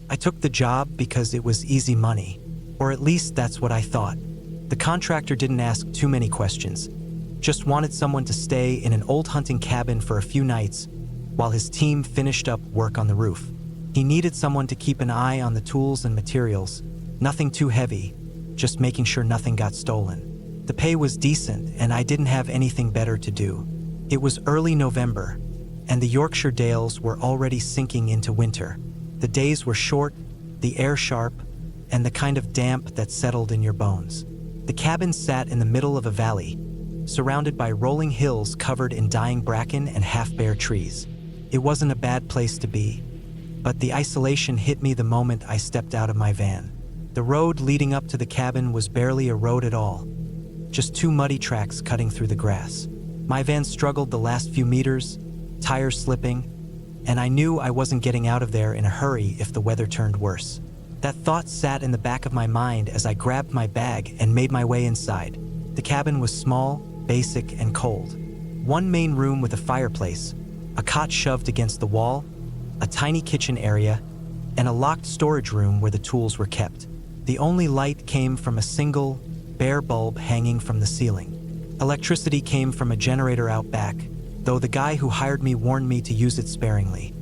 I took the job because it was easy money, or at least that's what I thought. The contractor didn't ask too many questions, just wanted someone to stay in an old hunting cabin for a few nights while his team finished up work on the roof. He needed someone to keep an eye on the tools and materials, nothing too heavy, just making sure nothing got stolen. The pay was decent and I didn't have anything better to do. It was early November, and the Yorkshire Dales were already sinking into winter. The days were short, the air sharp, and the kind of damp that settled in your bones. The cabin sat in the middle of a valley, surrounded by rolling hills covered in dying bracken and half-bare trees. It wasn't a bad place to be, but the isolation hit me the moment I stepped out of my van. The road leading up to the cabin was barely a road at all, just two muddy tracks cutting through the grass. My van struggled the last few meters, tires slipping, and I knew I wasn't getting out of there in a hurry if the weather turned worse. That thought sat in the back of my mind as I grabbed my bag and made my way inside. The cabin was small, basic, and cold. One main room with a fireplace, a cot shoved against the wall, a tiny kitchen area, and a locked storage room where the tools were kept. The only light came from a single, bare bulb hanging from the ceiling. Electricity came from a generator out back, though the guy who hired me warned me to use it sparingly.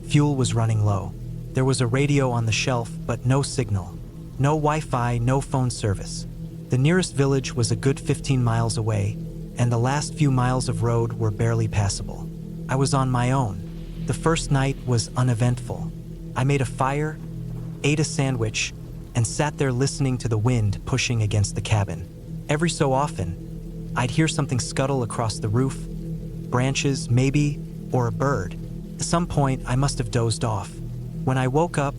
Fuel was running low. There was a radio on the shelf, but no signal. No Wi-Fi, no phone service. The nearest village was a good 15 miles away, and the last few miles of road were barely passable. I was on my own. The first night was uneventful. I made a fire, ate a sandwich, and sat there listening to the wind pushing against the cabin. Every so often, I'd hear something scuttle across the roof, branches, maybe, or a bird. At some point, I must have dozed off. When I woke up,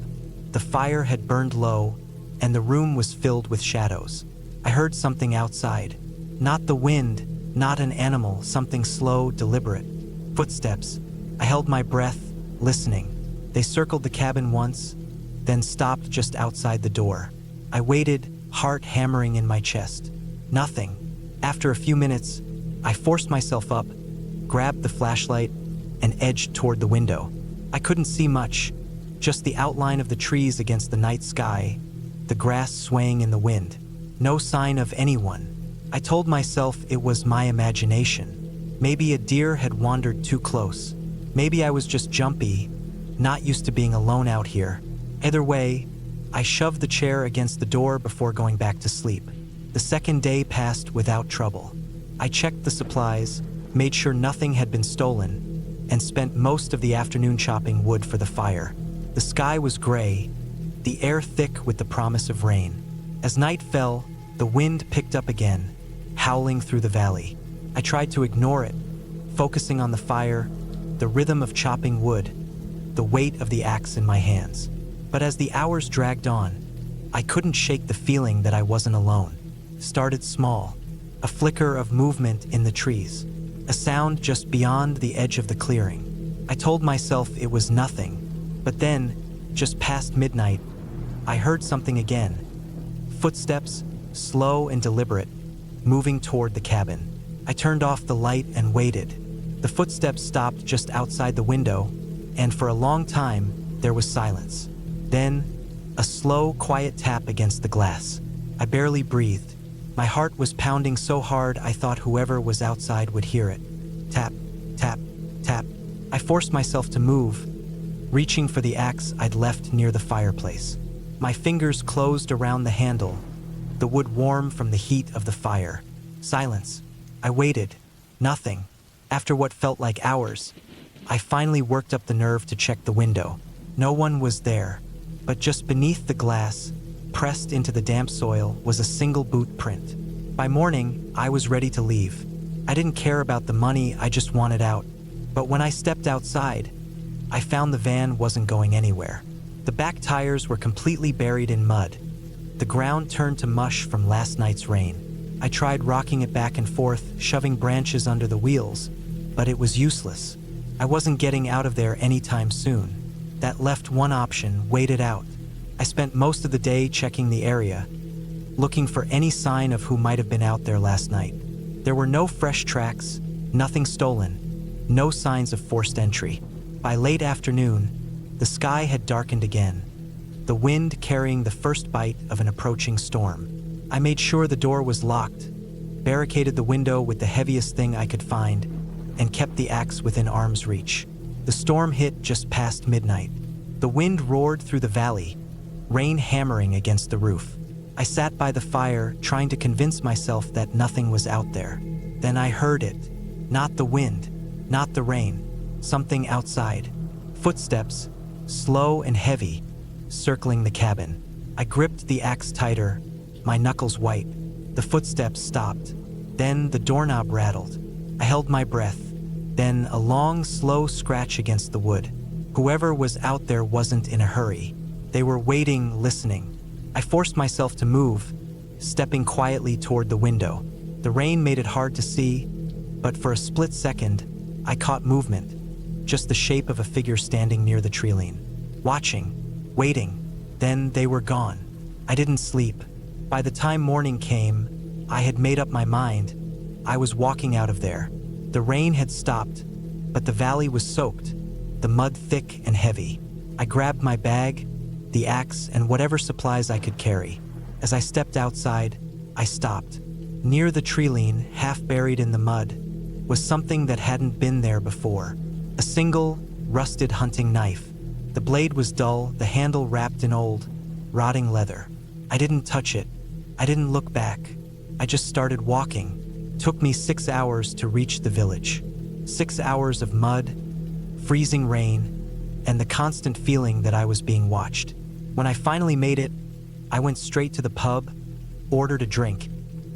the fire had burned low, and the room was filled with shadows. I heard something outside. Not the wind, not an animal, something slow, deliberate. Footsteps. I held my breath, listening. They circled the cabin once, then stopped just outside the door. I waited, heart hammering in my chest. Nothing. After a few minutes, I forced myself up, grabbed the flashlight, and edged toward the window. I couldn't see much, just the outline of the trees against the night sky, the grass swaying in the wind. No sign of anyone. I told myself it was my imagination. Maybe a deer had wandered too close. Maybe I was just jumpy, not used to being alone out here. Either way, I shoved the chair against the door before going back to sleep. The second day passed without trouble. I checked the supplies, made sure nothing had been stolen, and spent most of the afternoon chopping wood for the fire. The sky was gray, the air thick with the promise of rain. As night fell, the wind picked up again, howling through the valley. I tried to ignore it, focusing on the fire, the rhythm of chopping wood, the weight of the axe in my hands. But as the hours dragged on, I couldn't shake the feeling that I wasn't alone. Started small, a flicker of movement in the trees, a sound just beyond the edge of the clearing. I told myself it was nothing, but then, just past midnight, I heard something again. Footsteps, slow and deliberate, moving toward the cabin. I turned off the light and waited. The footsteps stopped just outside the window, and for a long time, there was silence. Then, a slow, quiet tap against the glass. I barely breathed. My heart was pounding so hard I thought whoever was outside would hear it. Tap, tap, tap. I forced myself to move, reaching for the axe I'd left near the fireplace. My fingers closed around the handle, the wood warm from the heat of the fire. Silence. I waited. Nothing. After what felt like hours, I finally worked up the nerve to check the window. No one was there, but just beneath the glass, pressed into the damp soil, was a single boot print. By morning, I was ready to leave. I didn't care about the money, I just wanted out. But when I stepped outside, I found the van wasn't going anywhere. The back tires were completely buried in mud. The ground turned to mush from last night's rain. I tried rocking it back and forth, shoving branches under the wheels, but it was useless. I wasn't getting out of there anytime soon. That left one option: wait it out. I spent most of the day checking the area, looking for any sign of who might have been out there last night. There were no fresh tracks, nothing stolen, no signs of forced entry. By late afternoon, the sky had darkened again. the wind carrying the first bite of an approaching storm. I made sure the door was locked, barricaded the window with the heaviest thing I could find, and kept the axe within arm's reach. The storm hit just past midnight. The wind roared through the valley, rain hammering against the roof. I sat by the fire, trying to convince myself that nothing was out there. Then I heard it. Not the wind, not the rain, something outside. Footsteps, slow and heavy, circling the cabin. I gripped the axe tighter, my knuckles white. The footsteps stopped. Then the doorknob rattled. I held my breath. Then a long, slow scratch against the wood. Whoever was out there wasn't in a hurry. They were waiting, listening. I forced myself to move, stepping quietly toward the window. The rain made it hard to see, but for a split second, I caught movement, just the shape of a figure standing near the treeline, watching, waiting. Then they were gone. I didn't sleep. By the time morning came, I had made up my mind. I was walking out of there. The rain had stopped, but the valley was soaked, the mud thick and heavy. I grabbed my bag, the axe, and whatever supplies I could carry. As I stepped outside, I stopped. Near the treeline, half buried in the mud, was something that hadn't been there before. A single, rusted hunting knife. The blade was dull, the handle wrapped in old, rotting leather. I didn't touch it. I didn't look back. I just started walking. It took me 6 hours to reach the village. 6 hours of mud, freezing rain, and the constant feeling that I was being watched. When I finally made it, I went straight to the pub, ordered a drink,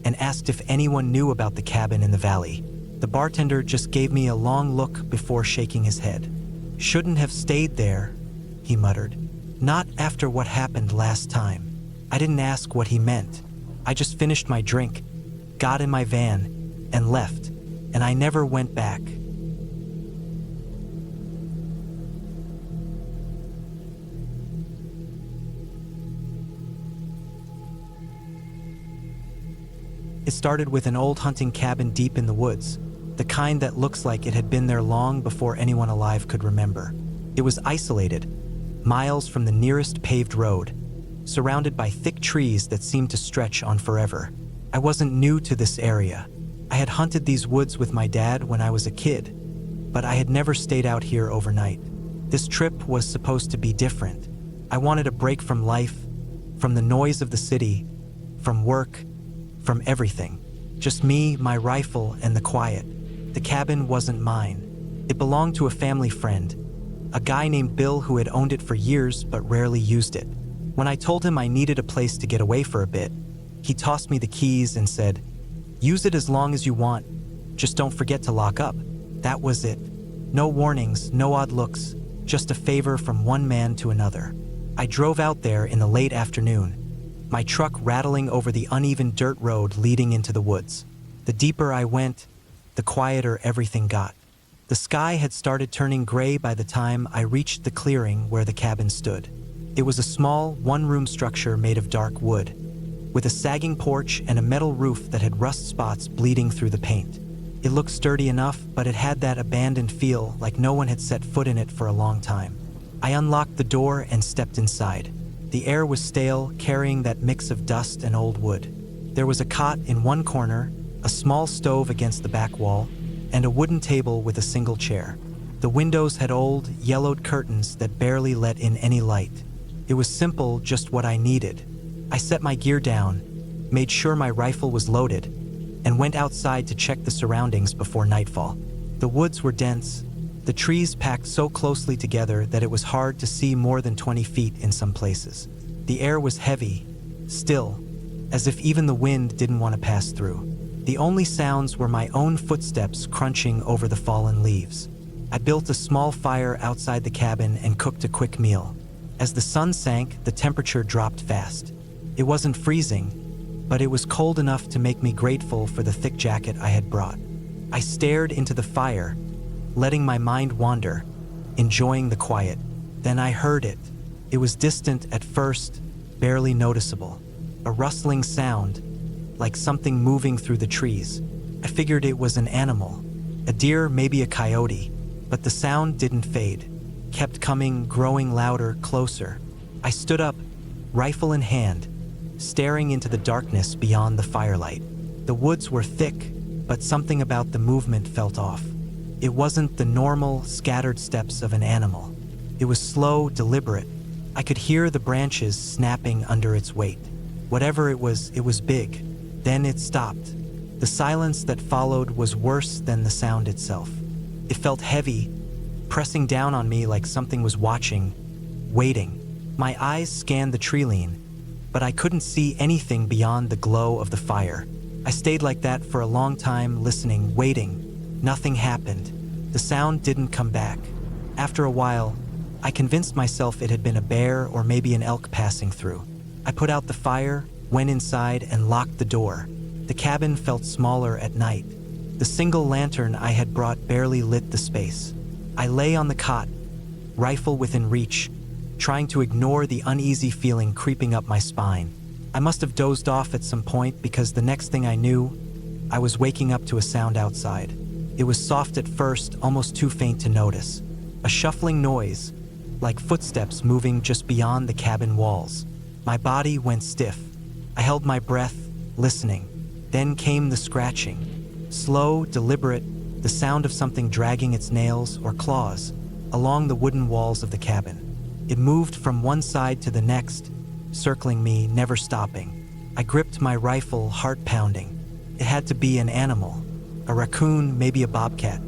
and asked if anyone knew about the cabin in the valley. The bartender just gave me a long look before shaking his head. "Shouldn't have stayed there," he muttered. "Not after what happened last time." I didn't ask what he meant. I just finished my drink, got in my van, and left, and I never went back. It started with an old hunting cabin deep in the woods, the kind that looks like it had been there long before anyone alive could remember. It was isolated, miles from the nearest paved road, surrounded by thick trees that seemed to stretch on forever. I wasn't new to this area. I had hunted these woods with my dad when I was a kid, but I had never stayed out here overnight. This trip was supposed to be different. I wanted a break from life, from the noise of the city, from work, from everything. Just me, my rifle, and the quiet. The cabin wasn't mine. It belonged to a family friend, a guy named Bill who had owned it for years but rarely used it. When I told him I needed a place to get away for a bit, he tossed me the keys and said, "Use it as long as you want. Just don't forget to lock up." That was it. No warnings, no odd looks, just a favor from one man to another. I drove out there in the late afternoon, my truck rattling over the uneven dirt road leading into the woods. The deeper I went, the quieter everything got. The sky had started turning gray by the time I reached the clearing where the cabin stood. It was a small, one-room structure made of dark wood, with a sagging porch and a metal roof that had rust spots bleeding through the paint. It looked sturdy enough, but it had that abandoned feel, like no one had set foot in it for a long time. I unlocked the door and stepped inside. The air was stale, carrying that mix of dust and old wood. There was a cot in one corner, a small stove against the back wall, and a wooden table with a single chair. The windows had old, yellowed curtains that barely let in any light. It was simple, just what I needed. I set my gear down, made sure my rifle was loaded, and went outside to check the surroundings before nightfall. The woods were dense, the trees packed so closely together that it was hard to see more than 20 feet in some places. The air was heavy, still, as if even the wind didn't want to pass through. The only sounds were my own footsteps crunching over the fallen leaves. I built a small fire outside the cabin and cooked a quick meal. As the sun sank, the temperature dropped fast. It wasn't freezing, but it was cold enough to make me grateful for the thick jacket I had brought. I stared into the fire, letting my mind wander, enjoying the quiet. Then I heard it. It was distant at first, barely noticeable. A rustling sound, like something moving through the trees. I figured it was an animal, a deer, maybe a coyote, but the sound didn't fade. Kept coming, growing louder, closer. I stood up, rifle in hand, staring into the darkness beyond the firelight. The woods were thick, but something about the movement felt off. It wasn't the normal, scattered steps of an animal. It was slow, deliberate. I could hear the branches snapping under its weight. Whatever it was big. Then it stopped. The silence that followed was worse than the sound itself. It felt heavy, pressing down on me like something was watching, waiting. My eyes scanned the treeline, but I couldn't see anything beyond the glow of the fire. I stayed like that for a long time, listening, waiting. Nothing happened. The sound didn't come back. After a while, I convinced myself it had been a bear or maybe an elk passing through. I put out the fire, went inside, and locked the door. The cabin felt smaller at night. The single lantern I had brought barely lit the space. I lay on the cot, rifle within reach, trying to ignore the uneasy feeling creeping up my spine. I must have dozed off at some point because the next thing I knew, I was waking up to a sound outside. It was soft at first, almost too faint to notice. A shuffling noise, like footsteps moving just beyond the cabin walls. My body went stiff. I held my breath, listening. Then came the scratching. Slow, deliberate, the sound of something dragging its nails or claws along the wooden walls of the cabin. It moved from one side to the next, circling me, never stopping. I gripped my rifle, heart pounding. It had to be an animal, a raccoon, maybe a bobcat.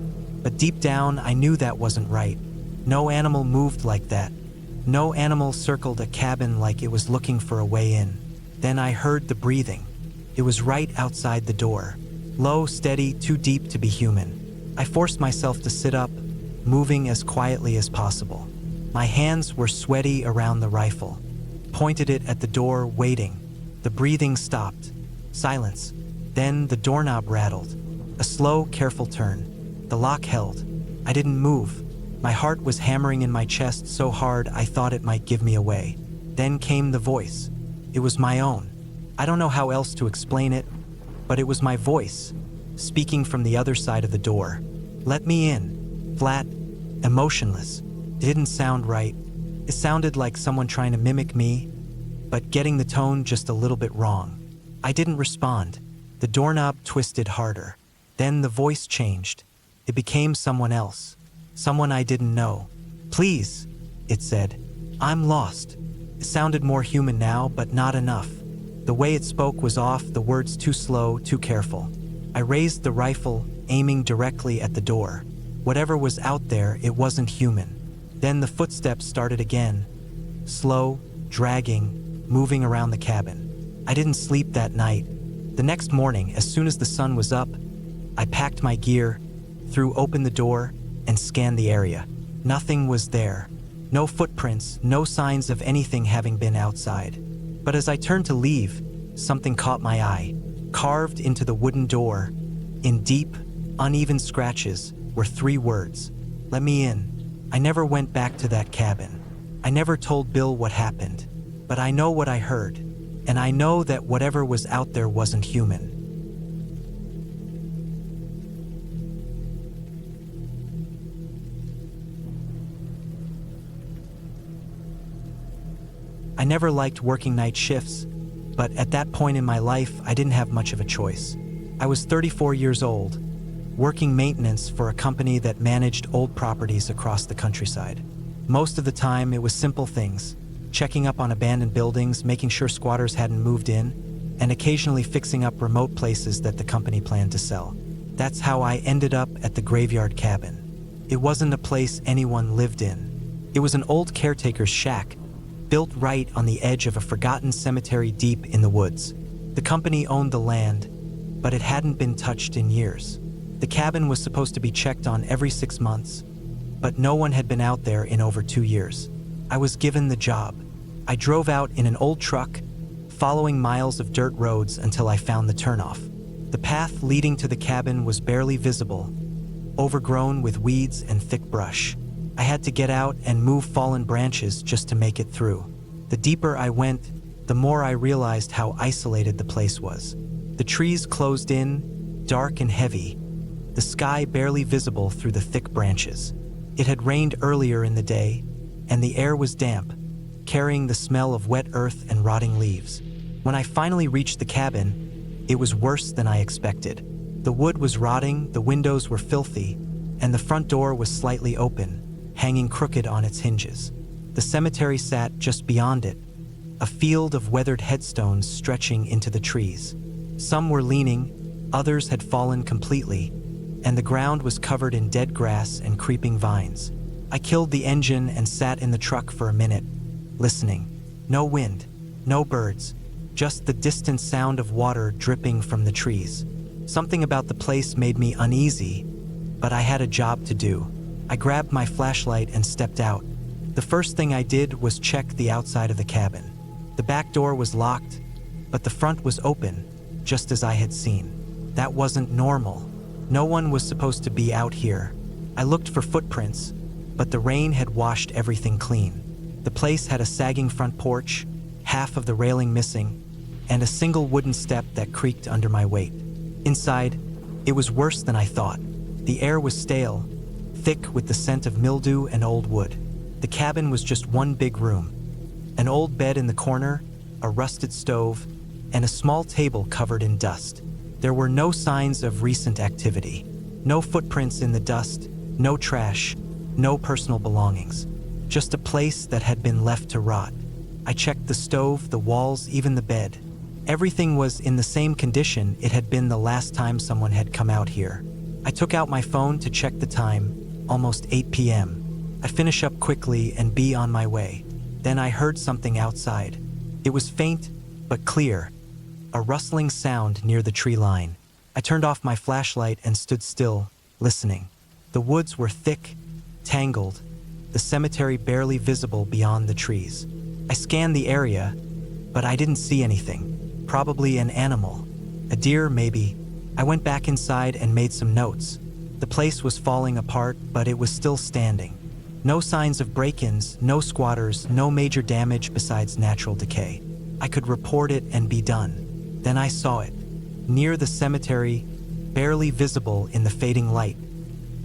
But deep down, I knew that wasn't right. No animal moved like that. No animal circled a cabin like it was looking for a way in. Then I heard the breathing. It was right outside the door. Low, steady, too deep to be human. I forced myself to sit up, moving as quietly as possible. My hands were sweaty around the rifle. Pointed it at the door, waiting. The breathing stopped. Silence. Then the doorknob rattled. A slow, careful turn. The lock held. I didn't move. My heart was hammering in my chest so hard I thought it might give me away. Then came the voice. It was my own. I don't know how else to explain it, but it was my voice, speaking from the other side of the door. Let me in. Flat, emotionless. It didn't sound right. It sounded like someone trying to mimic me, but getting the tone just a little bit wrong. I didn't respond. The doorknob twisted harder. Then the voice changed. It became someone else. Someone I didn't know. Please, it said. I'm lost. It sounded more human now, but not enough. The way it spoke was off, the words too slow, too careful. I raised the rifle, aiming directly at the door. Whatever was out there, it wasn't human. Then the footsteps started again. Slow, dragging, moving around the cabin. I didn't sleep that night. The next morning, as soon as the sun was up, I packed my gear, threw open the door, and scanned the area. Nothing was there. No footprints, no signs of anything having been outside. But as I turned to leave, something caught my eye. Carved into the wooden door, in deep, uneven scratches, were 3 words. Let me in. I never went back to that cabin. I never told Bill what happened. But I know what I heard, and I know that whatever was out there wasn't human. I never liked working night shifts, but at that point in my life, I didn't have much of a choice. I was 34 years old, working maintenance for a company that managed old properties across the countryside. Most of the time, it was simple things, checking up on abandoned buildings, making sure squatters hadn't moved in, and occasionally fixing up remote places that the company planned to sell. That's how I ended up at the graveyard cabin. It wasn't a place anyone lived in. It was an old caretaker's shack, built right on the edge of a forgotten cemetery deep in the woods. The company owned the land, but it hadn't been touched in years. The cabin was supposed to be checked on every 6 months, but no one had been out there in over 2 years. I was given the job. I drove out in an old truck, following miles of dirt roads until I found the turnoff. The path leading to the cabin was barely visible, overgrown with weeds and thick brush. I had to get out and move fallen branches just to make it through. The deeper I went, the more I realized how isolated the place was. The trees closed in, dark and heavy, the sky barely visible through the thick branches. It had rained earlier in the day, and the air was damp, carrying the smell of wet earth and rotting leaves. When I finally reached the cabin, it was worse than I expected. The wood was rotting, the windows were filthy, and the front door was slightly open, hanging crooked on its hinges. The cemetery sat just beyond it, a field of weathered headstones stretching into the trees. Some were leaning, others had fallen completely, and the ground was covered in dead grass and creeping vines. I killed the engine and sat in the truck for a minute, listening. No wind, no birds, just the distant sound of water dripping from the trees. Something about the place made me uneasy, but I had a job to do. I grabbed my flashlight and stepped out. The first thing I did was check the outside of the cabin. The back door was locked, but the front was open, just as I had seen. That wasn't normal. No one was supposed to be out here. I looked for footprints, but the rain had washed everything clean. The place had a sagging front porch, half of the railing missing, and a single wooden step that creaked under my weight. Inside, it was worse than I thought. The air was stale, thick with the scent of mildew and old wood. The cabin was just one big room. An old bed in the corner, a rusted stove, and a small table covered in dust. There were no signs of recent activity. No footprints in the dust, no trash, no personal belongings. Just a place that had been left to rot. I checked the stove, the walls, even the bed. Everything was in the same condition it had been the last time someone had come out here. I took out my phone to check the time, almost 8 p.m. I finish up quickly and be on my way. Then I heard something outside. It was faint, but clear. A rustling sound near the tree line. I turned off my flashlight and stood still, listening. The woods were thick, tangled, the cemetery barely visible beyond the trees. I scanned the area, but I didn't see anything. Probably an animal. A deer, maybe. I went back inside and made some notes. The place was falling apart, but it was still standing. No signs of break-ins, no squatters, no major damage besides natural decay. I could report it and be done. Then I saw it. Near the cemetery, barely visible in the fading light.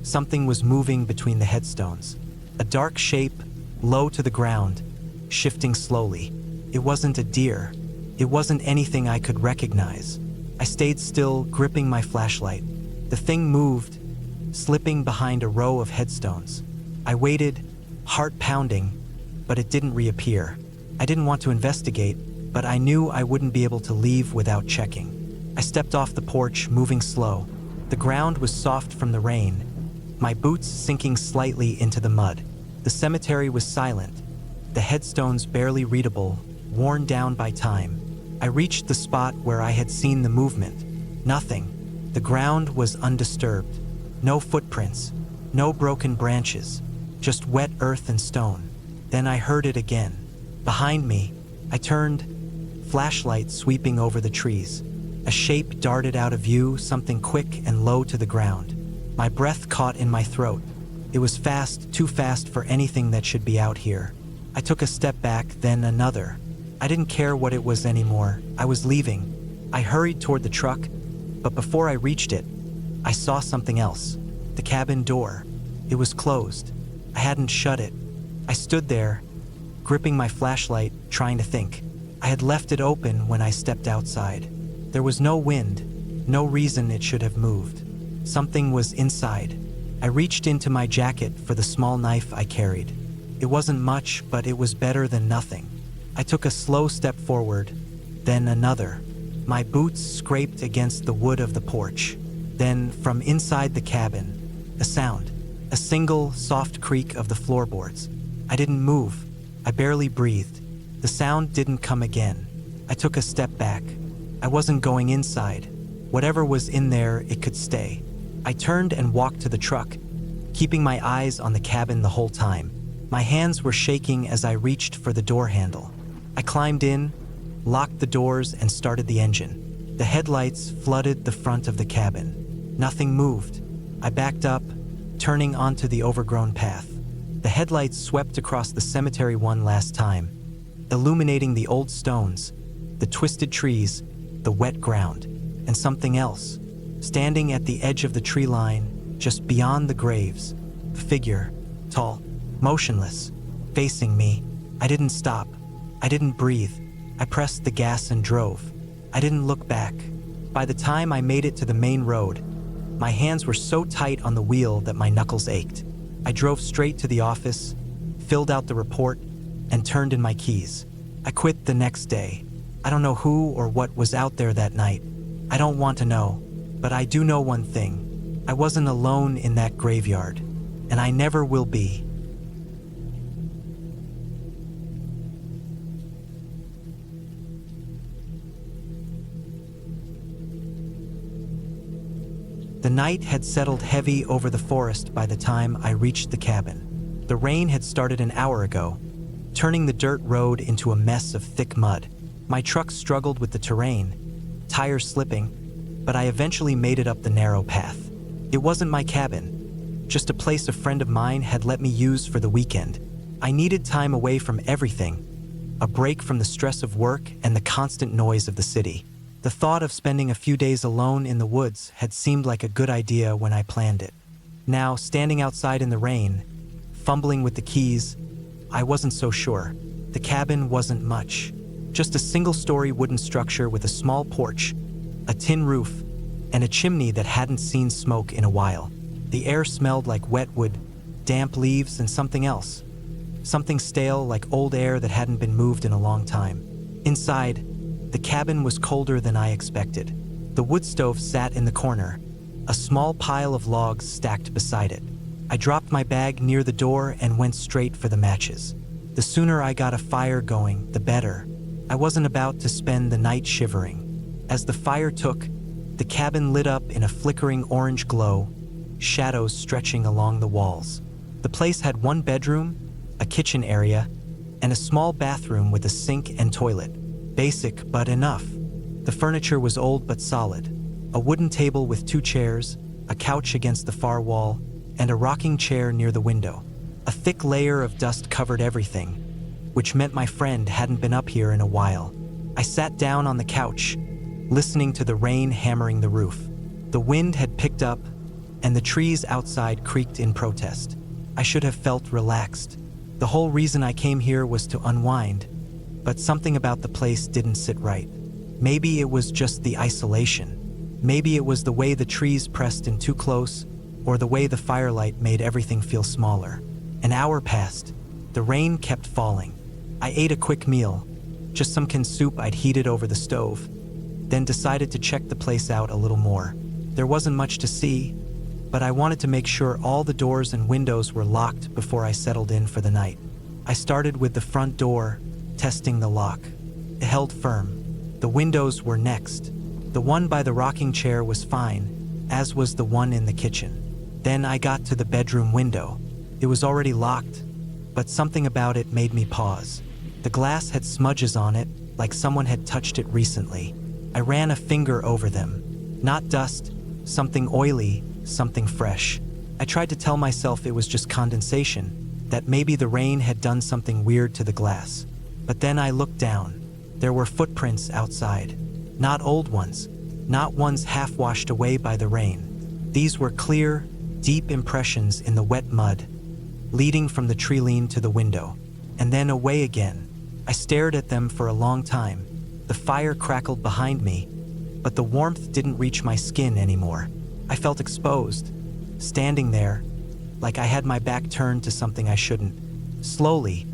Something was moving between the headstones. A dark shape, low to the ground, shifting slowly. It wasn't a deer. It wasn't anything I could recognize. I stayed still, gripping my flashlight. The thing moved, slipping behind a row of headstones. I waited, heart pounding, but it didn't reappear. I didn't want to investigate, but I knew I wouldn't be able to leave without checking. I stepped off the porch, moving slow. The ground was soft from the rain, my boots sinking slightly into the mud. The cemetery was silent, the headstones barely readable, worn down by time. I reached the spot where I had seen the movement. Nothing. The ground was undisturbed. No footprints, no broken branches, just wet earth and stone. Then I heard it again. Behind me, I turned, flashlight sweeping over the trees. A shape darted out of view, something quick and low to the ground. My breath caught in my throat. It was fast, too fast for anything that should be out here. I took a step back, then another. I didn't care what it was anymore. I was leaving. I hurried toward the truck, but before I reached it, I saw something else. The cabin door. It was closed. I hadn't shut it. I stood there, gripping my flashlight, trying to think. I had left it open when I stepped outside. There was no wind, no reason it should have moved. Something was inside. I reached into my jacket for the small knife I carried. It wasn't much, but it was better than nothing. I took a slow step forward, then another. My boots scraped against the wood of the porch. Then, from inside the cabin, a sound. A single, soft creak of the floorboards. I didn't move. I barely breathed. The sound didn't come again. I took a step back. I wasn't going inside. Whatever was in there, it could stay. I turned and walked to the truck, keeping my eyes on the cabin the whole time. My hands were shaking as I reached for the door handle. I climbed in, locked the doors, and started the engine. The headlights flooded the front of the cabin. Nothing moved. I backed up, turning onto the overgrown path. The headlights swept across the cemetery one last time, illuminating the old stones, the twisted trees, the wet ground, and something else. Standing at the edge of the tree line, just beyond the graves, a figure, tall, motionless, facing me. I didn't stop. I didn't breathe. I pressed the gas and drove. I didn't look back. By the time I made it to the main road, my hands were so tight on the wheel that my knuckles ached. I drove straight to the office, filled out the report, and turned in my keys. I quit the next day. I don't know who or what was out there that night. I don't want to know, but I do know one thing. I wasn't alone in that graveyard, and I never will be. The night had settled heavy over the forest by the time I reached the cabin. The rain had started an hour ago, turning the dirt road into a mess of thick mud. My truck struggled with the terrain, tires slipping, but I eventually made it up the narrow path. It wasn't my cabin, just a place a friend of mine had let me use for the weekend. I needed time away from everything, a break from the stress of work and the constant noise of the city. The thought of spending a few days alone in the woods had seemed like a good idea when I planned it. Now, standing outside in the rain, fumbling with the keys, I wasn't so sure. The cabin wasn't much. Just a single-story wooden structure with a small porch, a tin roof, and a chimney that hadn't seen smoke in a while. The air smelled like wet wood, damp leaves, and something else. Something stale, like old air that hadn't been moved in a long time. Inside, the cabin was colder than I expected. The wood stove sat in the corner, a small pile of logs stacked beside it. I dropped my bag near the door and went straight for the matches. The sooner I got a fire going, the better. I wasn't about to spend the night shivering. As the fire took, the cabin lit up in a flickering orange glow, shadows stretching along the walls. The place had one bedroom, a kitchen area, and a small bathroom with a sink and toilet. Basic, but enough. The furniture was old but solid. A wooden table with 2 chairs, a couch against the far wall, and a rocking chair near the window. A thick layer of dust covered everything, which meant my friend hadn't been up here in a while. I sat down on the couch, listening to the rain hammering the roof. The wind had picked up, and the trees outside creaked in protest. I should have felt relaxed. The whole reason I came here was to unwind, but something about the place didn't sit right. Maybe it was just the isolation. Maybe it was the way the trees pressed in too close, or the way the firelight made everything feel smaller. An hour passed. The rain kept falling. I ate a quick meal, just some canned soup I'd heated over the stove, then decided to check the place out a little more. There wasn't much to see, but I wanted to make sure all the doors and windows were locked before I settled in for the night. I started with the front door, testing the lock. It held firm. The windows were next. The one by the rocking chair was fine, as was the one in the kitchen. Then I got to the bedroom window. It was already locked, but something about it made me pause. The glass had smudges on it, like someone had touched it recently. I ran a finger over them. Not dust, something oily, something fresh. I tried to tell myself it was just condensation, that maybe the rain had done something weird to the glass. But then I looked down. There were footprints outside. Not old ones, not ones half washed away by the rain. These were clear, deep impressions in the wet mud, leading from the tree-lean to the window, and then away again. I stared at them for a long time. The fire crackled behind me, but the warmth didn't reach my skin anymore. I felt exposed, standing there, like I had my back turned to something I shouldn't. Slowly,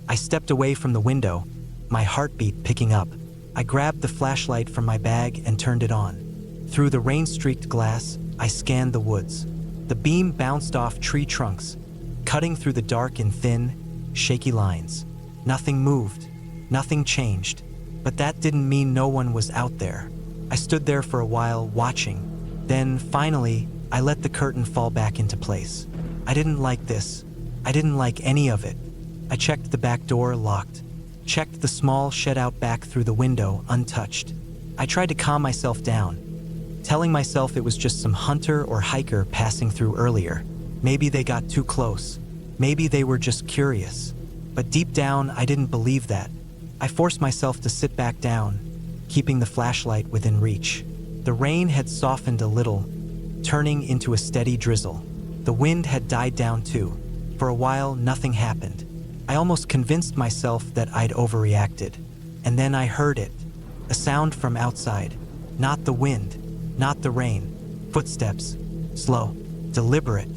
I stepped away from the window, my heartbeat picking up. I grabbed the flashlight from my bag and turned it on. Through the rain-streaked glass, I scanned the woods. The beam bounced off tree trunks, cutting through the dark in thin, shaky lines. Nothing moved, nothing changed, but that didn't mean no one was out there. I stood there for a while, watching. Then, finally, I let the curtain fall back into place. I didn't like this. I didn't like any of it. I checked the back door, locked. Checked the small shed out back through the window, untouched. I tried to calm myself down, telling myself it was just some hunter or hiker passing through earlier. Maybe they got too close. Maybe they were just curious. But deep down, I didn't believe that. I forced myself to sit back down, keeping the flashlight within reach. The rain had softened a little, turning into a steady drizzle. The wind had died down too. For a while, nothing happened. I almost convinced myself that I'd overreacted. And then I heard it. A sound from outside. Not the wind, not the rain. Footsteps. Slow, deliberate,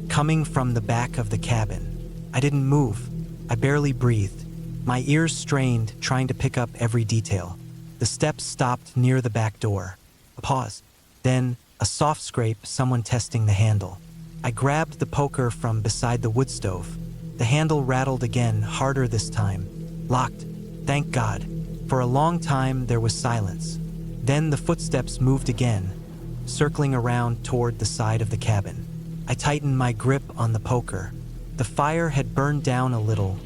coming from the back of the cabin. I didn't move. I barely breathed. My ears strained, trying to pick up every detail. The steps stopped near the back door. A pause. Then, a soft scrape, someone testing the handle. I grabbed the poker from beside the wood stove. The handle rattled again, harder this time. Locked. Thank God. For a long time, there was silence. Then the footsteps moved again, circling around toward the side of the cabin. I tightened my grip on the poker. The fire had burned down a little,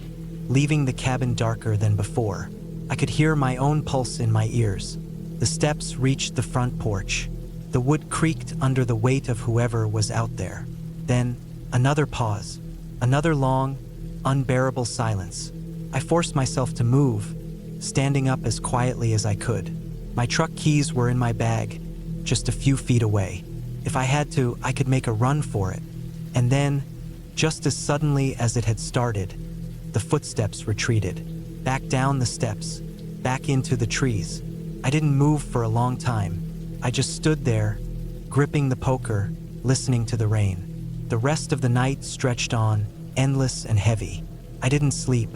leaving the cabin darker than before. I could hear my own pulse in my ears. The steps reached the front porch. The wood creaked under the weight of whoever was out there. Then, another pause. Another long, unbearable silence. I forced myself to move, standing up as quietly as I could. My truck keys were in my bag, just a few feet away. If I had to, I could make a run for it. And then, just as suddenly as it had started, the footsteps retreated. Back down the steps, back into the trees. I didn't move for a long time. I just stood there, gripping the poker, listening to the rain. The rest of the night stretched on, endless and heavy. I didn't sleep.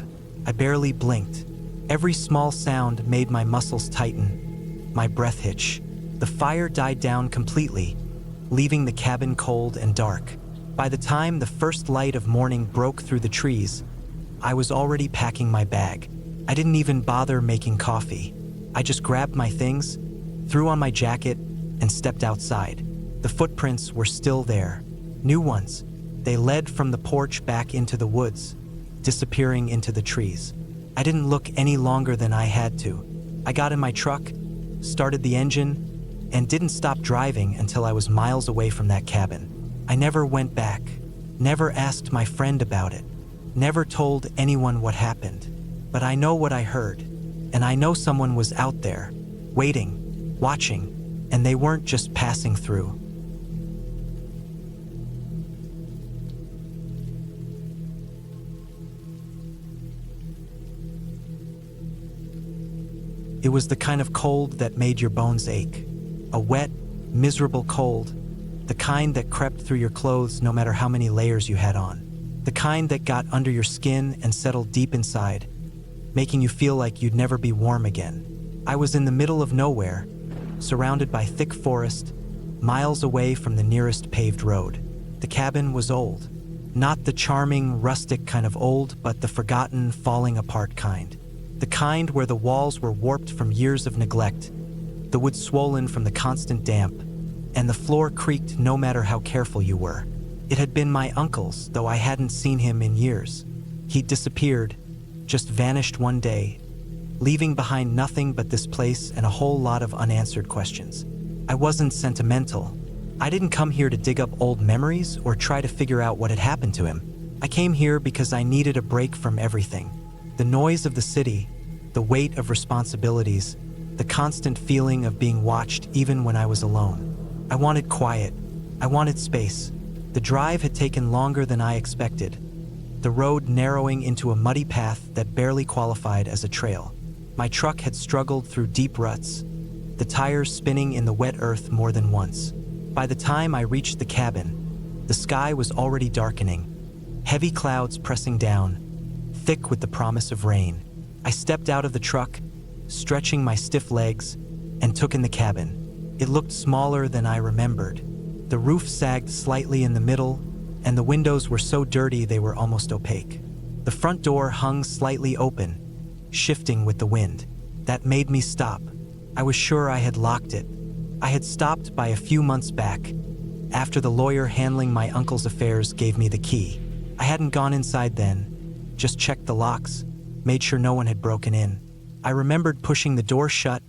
I barely blinked. Every small sound made my muscles tighten, my breath hitch. The fire died down completely, leaving the cabin cold and dark. By the time the first light of morning broke through the trees, I was already packing my bag. I didn't even bother making coffee. I just grabbed my things, threw on my jacket, and stepped outside. The footprints were still there. New ones. They led from the porch back into the woods, disappearing into the trees. I didn't look any longer than I had to. I got in my truck, started the engine, and didn't stop driving until I was miles away from that cabin. I never went back, never asked my friend about it, never told anyone what happened. But I know what I heard, and I know someone was out there, waiting, watching, and they weren't just passing through. It was the kind of cold that made your bones ache. A wet, miserable cold. The kind that crept through your clothes no matter how many layers you had on. The kind that got under your skin and settled deep inside, making you feel like you'd never be warm again. I was in the middle of nowhere, surrounded by thick forest, miles away from the nearest paved road. The cabin was old. Not the charming, rustic kind of old, but the forgotten, falling apart kind. The kind where the walls were warped from years of neglect, the wood swollen from the constant damp, and the floor creaked no matter how careful you were. It had been my uncle's, though I hadn't seen him in years. He'd disappeared, just vanished one day, leaving behind nothing but this place and a whole lot of unanswered questions. I wasn't sentimental. I didn't come here to dig up old memories or try to figure out what had happened to him. I came here because I needed a break from everything. The noise of the city, the weight of responsibilities, the constant feeling of being watched even when I was alone. I wanted quiet. I wanted space. The drive had taken longer than I expected, the road narrowing into a muddy path that barely qualified as a trail. My truck had struggled through deep ruts, the tires spinning in the wet earth more than once. By the time I reached the cabin, the sky was already darkening, heavy clouds pressing down, thick with the promise of rain. I stepped out of the truck, stretching my stiff legs, and took in the cabin. It looked smaller than I remembered. The roof sagged slightly in the middle, and the windows were so dirty they were almost opaque. The front door hung slightly open, shifting with the wind. That made me stop. I was sure I had locked it. I had stopped by a few months back, after the lawyer handling my uncle's affairs gave me the key. I hadn't gone inside then, just checked the locks, made sure no one had broken in. I remembered pushing the door shut,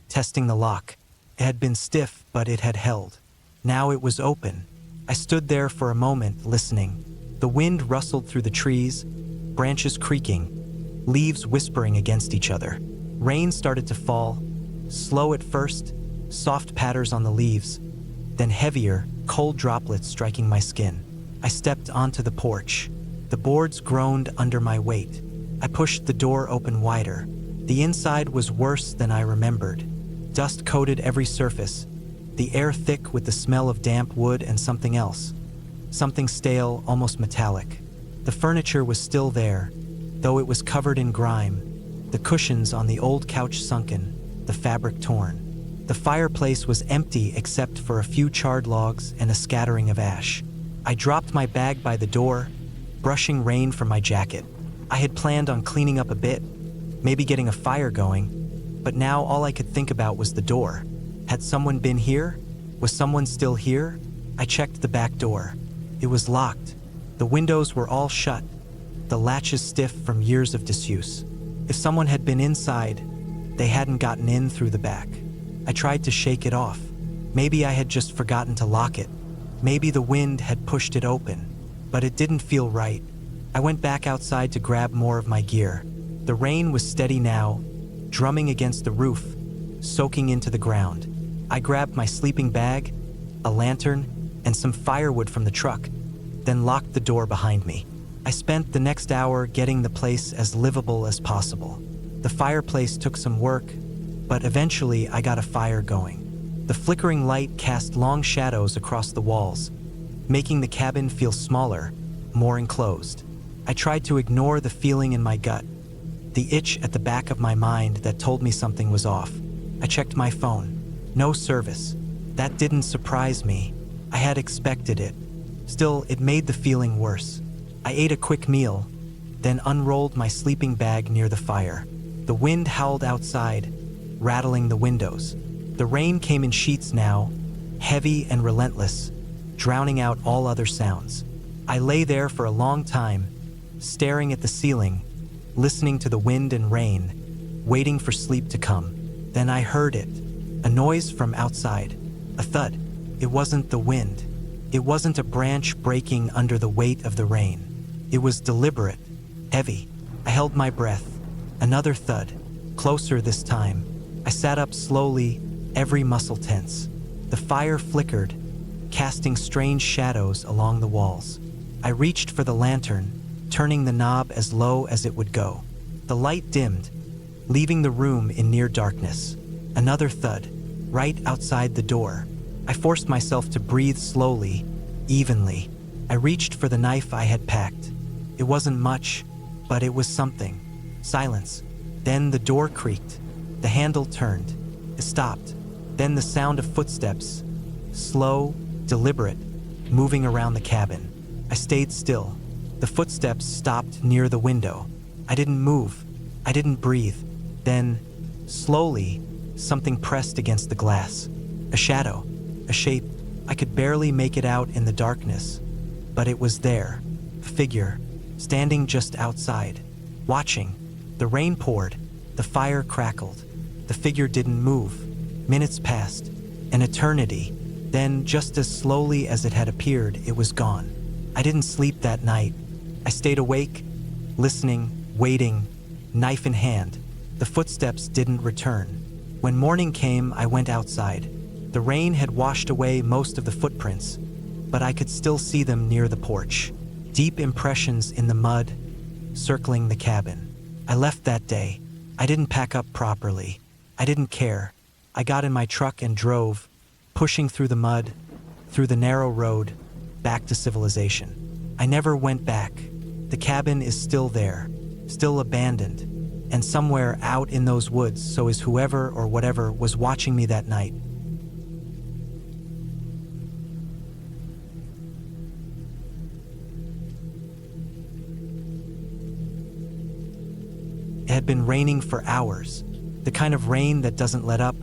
testing the lock. It had been stiff, but it had held. Now it was open. I stood there for a moment, listening. The wind rustled through the trees, branches creaking, leaves whispering against each other. Rain started to fall, slow at first, soft patters on the leaves, then heavier, cold droplets striking my skin. I stepped onto the porch. The boards groaned under my weight. I pushed the door open wider. The inside was worse than I remembered. Dust coated every surface, the air thick with the smell of damp wood and something else. Something stale, almost metallic. The furniture was still there, though it was covered in grime. The cushions on the old couch sunken, the fabric torn. The fireplace was empty except for a few charred logs and a scattering of ash. I dropped my bag by the door, brushing rain from my jacket. I had planned on cleaning up a bit, maybe getting a fire going, but now all I could think about was the door. Had someone been here? Was someone still here? I checked the back door. It was locked. The windows were all shut, the latches stiff from years of disuse. If someone had been inside, they hadn't gotten in through the back. I tried to shake it off. Maybe I had just forgotten to lock it. Maybe the wind had pushed it open, but it didn't feel right. I went back outside to grab more of my gear. The rain was steady now, drumming against the roof, soaking into the ground. I grabbed my sleeping bag, a lantern, and some firewood from the truck, then locked the door behind me. I spent the next hour getting the place as livable as possible. The fireplace took some work, but eventually I got a fire going. The flickering light cast long shadows across the walls, making the cabin feel smaller, more enclosed. I tried to ignore the feeling in my gut, the itch at the back of my mind that told me something was off. I checked my phone. No service. That didn't surprise me. I had expected it. Still, it made the feeling worse. I ate a quick meal, then unrolled my sleeping bag near the fire. The wind howled outside, rattling the windows. The rain came in sheets now, heavy and relentless, drowning out all other sounds. I lay there for a long time, staring at the ceiling, listening to the wind and rain, waiting for sleep to come. Then I heard it, a noise from outside, a thud. It wasn't the wind. It wasn't a branch breaking under the weight of the rain. It was deliberate, heavy. I held my breath. Another thud, closer this time. I sat up slowly, every muscle tense. The fire flickered, casting strange shadows along the walls. I reached for the lantern, turning the knob as low as it would go. The light dimmed, leaving the room in near darkness. Another thud, right outside the door. I forced myself to breathe slowly, evenly. I reached for the knife I had packed. It wasn't much, but it was something. Silence. Then the door creaked. The handle turned. It stopped. Then the sound of footsteps. Slow, deliberate, moving around the cabin. I stayed still. The footsteps stopped near the window. I didn't move. I didn't breathe. Then, slowly, something pressed against the glass. A shadow. A shape. I could barely make it out in the darkness, but it was there. A figure, standing just outside, watching. The rain poured. The fire crackled. The figure didn't move. Minutes passed. An eternity. Then, just as slowly as it had appeared, it was gone. I didn't sleep that night. I stayed awake, listening, waiting, knife in hand. The footsteps didn't return. When morning came, I went outside. The rain had washed away most of the footprints, but I could still see them near the porch. Deep impressions in the mud, circling the cabin. I left that day. I didn't pack up properly. I didn't care. I got in my truck and drove, pushing through the mud, through the narrow road, back to civilization. I never went back. The cabin is still there, still abandoned, and somewhere out in those woods, so is whoever or whatever was watching me that night. It had been raining for hours, the kind of rain that doesn't let up,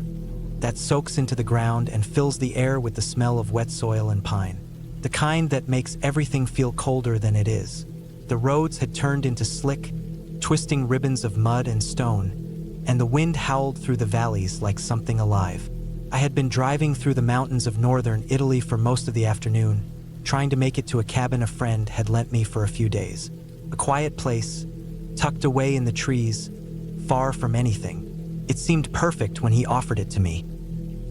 that soaks into the ground and fills the air with the smell of wet soil and pine. The kind that makes everything feel colder than it is. The roads had turned into slick, twisting ribbons of mud and stone, and the wind howled through the valleys like something alive. I had been driving through the mountains of northern Italy for most of the afternoon, trying to make it to a cabin a friend had lent me for a few days. A quiet place, tucked away in the trees, far from anything. It seemed perfect when he offered it to me.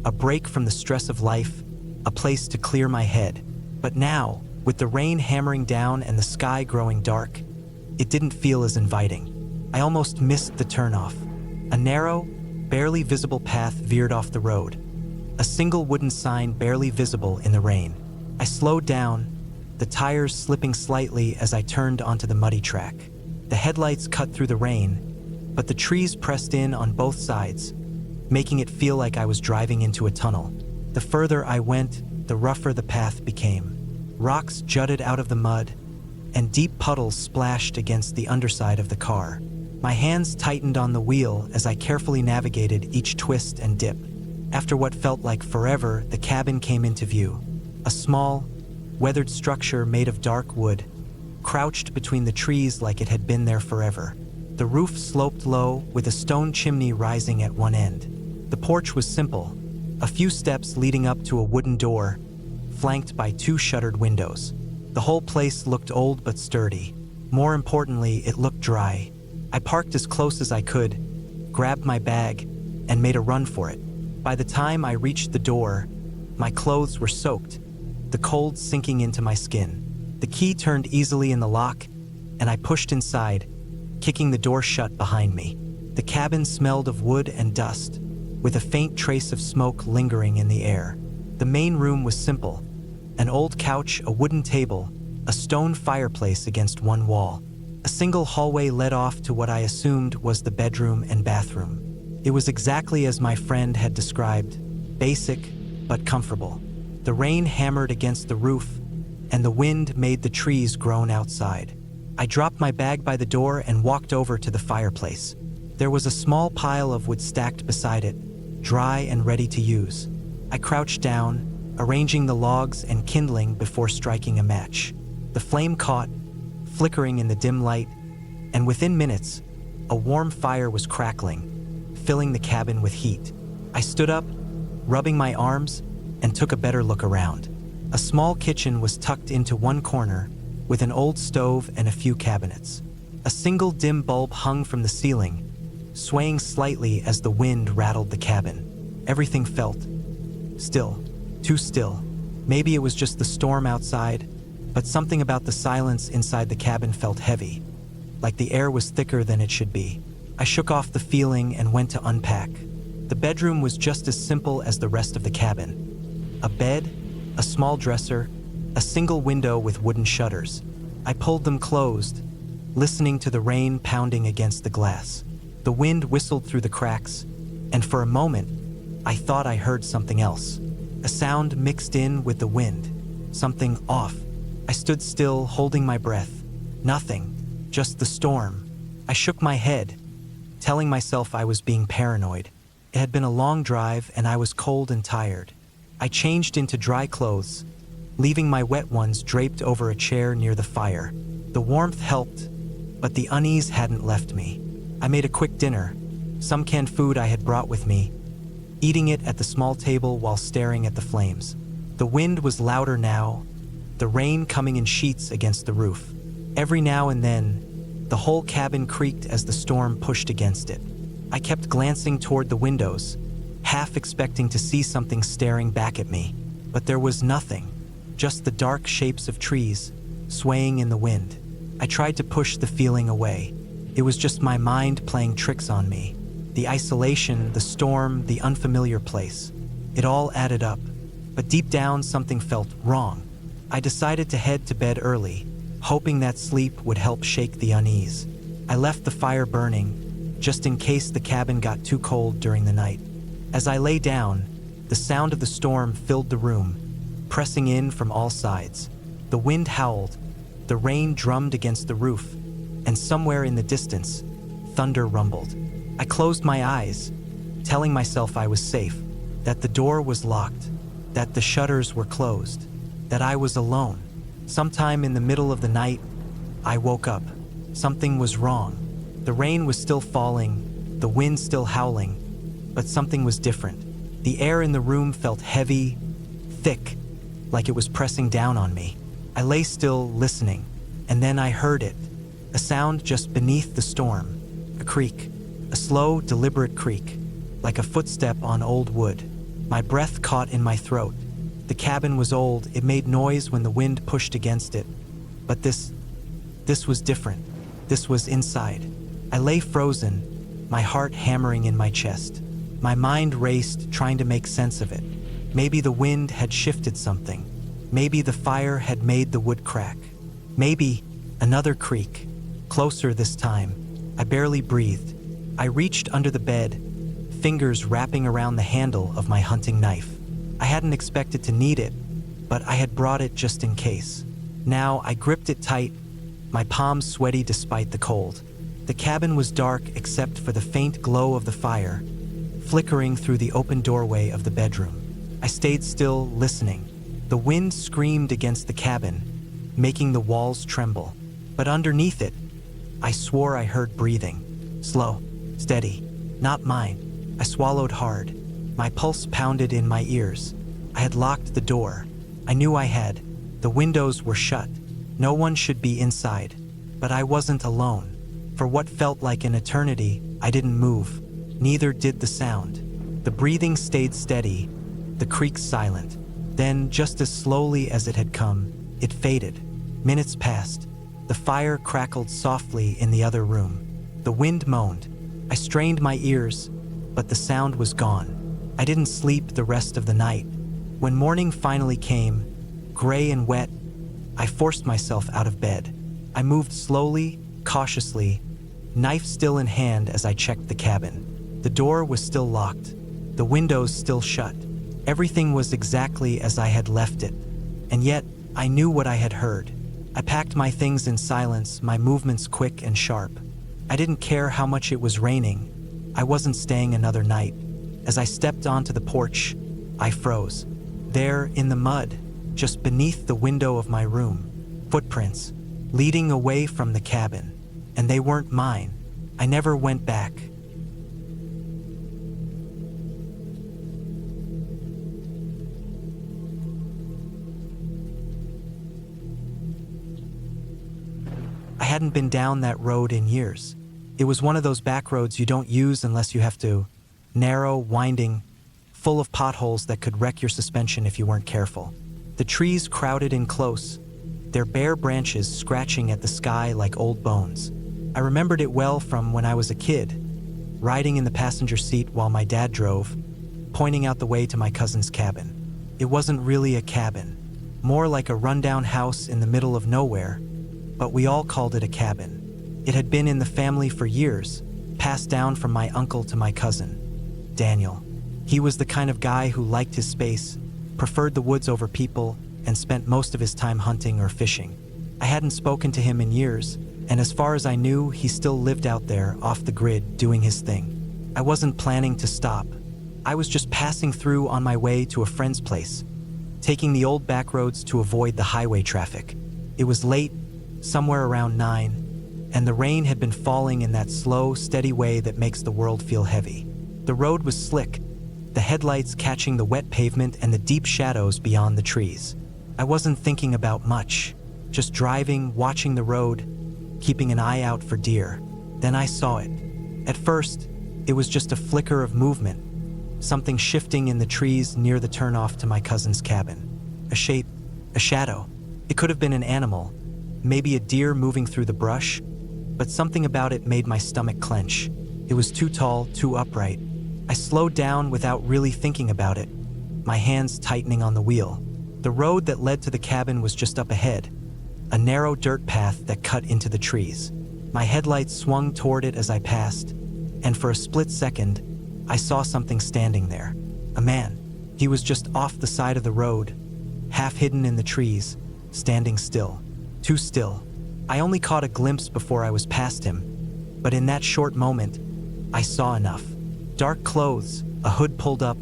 A break from the stress of life, a place to clear my head. But now, with the rain hammering down and the sky growing dark, it didn't feel as inviting. I almost missed the turnoff. A narrow, barely visible path veered off the road. A single wooden sign barely visible in the rain. I slowed down, the tires slipping slightly as I turned onto the muddy track. The headlights cut through the rain, but the trees pressed in on both sides, making it feel like I was driving into a tunnel. The further I went, the rougher the path became. Rocks jutted out of the mud, and deep puddles splashed against the underside of the car. My hands tightened on the wheel as I carefully navigated each twist and dip. After what felt like forever, the cabin came into view. A small, weathered structure made of dark wood, crouched between the trees like it had been there forever. The roof sloped low, with a stone chimney rising at one end. The porch was simple, a few steps leading up to a wooden door, flanked by two shuttered windows. The whole place looked old but sturdy. More importantly, it looked dry. I parked as close as I could, grabbed my bag, and made a run for it. By the time I reached the door, my clothes were soaked, the cold sinking into my skin. The key turned easily in the lock, and I pushed inside, kicking the door shut behind me. The cabin smelled of wood and dust, with a faint trace of smoke lingering in the air. The main room was simple: an old couch, a wooden table, a stone fireplace against one wall. A single hallway led off to what I assumed was the bedroom and bathroom. It was exactly as my friend had described, basic but comfortable. The rain hammered against the roof, and the wind made the trees groan outside. I dropped my bag by the door and walked over to the fireplace. There was a small pile of wood stacked beside it, dry and ready to use. I crouched down, arranging the logs and kindling before striking a match. The flame caught, flickering in the dim light, and within minutes, a warm fire was crackling, filling the cabin with heat. I stood up, rubbing my arms, and took a better look around. A small kitchen was tucked into one corner, with an old stove and a few cabinets. A single dim bulb hung from the ceiling, swaying slightly as the wind rattled the cabin. Everything felt still, too still. Maybe it was just the storm outside, but something about the silence inside the cabin felt heavy, like the air was thicker than it should be. I shook off the feeling and went to unpack. The bedroom was just as simple as the rest of the cabin. A bed, a small dresser, a single window with wooden shutters. I pulled them closed, listening to the rain pounding against the glass. The wind whistled through the cracks, and for a moment, I thought I heard something else. A sound mixed in with the wind, something off. I stood still, holding my breath. Nothing, just the storm. I shook my head, telling myself I was being paranoid. It had been a long drive, and I was cold and tired. I changed into dry clothes, leaving my wet ones draped over a chair near the fire. The warmth helped, but the unease hadn't left me. I made a quick dinner, some canned food I had brought with me, eating it at the small table while staring at the flames. The wind was louder now, the rain coming in sheets against the roof. Every now and then, the whole cabin creaked as the storm pushed against it. I kept glancing toward the windows, half expecting to see something staring back at me, but there was nothing, just the dark shapes of trees, swaying in the wind. I tried to push the feeling away. It was just my mind playing tricks on me. The isolation, the storm, the unfamiliar place. It all added up, but deep down something felt wrong. I decided to head to bed early, hoping that sleep would help shake the unease. I left the fire burning, just in case the cabin got too cold during the night. As I lay down, the sound of the storm filled the room, pressing in from all sides. The wind howled, the rain drummed against the roof, and somewhere in the distance, thunder rumbled. I closed my eyes, telling myself I was safe, that the door was locked, that the shutters were closed, that I was alone. Sometime in the middle of the night, I woke up. Something was wrong. The rain was still falling, the wind still howling, but something was different. The air in the room felt heavy, thick, like it was pressing down on me. I lay still, listening, and then I heard it, a sound just beneath the storm, a creak, a slow, deliberate creak, like a footstep on old wood. My breath caught in my throat. The cabin was old, it made noise when the wind pushed against it, but this was different. This was inside. I I lay frozen, my heart hammering in my chest. My mind raced, trying to make sense of it. Maybe the wind had shifted something. Maybe the fire had made the wood crack. Maybe another creak. Closer this time. I barely breathed. I reached under the bed, fingers wrapping around the handle of my hunting knife. I hadn't expected to need it, but I had brought it just in case. Now I gripped it tight, my palms sweaty despite the cold. The cabin was dark except for the faint glow of the fire, flickering through the open doorway of the bedroom. I stayed still, listening. The wind screamed against the cabin, making the walls tremble. But underneath it, I swore I heard breathing. Slow, steady, not mine. I swallowed hard. My pulse pounded in my ears. I had locked the door. I knew I had. The windows were shut. No one should be inside. But I wasn't alone. For what felt like an eternity, I didn't move. Neither did the sound. The breathing stayed steady, the creak silent. Then, just as slowly as it had come, it faded. Minutes passed. The fire crackled softly in the other room. The wind moaned. I strained my ears, but the sound was gone. I didn't sleep the rest of the night. When morning finally came, gray and wet, I forced myself out of bed. I moved slowly, cautiously, knife still in hand as I checked the cabin. The door was still locked, the windows still shut. Everything was exactly as I had left it, and yet I knew what I had heard. I packed my things in silence, my movements quick and sharp. I didn't care how much it was raining. I wasn't staying another night. As I stepped onto the porch, I froze. There, in the mud, just beneath the window of my room, footprints, leading away from the cabin. And they weren't mine. I never went back. I hadn't been down that road in years. It was one of those back roads you don't use unless you have to. Narrow, winding, full of potholes that could wreck your suspension if you weren't careful. The trees crowded in close, their bare branches scratching at the sky like old bones. I remembered it well from when I was a kid, riding in the passenger seat while my dad drove, pointing out the way to my cousin's cabin. It wasn't really a cabin, more like a rundown house in the middle of nowhere, but we all called it a cabin. It had been in the family for years, passed down from my uncle to my cousin, Daniel. He was the kind of guy who liked his space, preferred the woods over people, and spent most of his time hunting or fishing. I hadn't spoken to him in years, and as far as I knew, he still lived out there, off the grid, doing his thing. I wasn't planning to stop. I was just passing through on my way to a friend's place, taking the old back roads to avoid the highway traffic. It was late, somewhere around 9, and the rain had been falling in that slow, steady way that makes the world feel heavy. The road was slick, the headlights catching the wet pavement and the deep shadows beyond the trees. I wasn't thinking about much, just driving, watching the road, keeping an eye out for deer. Then I saw it. At first, it was just a flicker of movement, something shifting in the trees near the turnoff to my cousin's cabin. A shape, a shadow. It could have been an animal, maybe a deer moving through the brush, but something about it made my stomach clench. It was too tall, too upright. I slowed down without really thinking about it, my hands tightening on the wheel. The road that led to the cabin was just up ahead, a narrow dirt path that cut into the trees. My headlights swung toward it as I passed, and for a split second, I saw something standing there. A man. He was just off the side of the road, half hidden in the trees, standing still. Too still. I only caught a glimpse before I was past him, but in that short moment, I saw enough. Dark clothes, a hood pulled up,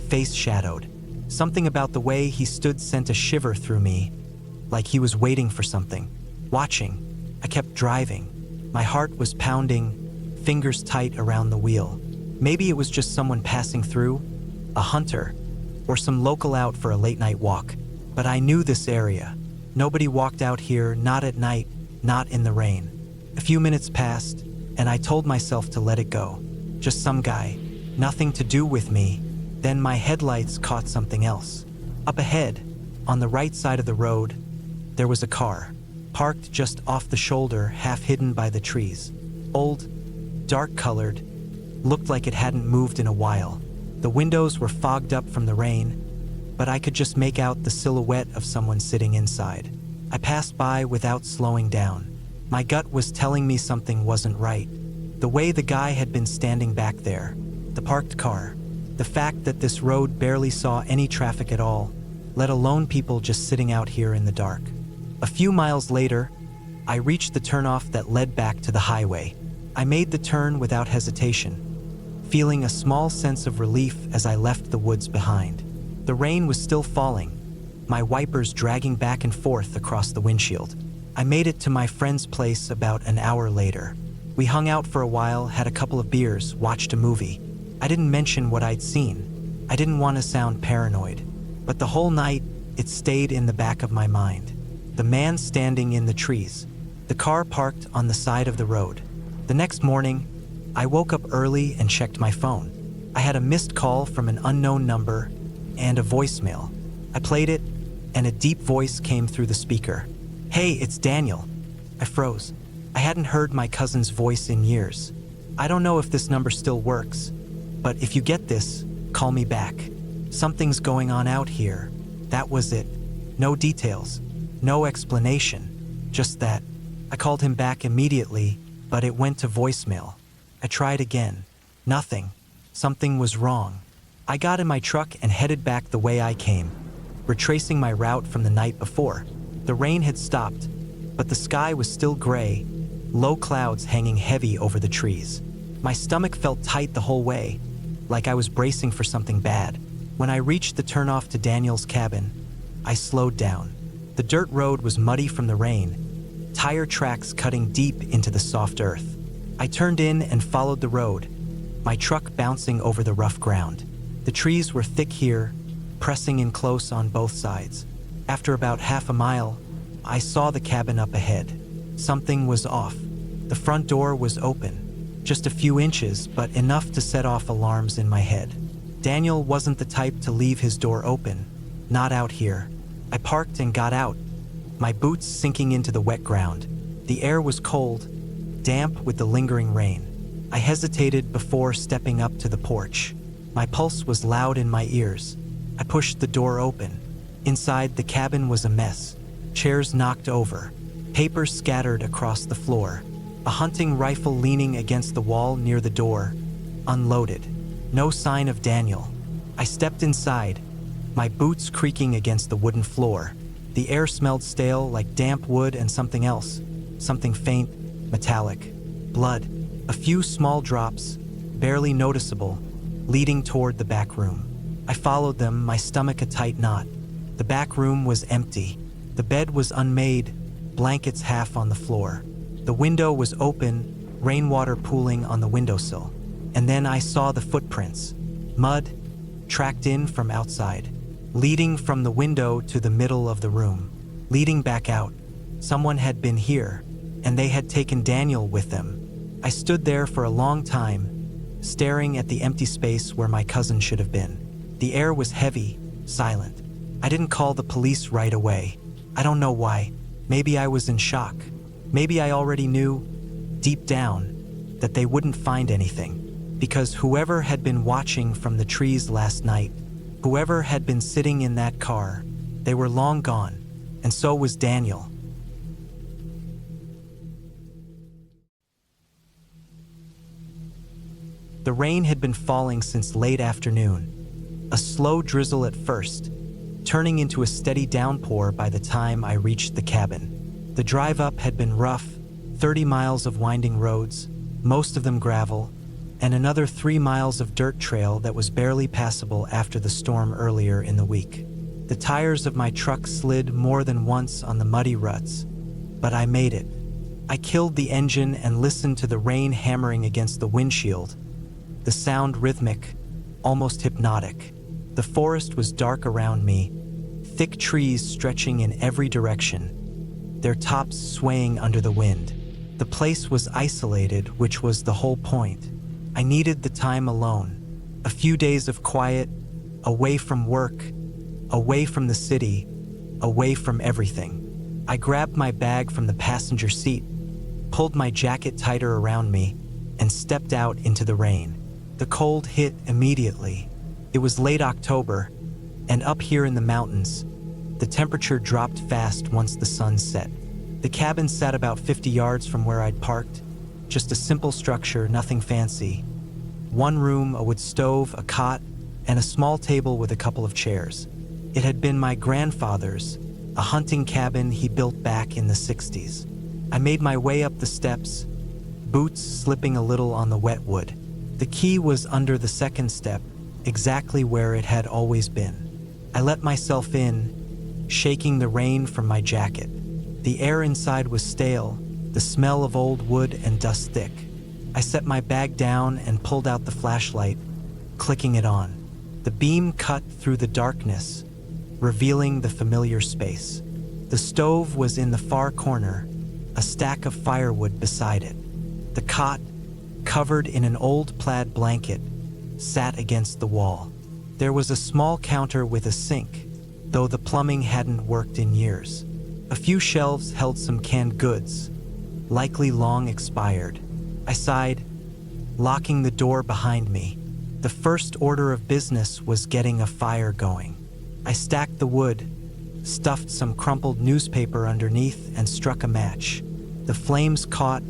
face shadowed. Something about the way he stood sent a shiver through me, like he was waiting for something, watching. I kept driving. My heart was pounding, fingers tight around the wheel. Maybe it was just someone passing through, a hunter, or some local out for a late-night walk. But I knew this area. Nobody walked out here, not at night, not in the rain. A few minutes passed, and I told myself to let it go. Just some guy, nothing to do with me. Then my headlights caught something else. Up ahead, on the right side of the road, there was a car, parked just off the shoulder, half hidden by the trees. Old, dark-colored, looked like it hadn't moved in a while. The windows were fogged up from the rain, but I could just make out the silhouette of someone sitting inside. I passed by without slowing down. My gut was telling me something wasn't right. The way the guy had been standing back there, the parked car, the fact that this road barely saw any traffic at all, let alone people just sitting out here in the dark. A few miles later, I reached the turnoff that led back to the highway. I made the turn without hesitation, feeling a small sense of relief as I left the woods behind. The rain was still falling, my wipers dragging back and forth across the windshield. I made it to my friend's place about an hour later. We hung out for a while, had a couple of beers, watched a movie. I didn't mention what I'd seen. I didn't want to sound paranoid. But the whole night, it stayed in the back of my mind. The man standing in the trees. The car parked on the side of the road. The next morning, I woke up early and checked my phone. I had a missed call from an unknown number and a voicemail. I played it, and a deep voice came through the speaker. "Hey, it's Daniel." I froze. I hadn't heard my cousin's voice in years. "I don't know if this number still works, but if you get this, call me back. Something's going on out here." That was it. No details, no explanation, just that. I called him back immediately, but it went to voicemail. I tried again. Nothing. Something was wrong. I got in my truck and headed back the way I came, retracing my route from the night before. The rain had stopped, but the sky was still gray, low clouds hanging heavy over the trees. My stomach felt tight the whole way, like I was bracing for something bad. When I reached the turnoff to Daniel's cabin, I slowed down. The dirt road was muddy from the rain, tire tracks cutting deep into the soft earth. I turned in and followed the road, my truck bouncing over the rough ground. The trees were thick here, pressing in close on both sides. After about half a mile, I saw the cabin up ahead. Something was off. The front door was open, just a few inches, but enough to set off alarms in my head. Daniel wasn't the type to leave his door open, not out here. I parked and got out, my boots sinking into the wet ground. The air was cold, damp with the lingering rain. I hesitated before stepping up to the porch. My pulse was loud in my ears. I pushed the door open. Inside, the cabin was a mess. Chairs knocked over, papers scattered across the floor, a hunting rifle leaning against the wall near the door, unloaded. No sign of Daniel. I stepped inside, my boots creaking against the wooden floor. The air smelled stale, like damp wood and something else, something faint, metallic. Blood, a few small drops, barely noticeable, leading toward the back room. I followed them, my stomach a tight knot. The back room was empty. The bed was unmade, blankets half on the floor. The window was open, rainwater pooling on the windowsill. And then I saw the footprints, mud, tracked in from outside, leading from the window to the middle of the room, leading back out. Someone had been here, and they had taken Daniel with them. I stood there for a long time, staring at the empty space where my cousin should have been. The air was heavy, silent. I didn't call the police right away. I don't know why. Maybe I was in shock. Maybe I already knew, deep down, that they wouldn't find anything. Because whoever had been watching from the trees last night, whoever had been sitting in that car, they were long gone, and so was Daniel. The rain had been falling since late afternoon, a slow drizzle at first, turning into a steady downpour by the time I reached the cabin. The drive up had been rough, 30 miles of winding roads, most of them gravel, and another 3 miles of dirt trail that was barely passable after the storm earlier in the week. The tires of my truck slid more than once on the muddy ruts, but I made it. I killed the engine and listened to the rain hammering against the windshield, the sound rhythmic, almost hypnotic. The forest was dark around me, thick trees stretching in every direction, their tops swaying under the wind. The place was isolated, which was the whole point. I needed the time alone, a few days of quiet, away from work, away from the city, away from everything. I grabbed my bag from the passenger seat, pulled my jacket tighter around me, and stepped out into the rain. The cold hit immediately. It was late October, and up here in the mountains, the temperature dropped fast once the sun set. The cabin sat about 50 yards from where I'd parked, just a simple structure, nothing fancy. One room, a wood stove, a cot, and a small table with a couple of chairs. It had been my grandfather's, a hunting cabin he built back in the 60s. I made my way up the steps, boots slipping a little on the wet wood. The key was under the second step, exactly where it had always been. I let myself in, shaking the rain from my jacket. The air inside was stale, the smell of old wood and dust thick. I set my bag down and pulled out the flashlight, clicking it on. The beam cut through the darkness, revealing the familiar space. The stove was in the far corner, a stack of firewood beside it. The cot, covered in an old plaid blanket, sat against the wall. There was a small counter with a sink, though the plumbing hadn't worked in years. A few shelves held some canned goods, likely long expired. I sighed, locking the door behind me. The first order of business was getting a fire going. I stacked the wood, stuffed some crumpled newspaper underneath, and struck a match. The flames caught,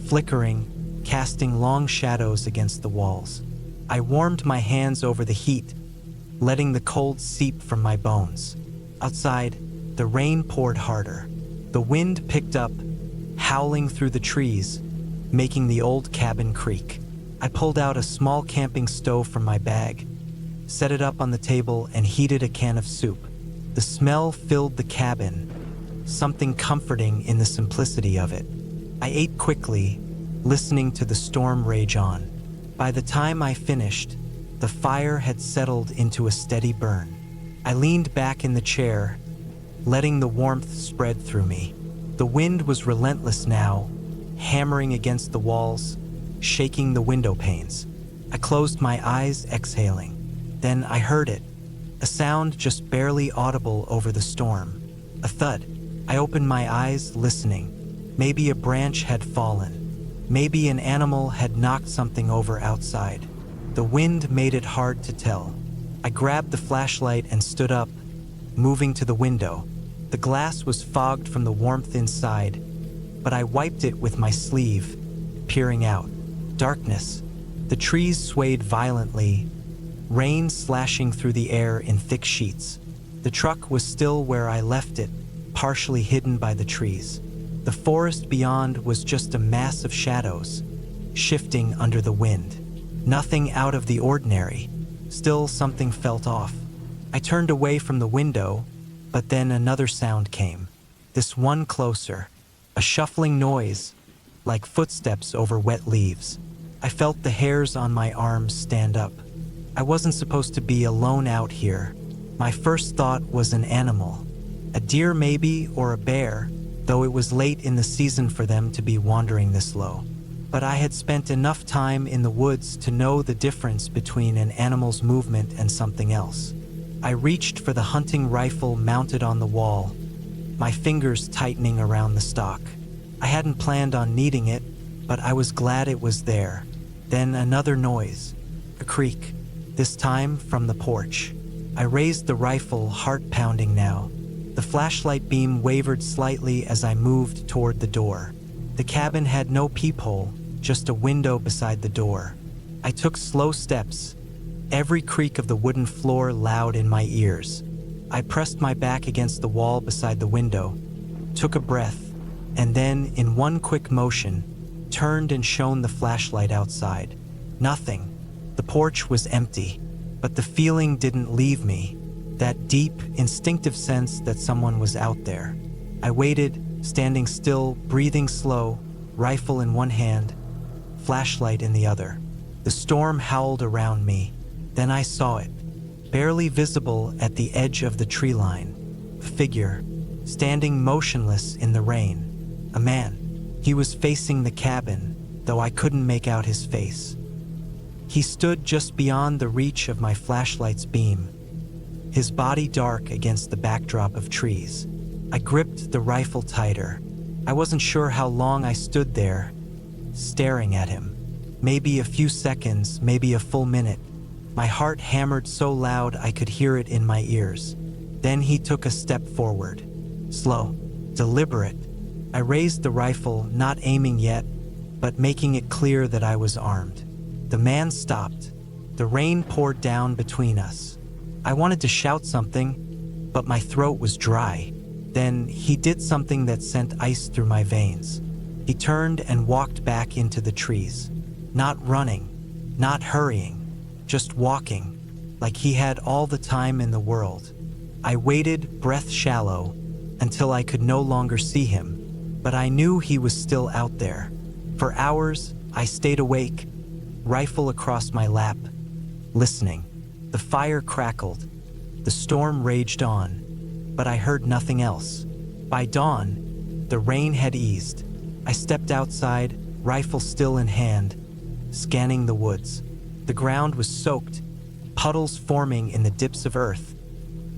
flickering, casting long shadows against the walls. I warmed my hands over the heat, letting the cold seep from my bones. Outside, the rain poured harder. The wind picked up, howling through the trees, making the old cabin creak. I pulled out a small camping stove from my bag, set it up on the table, and heated a can of soup. The smell filled the cabin, something comforting in the simplicity of it. I ate quickly, listening to the storm rage on. By the time I finished, the fire had settled into a steady burn. I leaned back in the chair, letting the warmth spread through me. The wind was relentless now, hammering against the walls, shaking the window panes. I closed my eyes, exhaling. Then I heard it, a sound just barely audible over the storm. A thud. I opened my eyes, listening. Maybe a branch had fallen. Maybe an animal had knocked something over outside. The wind made it hard to tell. I grabbed the flashlight and stood up, moving to the window. The glass was fogged from the warmth inside, but I wiped it with my sleeve, peering out. Darkness. The trees swayed violently, rain slashing through the air in thick sheets. The truck was still where I left it, partially hidden by the trees. The forest beyond was just a mass of shadows, shifting under the wind. Nothing out of the ordinary. Still, something felt off. I turned away from the window, but then another sound came. This one closer. A shuffling noise, like footsteps over wet leaves. I felt the hairs on my arms stand up. I wasn't supposed to be alone out here. My first thought was an animal. A deer maybe, or a bear, though it was late in the season for them to be wandering this low. But I had spent enough time in the woods to know the difference between an animal's movement and something else. I reached for the hunting rifle mounted on the wall, my fingers tightening around the stock. I hadn't planned on needing it, but I was glad it was there. Then another noise, a creak, this time from the porch. I raised the rifle, heart pounding now. The flashlight beam wavered slightly as I moved toward the door. The cabin had no peephole, just a window beside the door. I took slow steps, every creak of the wooden floor loud in my ears. I pressed my back against the wall beside the window, took a breath, and then, in one quick motion, turned and shone the flashlight outside. Nothing. The porch was empty, but the feeling didn't leave me, that deep, instinctive sense that someone was out there. I waited, standing still, breathing slow, rifle in one hand, flashlight in the other. The storm howled around me. Then I saw it, barely visible at the edge of the tree line. A figure, standing motionless in the rain. A man. He was facing the cabin, though I couldn't make out his face. He stood just beyond the reach of my flashlight's beam, his body dark against the backdrop of trees. I gripped the rifle tighter. I wasn't sure how long I stood there, staring at him. Maybe a few seconds, maybe a full minute. My heart hammered so loud I could hear it in my ears. Then he took a step forward. Slow, deliberate. I raised the rifle, not aiming yet, but making it clear that I was armed. The man stopped. The rain poured down between us. I wanted to shout something, but my throat was dry. Then he did something that sent ice through my veins. He turned and walked back into the trees. Not running, not hurrying, just walking, like he had all the time in the world. I waited, breath shallow, until I could no longer see him, but I knew he was still out there. For hours, I stayed awake, rifle across my lap, listening. The fire crackled. The storm raged on, but I heard nothing else. By dawn, the rain had eased. I stepped outside, rifle still in hand, scanning the woods. The ground was soaked, puddles forming in the dips of earth,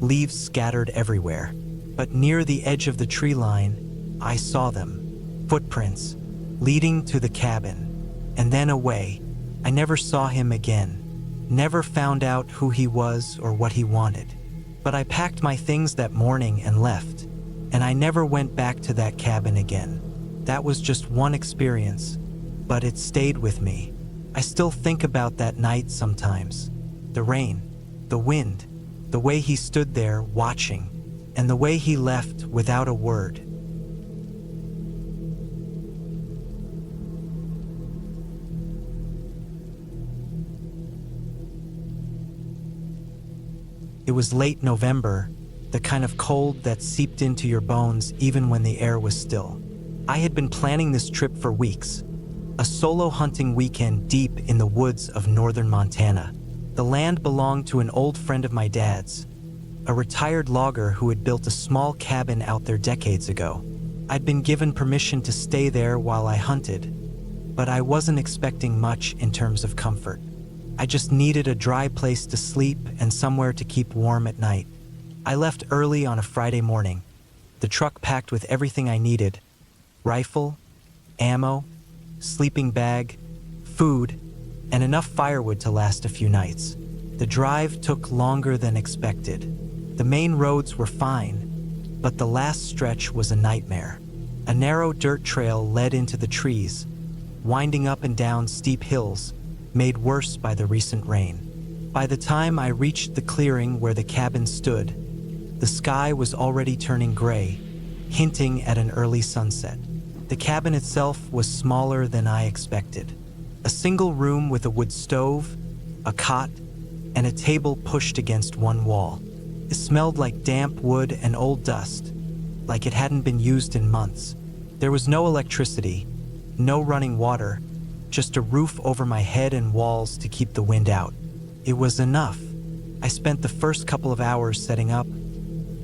leaves scattered everywhere. But near the edge of the tree line, I saw them. Footprints, leading to the cabin, and then away. I never saw him again. Never found out who he was or what he wanted. But I packed my things that morning and left, and I never went back to that cabin again. That was just one experience, but it stayed with me. I still think about that night sometimes. The rain, the wind, the way he stood there watching, and the way he left without a word. It was late November, the kind of cold that seeped into your bones even when the air was still. I had been planning this trip for weeks, a solo hunting weekend deep in the woods of northern Montana. The land belonged to an old friend of my dad's, a retired logger who had built a small cabin out there decades ago. I'd been given permission to stay there while I hunted, but I wasn't expecting much in terms of comfort. I just needed a dry place to sleep and somewhere to keep warm at night. I left early on a Friday morning, the truck packed with everything I needed: rifle, ammo, sleeping bag, food, and enough firewood to last a few nights. The drive took longer than expected. The main roads were fine, but the last stretch was a nightmare. A narrow dirt trail led into the trees, winding up and down steep hills, made worse by the recent rain. By the time I reached the clearing where the cabin stood, the sky was already turning gray, hinting at an early sunset. The cabin itself was smaller than I expected. A single room with a wood stove, a cot, and a table pushed against one wall. It smelled like damp wood and old dust, like it hadn't been used in months. There was no electricity, no running water, just a roof over my head and walls to keep the wind out. It was enough. I spent the first couple of hours setting up,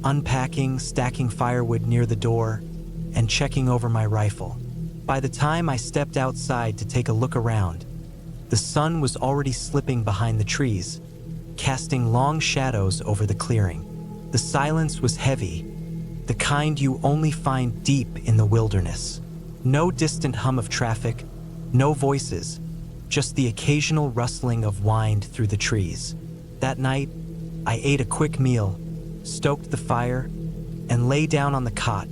unpacking, stacking firewood near the door, and checking over my rifle. By the time I stepped outside to take a look around, the sun was already slipping behind the trees, casting long shadows over the clearing. The silence was heavy, the kind you only find deep in the wilderness. No distant hum of traffic, no voices, just the occasional rustling of wind through the trees. That night, I ate a quick meal, stoked the fire, and lay down on the cot,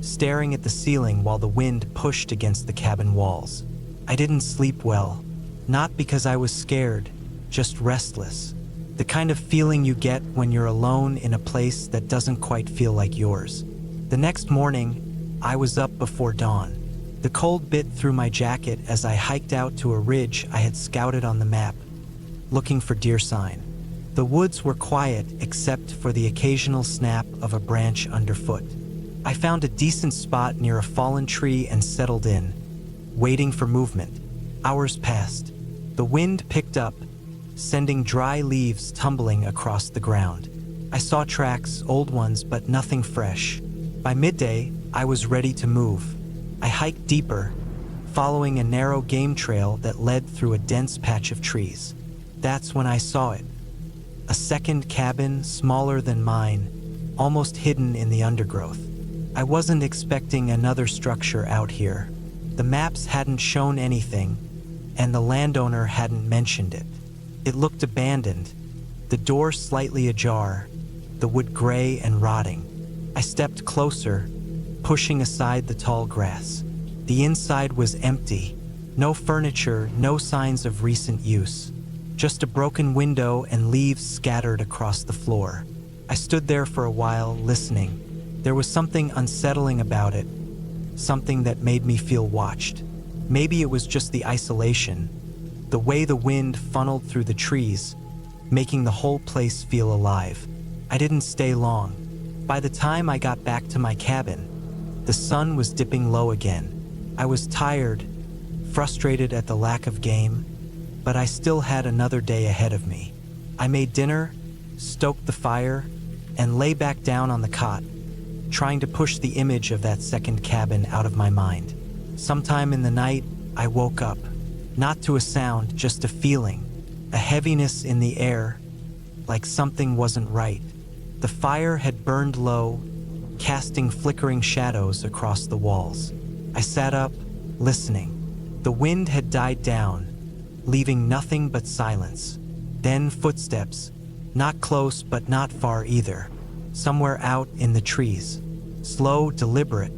staring at the ceiling while the wind pushed against the cabin walls. I didn't sleep well, not because I was scared, just restless. The kind of feeling you get when you're alone in a place that doesn't quite feel like yours. The next morning, I was up before dawn. The cold bit through my jacket as I hiked out to a ridge I had scouted on the map, looking for deer sign. The woods were quiet except for the occasional snap of a branch underfoot. I found a decent spot near a fallen tree and settled in, waiting for movement. Hours passed. The wind picked up, sending dry leaves tumbling across the ground. I saw tracks, old ones, but nothing fresh. By midday, I was ready to move. I hiked deeper, following a narrow game trail that led through a dense patch of trees. That's when I saw it. A second cabin, smaller than mine, almost hidden in the undergrowth. I wasn't expecting another structure out here. The maps hadn't shown anything, and the landowner hadn't mentioned it. It looked abandoned, the door slightly ajar, the wood gray and rotting. I stepped closer, pushing aside the tall grass. The inside was empty, no furniture, no signs of recent use. Just a broken window and leaves scattered across the floor. I stood there for a while, listening. There was something unsettling about it, something that made me feel watched. Maybe it was just the isolation, the way the wind funneled through the trees, making the whole place feel alive. I didn't stay long. By the time I got back to my cabin, the sun was dipping low again. I was tired, frustrated at the lack of game, but I still had another day ahead of me. I made dinner, stoked the fire, and lay back down on the cot, trying to push the image of that second cabin out of my mind. Sometime in the night, I woke up, not to a sound, just a feeling, a heaviness in the air, like something wasn't right. The fire had burned low, casting flickering shadows across the walls. I sat up, listening. The wind had died down, leaving nothing but silence. Then footsteps, not close but not far either, somewhere out in the trees. Slow, deliberate.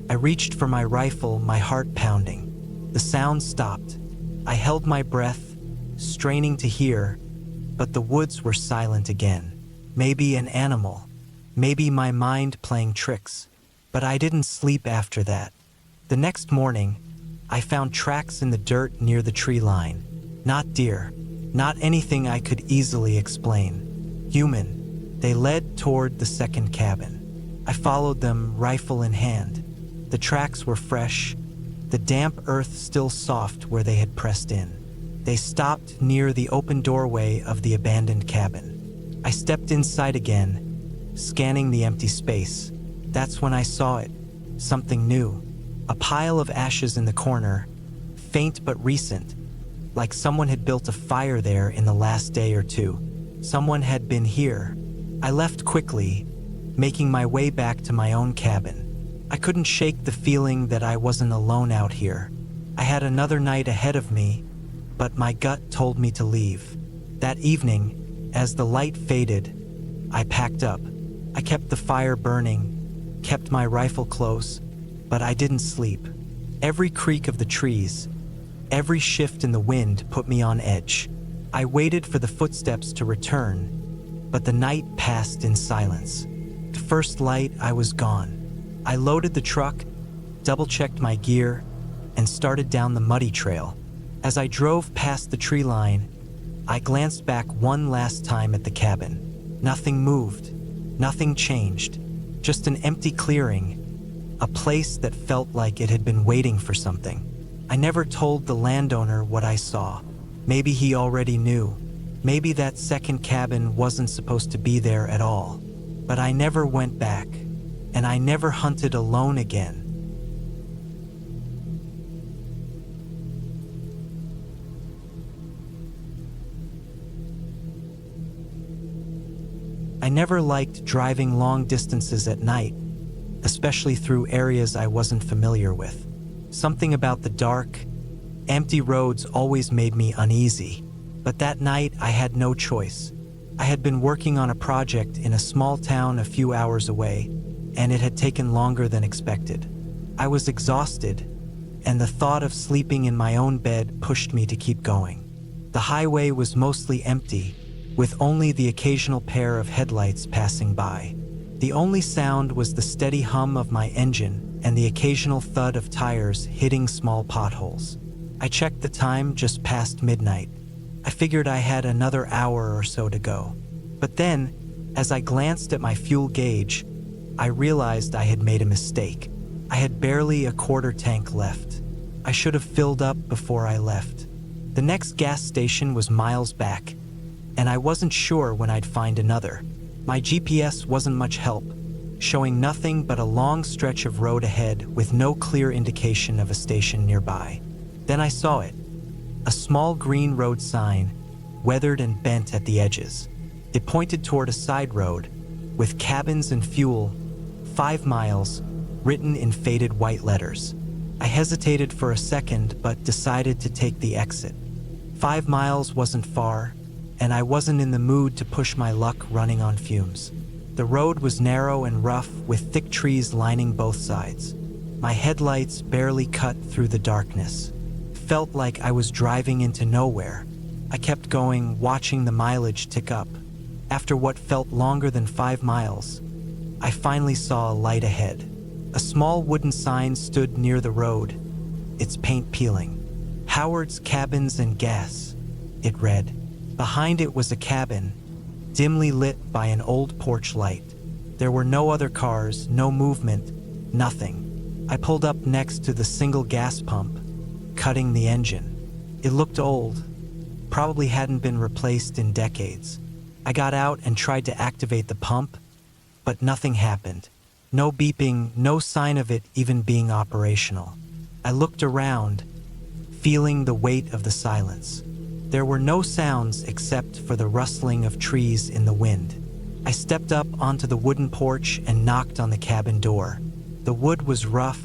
I reached for my rifle, my heart pounding. The sound stopped. I held my breath, straining to hear, but the woods were silent again. Maybe an animal, maybe my mind playing tricks, but I didn't sleep after that. The next morning, I found tracks in the dirt near the tree line. Not deer, not anything I could easily explain. Human. They led toward the second cabin. I followed them, rifle in hand. The tracks were fresh, the damp earth still soft where they had pressed in. They stopped near the open doorway of the abandoned cabin. I stepped inside again, scanning the empty space. That's when I saw it, something new. A pile of ashes in the corner, faint but recent, like someone had built a fire there in the last day or two. Someone had been here. I left quickly, making my way back to my own cabin. I couldn't shake the feeling that I wasn't alone out here. I had another night ahead of me, but my gut told me to leave. That evening, as the light faded, I packed up. I kept the fire burning, kept my rifle close, but I didn't sleep. Every creak of the trees, every shift in the wind put me on edge. I waited for the footsteps to return, but the night passed in silence. The first light, I was gone. I loaded the truck, double-checked my gear, and started down the muddy trail. As I drove past the tree line, I glanced back one last time at the cabin. Nothing moved, nothing changed, just an empty clearing, a place that felt like it had been waiting for something. I never told the landowner what I saw. Maybe he already knew. Maybe that second cabin wasn't supposed to be there at all. But I never went back, and I never hunted alone again. I never liked driving long distances at night, especially through areas I wasn't familiar with. Something about the dark, empty roads always made me uneasy. But that night, I had no choice. I had been working on a project in a small town a few hours away, and it had taken longer than expected. I was exhausted, and the thought of sleeping in my own bed pushed me to keep going. The highway was mostly empty, with only the occasional pair of headlights passing by. The only sound was the steady hum of my engine and the occasional thud of tires hitting small potholes. I checked the time, just past midnight. I figured I had another hour or so to go. But then, as I glanced at my fuel gauge, I realized I had made a mistake. I had barely a quarter tank left. I should have filled up before I left. The next gas station was miles back, and I wasn't sure when I'd find another. My GPS wasn't much help, showing nothing but a long stretch of road ahead with no clear indication of a station nearby. Then I saw it, a small green road sign, weathered and bent at the edges. It pointed toward a side road, with cabins and fuel, 5 miles, written in faded white letters. I hesitated for a second but decided to take the exit. 5 miles wasn't far, and I wasn't in the mood to push my luck running on fumes. The road was narrow and rough with thick trees lining both sides. My headlights barely cut through the darkness. Felt like I was driving into nowhere. I kept going, watching the mileage tick up. After what felt longer than 5 miles, I finally saw a light ahead. A small wooden sign stood near the road, its paint peeling. "Howard's Cabins and Gas," it read. Behind it was a cabin, dimly lit by an old porch light. There were no other cars, no movement, nothing. I pulled up next to the single gas pump, cutting the engine. It looked old, probably hadn't been replaced in decades. I got out and tried to activate the pump, but nothing happened. No beeping, no sign of it even being operational. I looked around, feeling the weight of the silence. There were no sounds except for the rustling of trees in the wind. I stepped up onto the wooden porch and knocked on the cabin door. The wood was rough,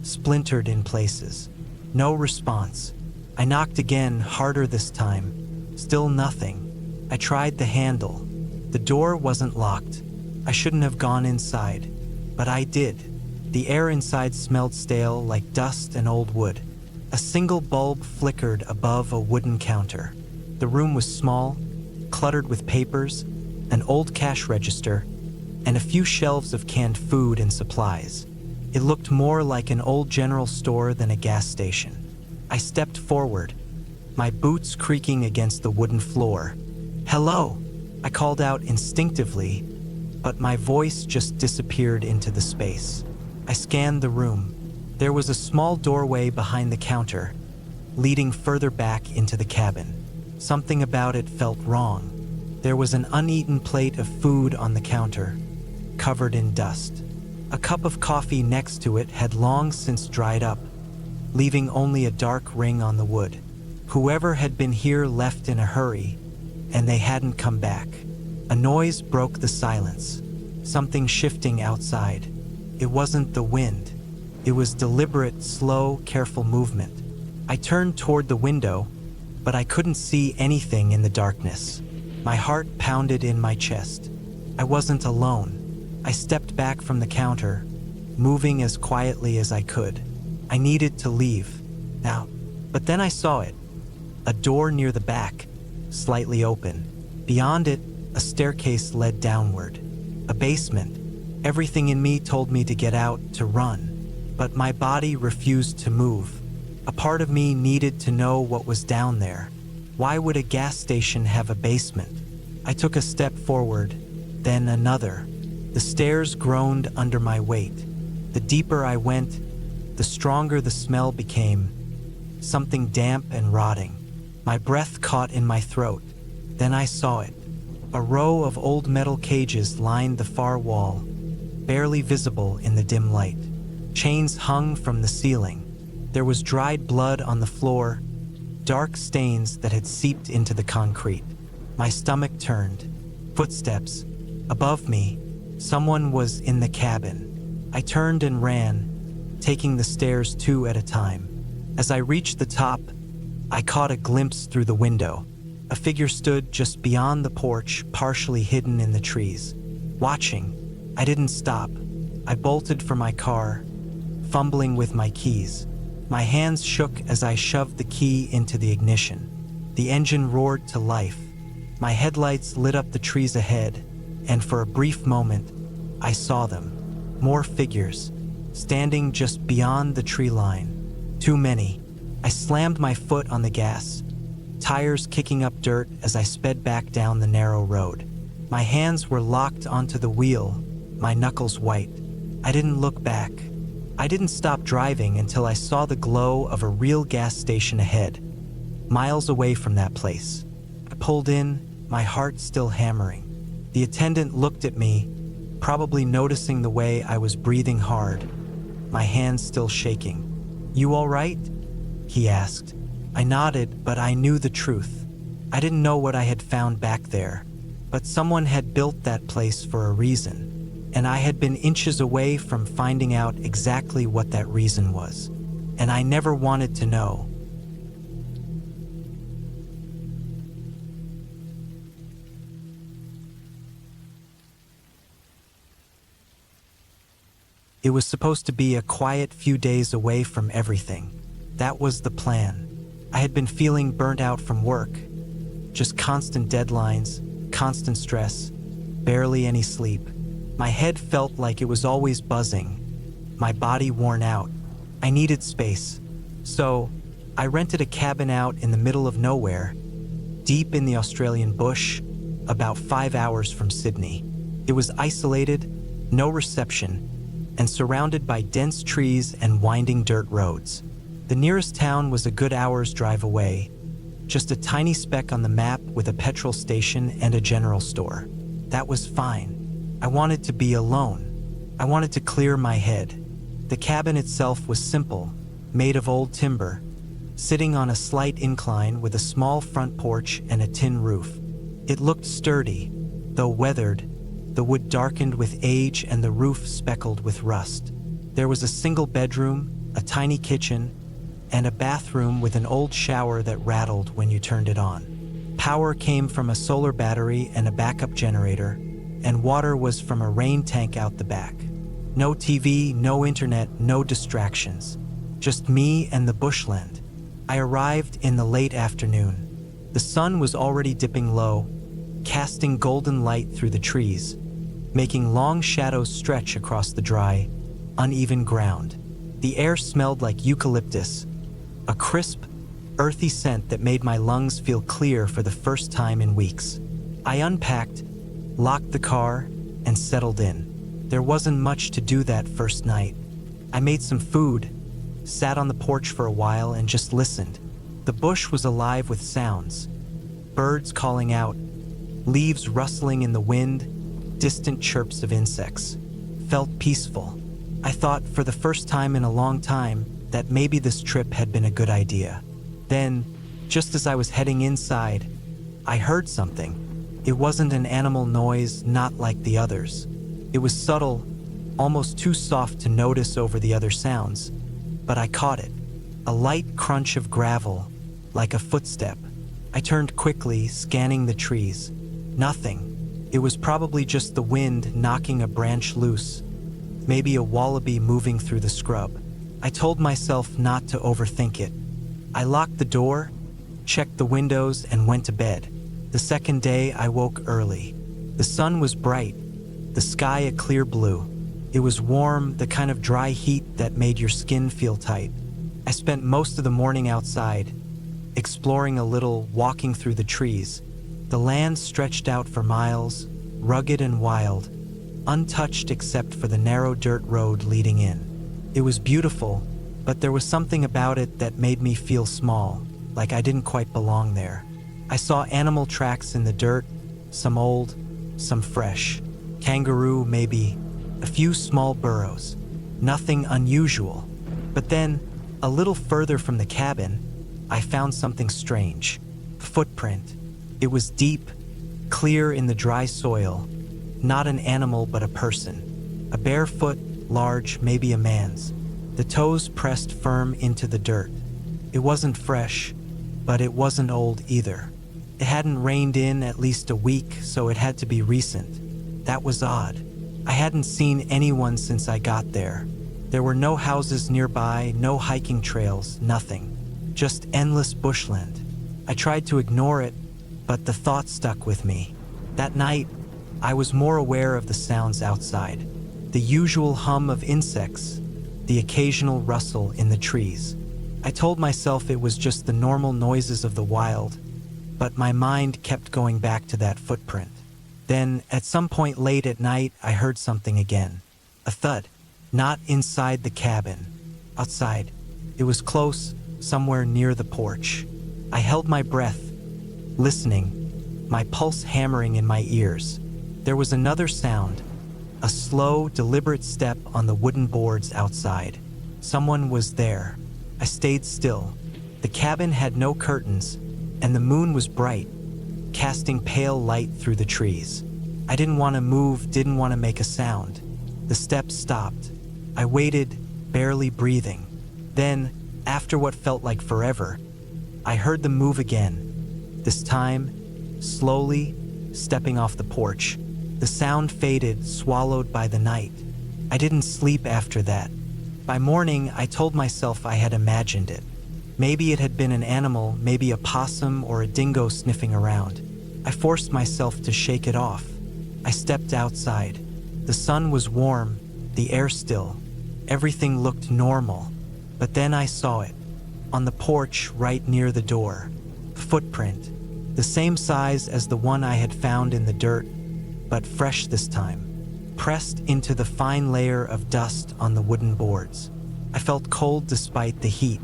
splintered in places. No response. I knocked again, harder this time. Still nothing. I tried the handle. The door wasn't locked. I shouldn't have gone inside, but I did. The air inside smelled stale, like dust and old wood. A single bulb flickered above a wooden counter. The room was small, cluttered with papers, an old cash register, and a few shelves of canned food and supplies. It looked more like an old general store than a gas station. I stepped forward, my boots creaking against the wooden floor. "Hello," I called out instinctively, but my voice just disappeared into the space. I scanned the room. There was a small doorway behind the counter, leading further back into the cabin. Something about it felt wrong. There was an uneaten plate of food on the counter, covered in dust. A cup of coffee next to it had long since dried up, leaving only a dark ring on the wood. Whoever had been here left in a hurry, and they hadn't come back. A noise broke the silence, something shifting outside. It wasn't the wind. It was deliberate, slow, careful movement. I turned toward the window, but I couldn't see anything in the darkness. My heart pounded in my chest. I wasn't alone. I stepped back from the counter, moving as quietly as I could. I needed to leave now, but then I saw it. A door near the back, slightly open. Beyond it, a staircase led downward. A basement. Everything in me told me to get out, to run. But my body refused to move. A part of me needed to know what was down there. Why would a gas station have a basement? I took a step forward, then another. The stairs groaned under my weight. The deeper I went, the stronger the smell became, something damp and rotting. My breath caught in my throat. Then I saw it. A row of old metal cages lined the far wall, barely visible in the dim light. Chains hung from the ceiling. There was dried blood on the floor, dark stains that had seeped into the concrete. My stomach turned. Footsteps. Above me, someone was in the cabin. I turned and ran, taking the stairs 2 at a time. As I reached the top, I caught a glimpse through the window. A figure stood just beyond the porch, partially hidden in the trees. Watching, I didn't stop. I bolted for my car, fumbling with my keys. My hands shook as I shoved the key into the ignition. The engine roared to life. My headlights lit up the trees ahead, and for a brief moment, I saw them. More figures, standing just beyond the tree line. Too many. I slammed my foot on the gas, tires kicking up dirt as I sped back down the narrow road. My hands were locked onto the wheel, my knuckles white. I didn't look back. I didn't stop driving until I saw the glow of a real gas station ahead, miles away from that place. I pulled in, my heart still hammering. The attendant looked at me, probably noticing the way I was breathing hard, my hands still shaking. "You all right?" he asked. I nodded, but I knew the truth. I didn't know what I had found back there, but someone had built that place for a reason, and I had been inches away from finding out exactly what that reason was. and I never wanted to know. It was supposed to be a quiet few days away from everything. That was the plan. I had been feeling burnt out from work. Just constant deadlines, constant stress, barely any sleep. My head felt like it was always buzzing, my body worn out. I needed space. So, I rented a cabin out in the middle of nowhere, deep in the Australian bush, about 5 hours from Sydney. It was isolated, no reception, and surrounded by dense trees and winding dirt roads. The nearest town was a good hour's drive away, just a tiny speck on the map with a petrol station and a general store. That was fine. I wanted to be alone. I wanted to clear my head. The cabin itself was simple, made of old timber, sitting on a slight incline with a small front porch and a tin roof. It looked sturdy, though weathered, the wood darkened with age and the roof speckled with rust. There was a single bedroom, a tiny kitchen, and a bathroom with an old shower that rattled when you turned it on. Power came from a solar battery and a backup generator, and water was from a rain tank out the back. No TV, no internet, no distractions. Just me and the bushland. I arrived in the late afternoon. The sun was already dipping low, casting golden light through the trees, making long shadows stretch across the dry, uneven ground. The air smelled like eucalyptus, a crisp, earthy scent that made my lungs feel clear for the first time in weeks. I unpacked, locked the car, and settled in. There wasn't much to do that first night. I made some food, sat on the porch for a while, and just listened. The bush was alive with sounds. Birds calling out, leaves rustling in the wind, distant chirps of insects. Felt peaceful. I thought for the first time in a long time that maybe this trip had been a good idea. Then, just as I was heading inside, I heard something. It wasn't an animal noise, not like the others. It was subtle, almost too soft to notice over the other sounds, but I caught it. A light crunch of gravel, like a footstep. I turned quickly, scanning the trees. Nothing. It was probably just the wind knocking a branch loose, maybe a wallaby moving through the scrub. I told myself not to overthink it. I locked the door, checked the windows, and went to bed. The second day, I woke early. The sun was bright, the sky a clear blue. It was warm, the kind of dry heat that made your skin feel tight. I spent most of the morning outside, exploring a little, walking through the trees. The land stretched out for miles, rugged and wild, untouched except for the narrow dirt road leading in. It was beautiful, but there was something about it that made me feel small, like I didn't quite belong there. I saw animal tracks in the dirt, some old, some fresh. Kangaroo, maybe, a few small burrows. Nothing unusual. But then, a little further from the cabin, I found something strange. A footprint. It was deep, clear in the dry soil. Not an animal, but a person. A bare foot, large, maybe a man's. The toes pressed firm into the dirt. It wasn't fresh, but it wasn't old either. It hadn't rained in at least a week, so it had to be recent. That was odd. I hadn't seen anyone since I got there. There were no houses nearby, no hiking trails, nothing. Just endless bushland. I tried to ignore it, but the thought stuck with me. That night, I was more aware of the sounds outside. The usual hum of insects, the occasional rustle in the trees. I told myself it was just the normal noises of the wild, but my mind kept going back to that footprint. Then, at some point late at night, I heard something again. A thud. Not inside the cabin. Outside. It was close, somewhere near the porch. I held my breath, listening, my pulse hammering in my ears. There was another sound, a slow, deliberate step on the wooden boards outside. Someone was there. I stayed still. The cabin had no curtains, and the moon was bright, casting pale light through the trees. I didn't want to move, didn't want to make a sound. The steps stopped. I waited, barely breathing. Then, After what felt like forever, I heard them move again, this time, slowly, stepping off the porch. The sound faded, swallowed by the night. I didn't sleep after that. By morning, I told myself I had imagined it. Maybe it had been an animal, maybe a possum or a dingo sniffing around. I forced myself to shake it off. I stepped outside. The sun was warm, the air still. Everything looked normal. But then I saw it. On the porch right near the door. Footprint. The same size as the one I had found in the dirt, but fresh this time. Pressed into the fine layer of dust on the wooden boards. I felt cold despite the heat.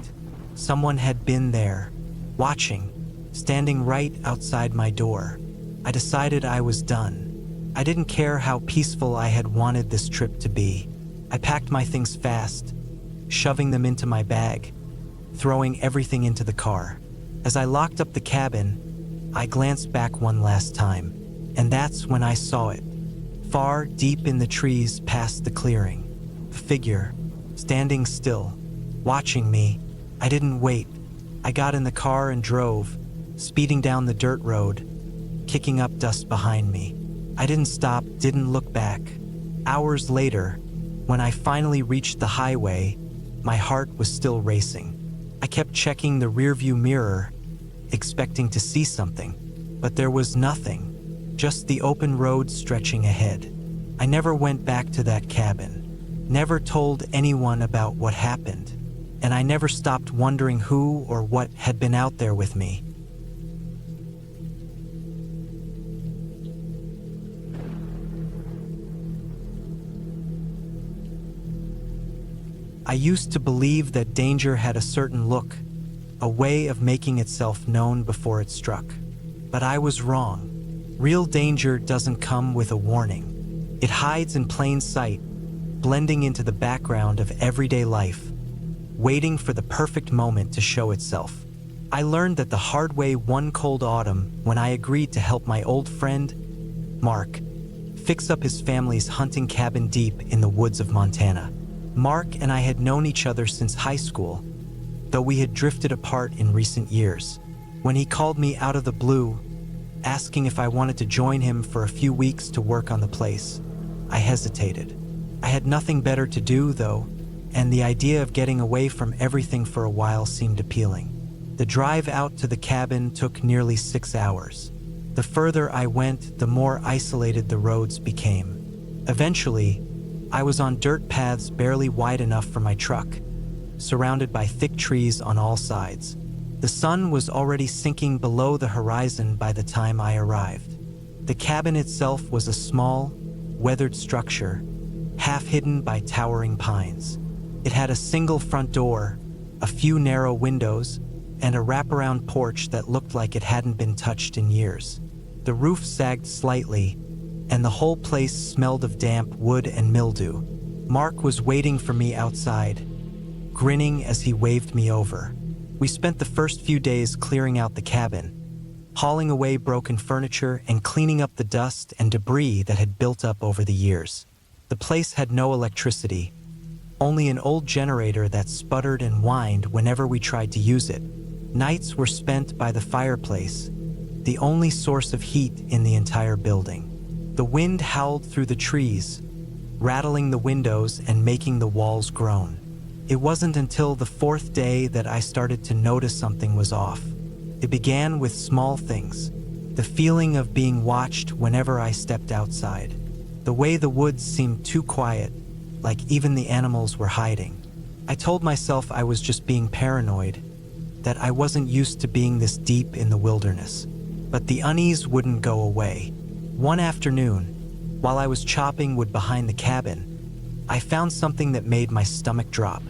Someone had been there, watching, standing right outside my door. I decided I was done. I didn't care how peaceful I had wanted this trip to be. I packed my things fast, shoving them into my bag, throwing everything into the car. As I locked up the cabin, I glanced back one last time, and that's when I saw it. Far, deep in the trees past the clearing. A figure, standing still, watching me. I didn't wait. I got in the car and drove, speeding down the dirt road, kicking up dust behind me. I didn't stop, didn't look back. Hours later, when I finally reached the highway, my heart was still racing. I kept checking the rearview mirror, expecting to see something, but there was nothing. Just the open road stretching ahead. I never went back to that cabin, never told anyone about what happened, and I never stopped wondering who or what had been out there with me. I used to believe that danger had a certain look, a way of making itself known before it struck. But I was wrong. Real danger doesn't come with a warning. It hides in plain sight, blending into the background of everyday life, waiting for the perfect moment to show itself. I learned that the hard way one cold autumn when I agreed to help my old friend, Mark, fix up his family's hunting cabin deep in the woods of Montana. Mark and I had known each other since high school, though we had drifted apart in recent years. When he called me out of the blue, asking if I wanted to join him for a few weeks to work on the place, I hesitated. I had nothing better to do, though, and the idea of getting away from everything for a while seemed appealing. The drive out to the cabin took nearly 6 hours. The further I went, the more isolated the roads became. Eventually, I was on dirt paths barely wide enough for my truck, surrounded by thick trees on all sides. The sun was already sinking below the horizon by the time I arrived. The cabin itself was a small, weathered structure, half hidden by towering pines. It had a single front door, a few narrow windows, and a wraparound porch that looked like it hadn't been touched in years. The roof sagged slightly, and the whole place smelled of damp wood and mildew. Mark was waiting for me outside, grinning as he waved me over. We spent the first few days clearing out the cabin, hauling away broken furniture and cleaning up the dust and debris that had built up over the years. The place had no electricity, only an old generator that sputtered and whined whenever we tried to use it. Nights were spent by the fireplace, the only source of heat in the entire building. The wind howled through the trees, rattling the windows and making the walls groan. It wasn't until the 4th day that I started to notice something was off. It began with small things, the feeling of being watched whenever I stepped outside, the way the woods seemed too quiet, like even the animals were hiding. I told myself I was just being paranoid, that I wasn't used to being this deep in the wilderness. But the unease wouldn't go away. One afternoon, while I was chopping wood behind the cabin, I found something that made my stomach drop.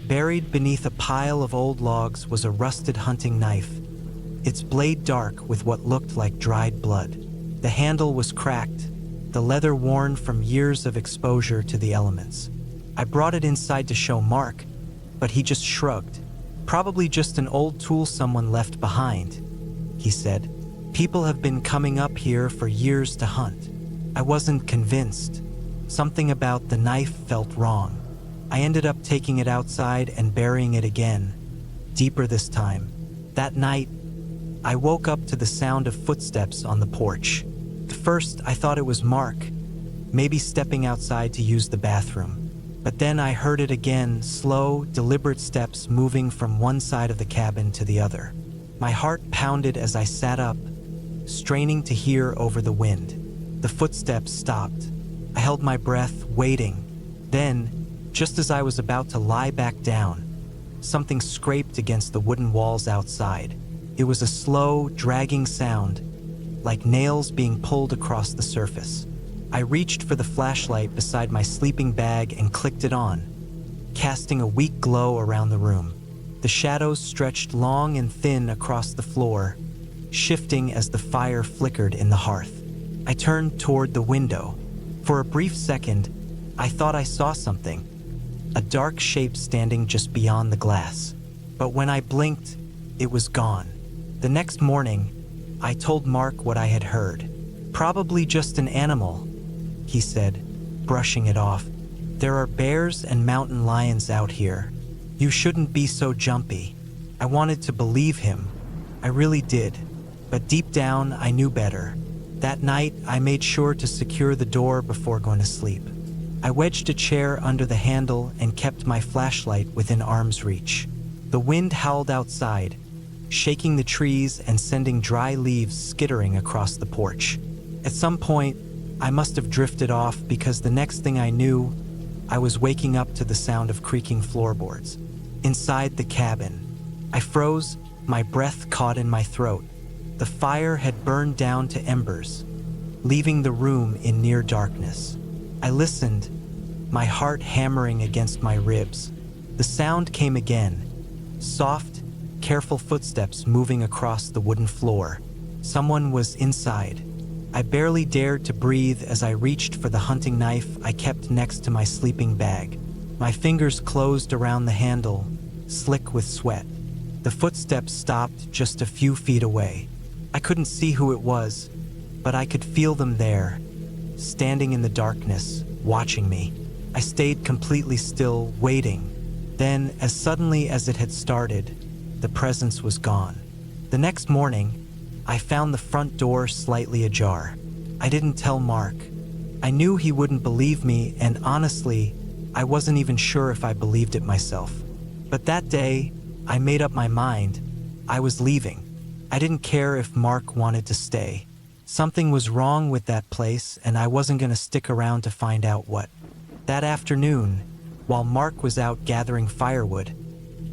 Buried beneath a pile of old logs was a rusted hunting knife, its blade dark with what looked like dried blood. The handle was cracked, the leather worn from years of exposure to the elements. I brought it inside to show Mark, but he just shrugged. "Probably just an old tool someone left behind," he said. "People have been coming up here for years to hunt." I wasn't convinced. Something about the knife felt wrong. I ended up taking it outside and burying it again, deeper this time. That night, I woke up to the sound of footsteps on the porch. At first, I thought it was Mark, maybe stepping outside to use the bathroom. But then I heard it again, slow, deliberate steps moving from one side of the cabin to the other. My heart pounded as I sat up, straining to hear over the wind. The footsteps stopped. I held my breath, waiting. Then, just as I was about to lie back down, something scraped against the wooden walls outside. It was a slow, dragging sound, like nails being pulled across the surface. I reached for the flashlight beside my sleeping bag and clicked it on, casting a weak glow around the room. The shadows stretched long and thin across the floor, shifting as the fire flickered in the hearth. I turned toward the window. For a brief second, I thought I saw something, a dark shape standing just beyond the glass. But when I blinked, it was gone. The next morning, I told Mark what I had heard. "Probably just an animal," he said, brushing it off. "There are bears and mountain lions out here. You shouldn't be so jumpy." I wanted to believe him. I really did. But deep down, I knew better. That night, I made sure to secure the door before going to sleep. I wedged a chair under the handle and kept my flashlight within arm's reach. The wind howled outside, shaking the trees and sending dry leaves skittering across the porch. At some point, I must have drifted off because the next thing I knew, I was waking up to the sound of creaking floorboards. Inside the cabin, I froze, my breath caught in my throat. The fire had burned down to embers, leaving the room in near darkness. I listened, my heart hammering against my ribs. The sound came again, soft, careful footsteps moving across the wooden floor. Someone was inside. I barely dared to breathe as I reached for the hunting knife I kept next to my sleeping bag. My fingers closed around the handle, slick with sweat. The footsteps stopped just a few feet away. I couldn't see who it was, but I could feel them there, standing in the darkness, watching me. I stayed completely still, waiting. Then, as suddenly as it had started, the presence was gone. The next morning, I found the front door slightly ajar. I didn't tell Mark. I knew he wouldn't believe me, and honestly, I wasn't even sure if I believed it myself. But that day, I made up my mind. I was leaving. I didn't care if Mark wanted to stay. Something was wrong with that place, and I wasn't going to stick around to find out what. That afternoon, while Mark was out gathering firewood,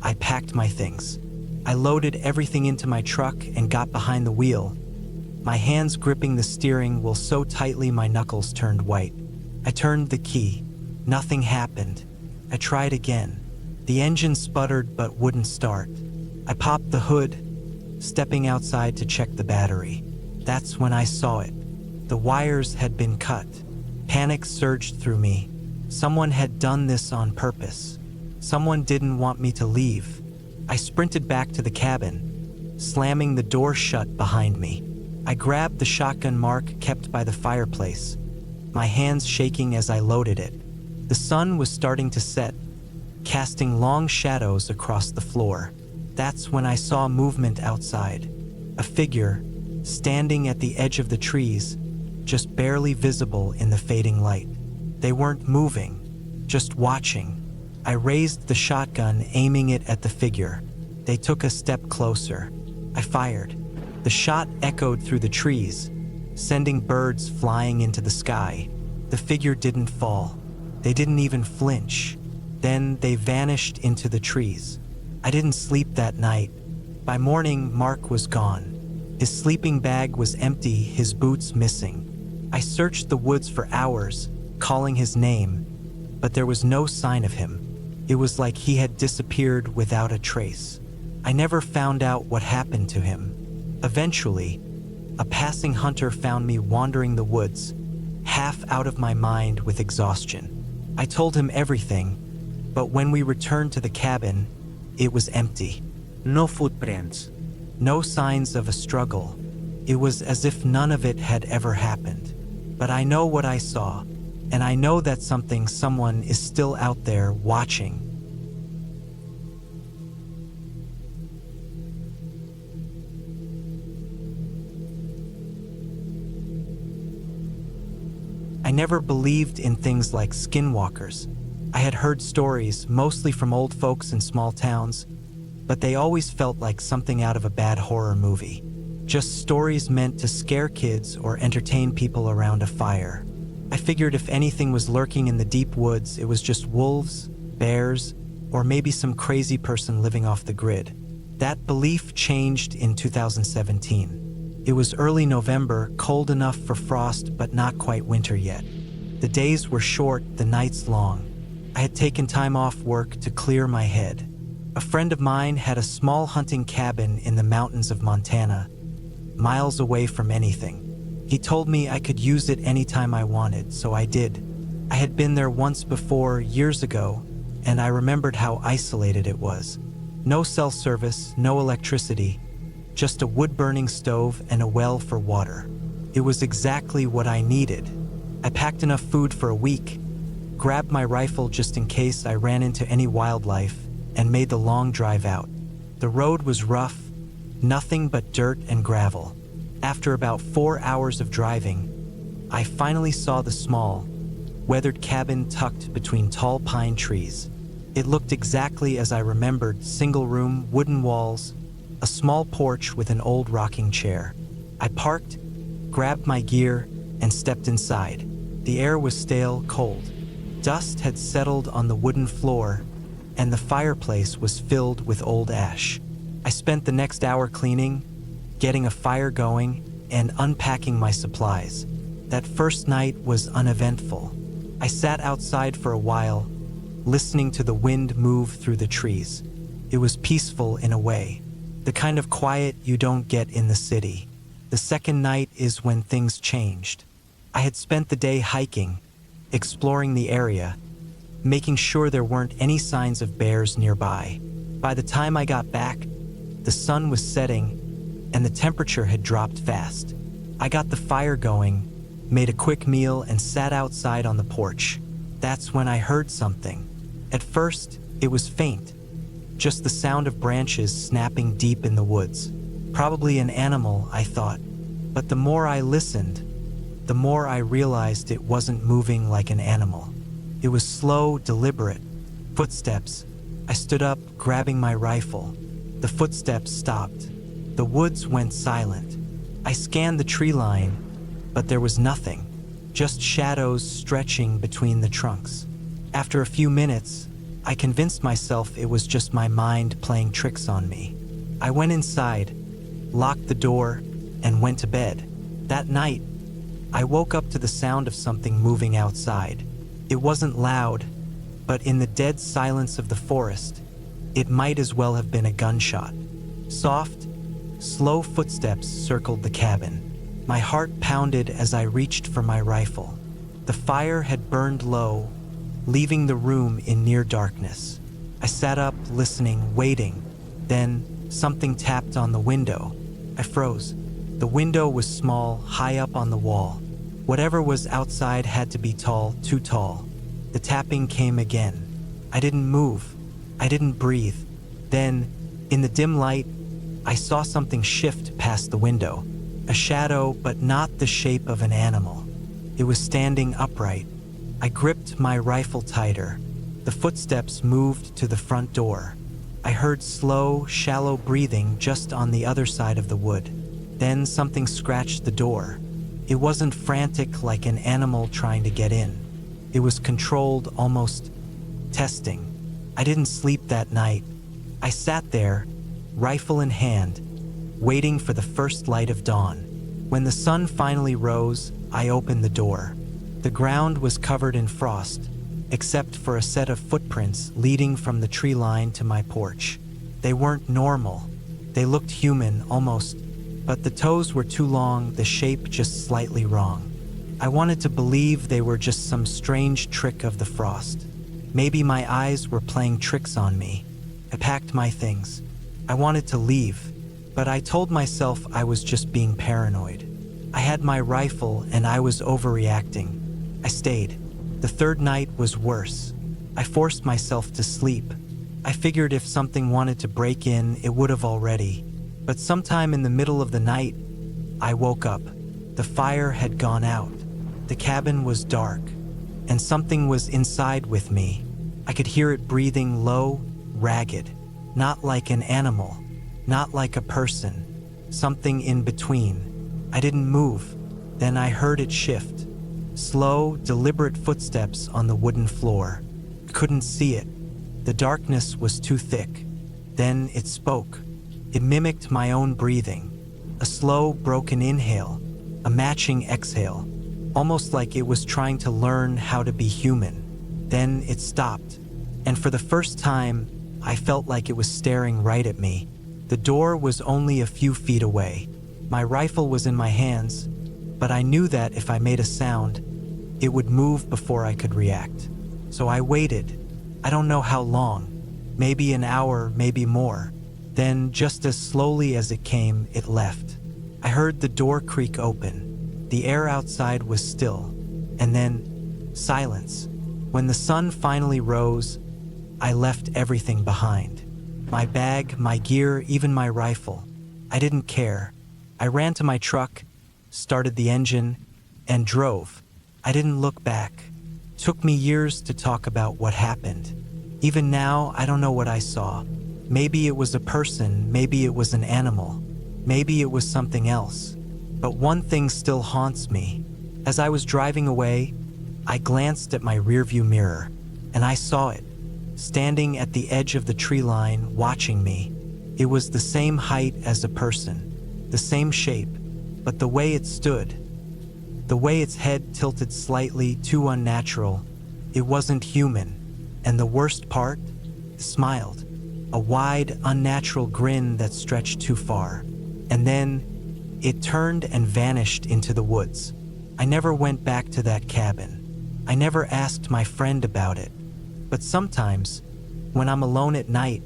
I packed my things. I loaded everything into my truck and got behind the wheel, my hands gripping the steering wheel so tightly my knuckles turned white. I turned the key. Nothing happened. I tried again. The engine sputtered but wouldn't start. I popped the hood, stepping outside to check the battery. That's when I saw it. The wires had been cut. Panic surged through me. Someone had done this on purpose. Someone didn't want me to leave. I sprinted back to the cabin, slamming the door shut behind me. I grabbed the shotgun Mark kept by the fireplace, my hands shaking as I loaded it. The sun was starting to set, casting long shadows across the floor. That's when I saw movement outside. A figure, standing at the edge of the trees, just barely visible in the fading light. They weren't moving, just watching. I raised the shotgun, aiming it at the figure. They took a step closer. I fired. The shot echoed through the trees, sending birds flying into the sky. The figure didn't fall. They didn't even flinch. Then they vanished into the trees. I didn't sleep that night. By morning, Mark was gone. His sleeping bag was empty, his boots missing. I searched the woods for hours, calling his name, but there was no sign of him. It was like he had disappeared without a trace. I never found out what happened to him. Eventually, a passing hunter found me wandering the woods, half out of my mind with exhaustion. I told him everything, but when we returned to the cabin, it was empty. No footprints. No signs of a struggle. It was as if none of it had ever happened. But I know what I saw, and I know that someone is still out there watching. never believed in things like skinwalkers. I had heard stories, mostly from old folks in small towns, but they always felt like something out of a bad horror movie. Just stories meant to scare kids or entertain people around a fire. I figured if anything was lurking in the deep woods, it was just wolves, bears, or maybe some crazy person living off the grid. That belief changed in 2017. It was early November, cold enough for frost but not quite winter yet. The days were short, the nights long. I had taken time off work to clear my head. A friend of mine had a small hunting cabin in the mountains of Montana, miles away from anything. He told me I could use it anytime I wanted, so I did. I had been there once before, years ago, and I remembered how isolated it was. No cell service, no electricity, just a wood-burning stove and a well for water. It was exactly what I needed. I packed enough food for a week, grabbed my rifle just in case I ran into any wildlife, and made the long drive out. The road was rough, nothing but dirt and gravel. After about 4 hours of driving, I finally saw the small, weathered cabin tucked between tall pine trees. It looked exactly as I remembered: single room, wooden walls, a small porch with an old rocking chair. I parked, grabbed my gear, and stepped inside. The air was stale, cold. Dust had settled on the wooden floor, and the fireplace was filled with old ash. I spent the next hour cleaning, getting a fire going, and unpacking my supplies. That first night was uneventful. I sat outside for a while, listening to the wind move through the trees. It was peaceful in a way, the kind of quiet you don't get in the city. The second night is when things changed. I had spent the day hiking, exploring the area, making sure there weren't any signs of bears nearby. By the time I got back, the sun was setting and the temperature had dropped fast. I got the fire going, made a quick meal, and sat outside on the porch. That's when I heard something. At first, it was faint, just the sound of branches snapping deep in the woods. Probably an animal, I thought. But the more I listened, the more I realized it wasn't moving like an animal. It was slow, deliberate. Footsteps. I stood up, grabbing my rifle. The footsteps stopped. The woods went silent. I scanned the tree line, but there was nothing, just shadows stretching between the trunks. After a few minutes, I convinced myself it was just my mind playing tricks on me. I went inside, locked the door, and went to bed. That night, I woke up to the sound of something moving outside. It wasn't loud, but in the dead silence of the forest, it might as well have been a gunshot. Soft, slow footsteps circled the cabin. My heart pounded as I reached for my rifle. The fire had burned low, leaving the room in near darkness. I sat up, listening, waiting. Then, something tapped on the window. I froze. The window was small, high up on the wall. Whatever was outside had to be tall, too tall. The tapping came again. I didn't move. I didn't breathe. Then, in the dim light, I saw something shift past the window. A shadow, but not the shape of an animal. It was standing upright. I gripped my rifle tighter. The footsteps moved to the front door. I heard slow, shallow breathing just on the other side of the wood. Then something scratched the door. It wasn't frantic like an animal trying to get in. It was controlled, almost testing. I didn't sleep that night. I sat there, rifle in hand, waiting for the first light of dawn. When the sun finally rose, I opened the door. The ground was covered in frost, except for a set of footprints leading from the tree line to my porch. They weren't normal. They looked human, almost, but the toes were too long, the shape just slightly wrong. I wanted to believe they were just some strange trick of the frost. Maybe my eyes were playing tricks on me. I packed my things. I wanted to leave, but I told myself I was just being paranoid. I had my rifle and I was overreacting. I stayed. The third night was worse. I forced myself to sleep. I figured if something wanted to break in, it would have already. But sometime in the middle of the night, I woke up. The fire had gone out. The cabin was dark, and something was inside with me. I could hear it breathing low, ragged, not like an animal, not like a person, something in between. I didn't move. Then I heard it shift. Slow, deliberate footsteps on the wooden floor. Couldn't see it. The darkness was too thick. Then it spoke. It mimicked my own breathing. A slow, broken inhale, a matching exhale, almost like it was trying to learn how to be human. Then it stopped, and for the first time, I felt like it was staring right at me. The door was only a few feet away. My rifle was in my hands, but I knew that if I made a sound, it would move before I could react. So I waited. I don't know how long, maybe an hour, maybe more. Then, just as slowly as it came, it left. I heard the door creak open. The air outside was still, and then silence. When the sun finally rose, I left everything behind. My bag, my gear, even my rifle. I didn't care. I ran to my truck, started the engine, and drove. I didn't look back. Took me years to talk about what happened. Even now, I don't know what I saw. Maybe it was a person, maybe it was an animal, maybe it was something else. But one thing still haunts me. As I was driving away, I glanced at my rearview mirror, and I saw it, standing at the edge of the tree line, watching me. It was the same height as a person, the same shape, but the way it stood, the way its head tilted slightly, too unnatural. It wasn't human. And the worst part? It smiled. A wide, unnatural grin that stretched too far. And then, it turned and vanished into the woods. I never went back to that cabin. I never asked my friend about it. But sometimes, when I'm alone at night,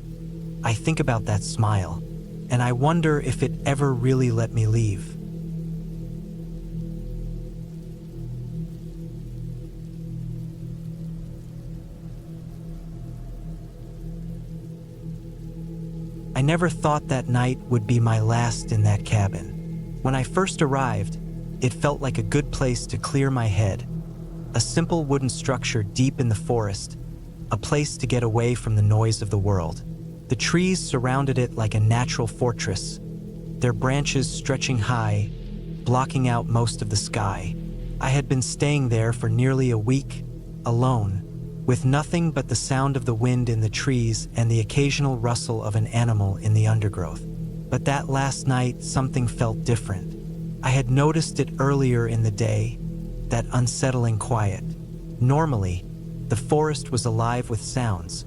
I think about that smile, and I wonder if it ever really let me leave. I never thought that night would be my last in that cabin. When I first arrived, it felt like a good place to clear my head. A simple wooden structure deep in the forest, a place to get away from the noise of the world. The trees surrounded it like a natural fortress, their branches stretching high, blocking out most of the sky. I had been staying there for nearly a week, alone, with nothing but the sound of the wind in the trees and the occasional rustle of an animal in the undergrowth. But that last night, something felt different. I had noticed it earlier in the day, that unsettling quiet. Normally, the forest was alive with sounds.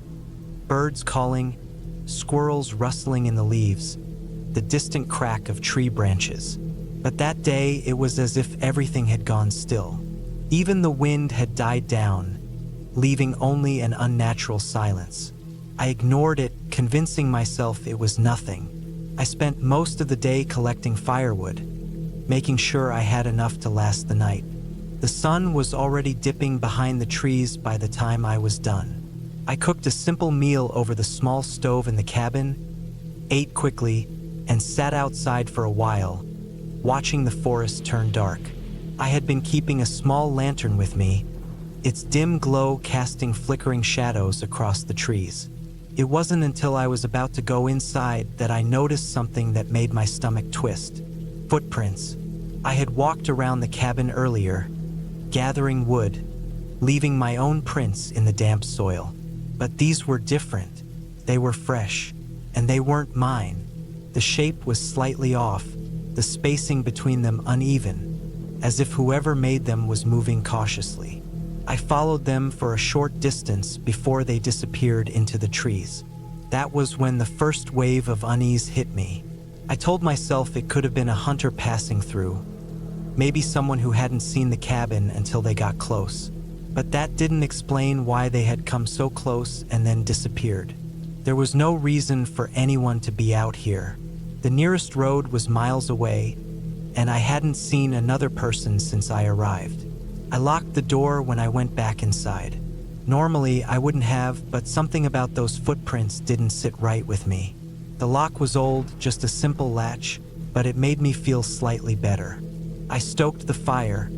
Birds calling, squirrels rustling in the leaves, the distant crack of tree branches. But that day, it was as if everything had gone still. Even the wind had died down, leaving only an unnatural silence. I ignored it, convincing myself it was nothing. I spent most of the day collecting firewood, making sure I had enough to last the night. The sun was already dipping behind the trees by the time I was done. I cooked a simple meal over the small stove in the cabin, ate quickly, and sat outside for a while, watching the forest turn dark. I had been keeping a small lantern with me, its dim glow casting flickering shadows across the trees. It wasn't until I was about to go inside that I noticed something that made my stomach twist. Footprints. I had walked around the cabin earlier, gathering wood, leaving my own prints in the damp soil. But these were different. They were fresh, and they weren't mine. The shape was slightly off, the spacing between them uneven, as if whoever made them was moving cautiously. I followed them for a short distance before they disappeared into the trees. That was when the first wave of unease hit me. I told myself it could have been a hunter passing through, maybe someone who hadn't seen the cabin until they got close. But that didn't explain why they had come so close and then disappeared. There was no reason for anyone to be out here. The nearest road was miles away, and I hadn't seen another person since I arrived. I locked the door when I went back inside. Normally, I wouldn't have, but something about those footprints didn't sit right with me. The lock was old, just a simple latch, but it made me feel slightly better. I stoked the fire,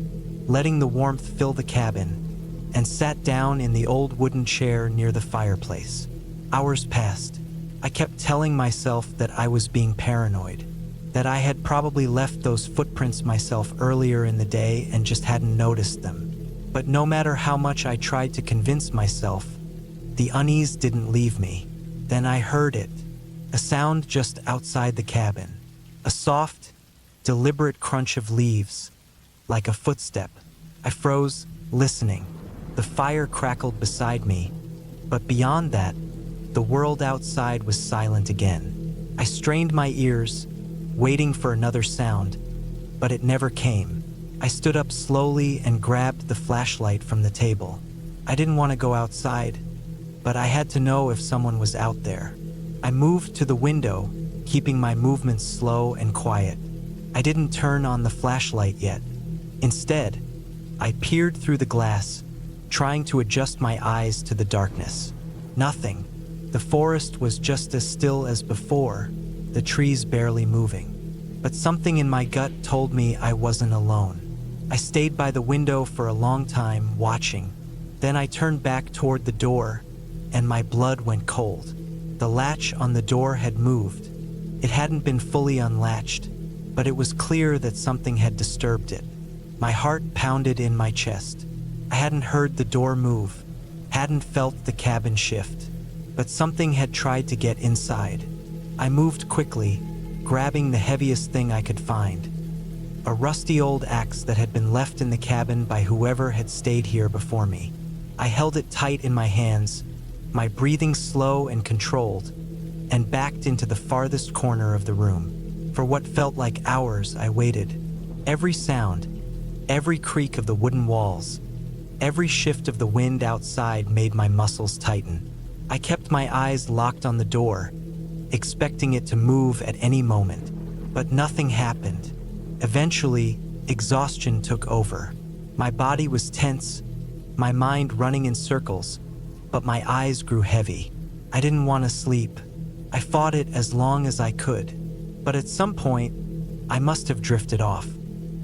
letting the warmth fill the cabin, and sat down in the old wooden chair near the fireplace. Hours passed. I kept telling myself that I was being paranoid, that I had probably left those footprints myself earlier in the day and just hadn't noticed them. But no matter how much I tried to convince myself, the unease didn't leave me. Then I heard it, a sound just outside the cabin, a soft, deliberate crunch of leaves, like a footstep. I froze, listening. The fire crackled beside me, but beyond that, the world outside was silent again. I strained my ears, waiting for another sound, but it never came. I stood up slowly and grabbed the flashlight from the table. I didn't want to go outside, but I had to know if someone was out there. I moved to the window, keeping my movements slow and quiet. I didn't turn on the flashlight yet. Instead, I peered through the glass, trying to adjust my eyes to the darkness. Nothing. The forest was just as still as before, the trees barely moving. But something in my gut told me I wasn't alone. I stayed by the window for a long time, watching. Then I turned back toward the door, and my blood went cold. The latch on the door had moved. It hadn't been fully unlatched, but it was clear that something had disturbed it. My heart pounded in my chest. I hadn't heard the door move, hadn't felt the cabin shift, but something had tried to get inside. I moved quickly, grabbing the heaviest thing I could find. A rusty old axe that had been left in the cabin by whoever had stayed here before me. I held it tight in my hands, my breathing slow and controlled, and backed into the farthest corner of the room. For what felt like hours, I waited. Every sound, every creak of the wooden walls, every shift of the wind outside made my muscles tighten. I kept my eyes locked on the door, expecting it to move at any moment, but nothing happened. Eventually, exhaustion took over. My body was tense, my mind running in circles, but my eyes grew heavy. I didn't want to sleep. I fought it as long as I could, but at some point, I must have drifted off.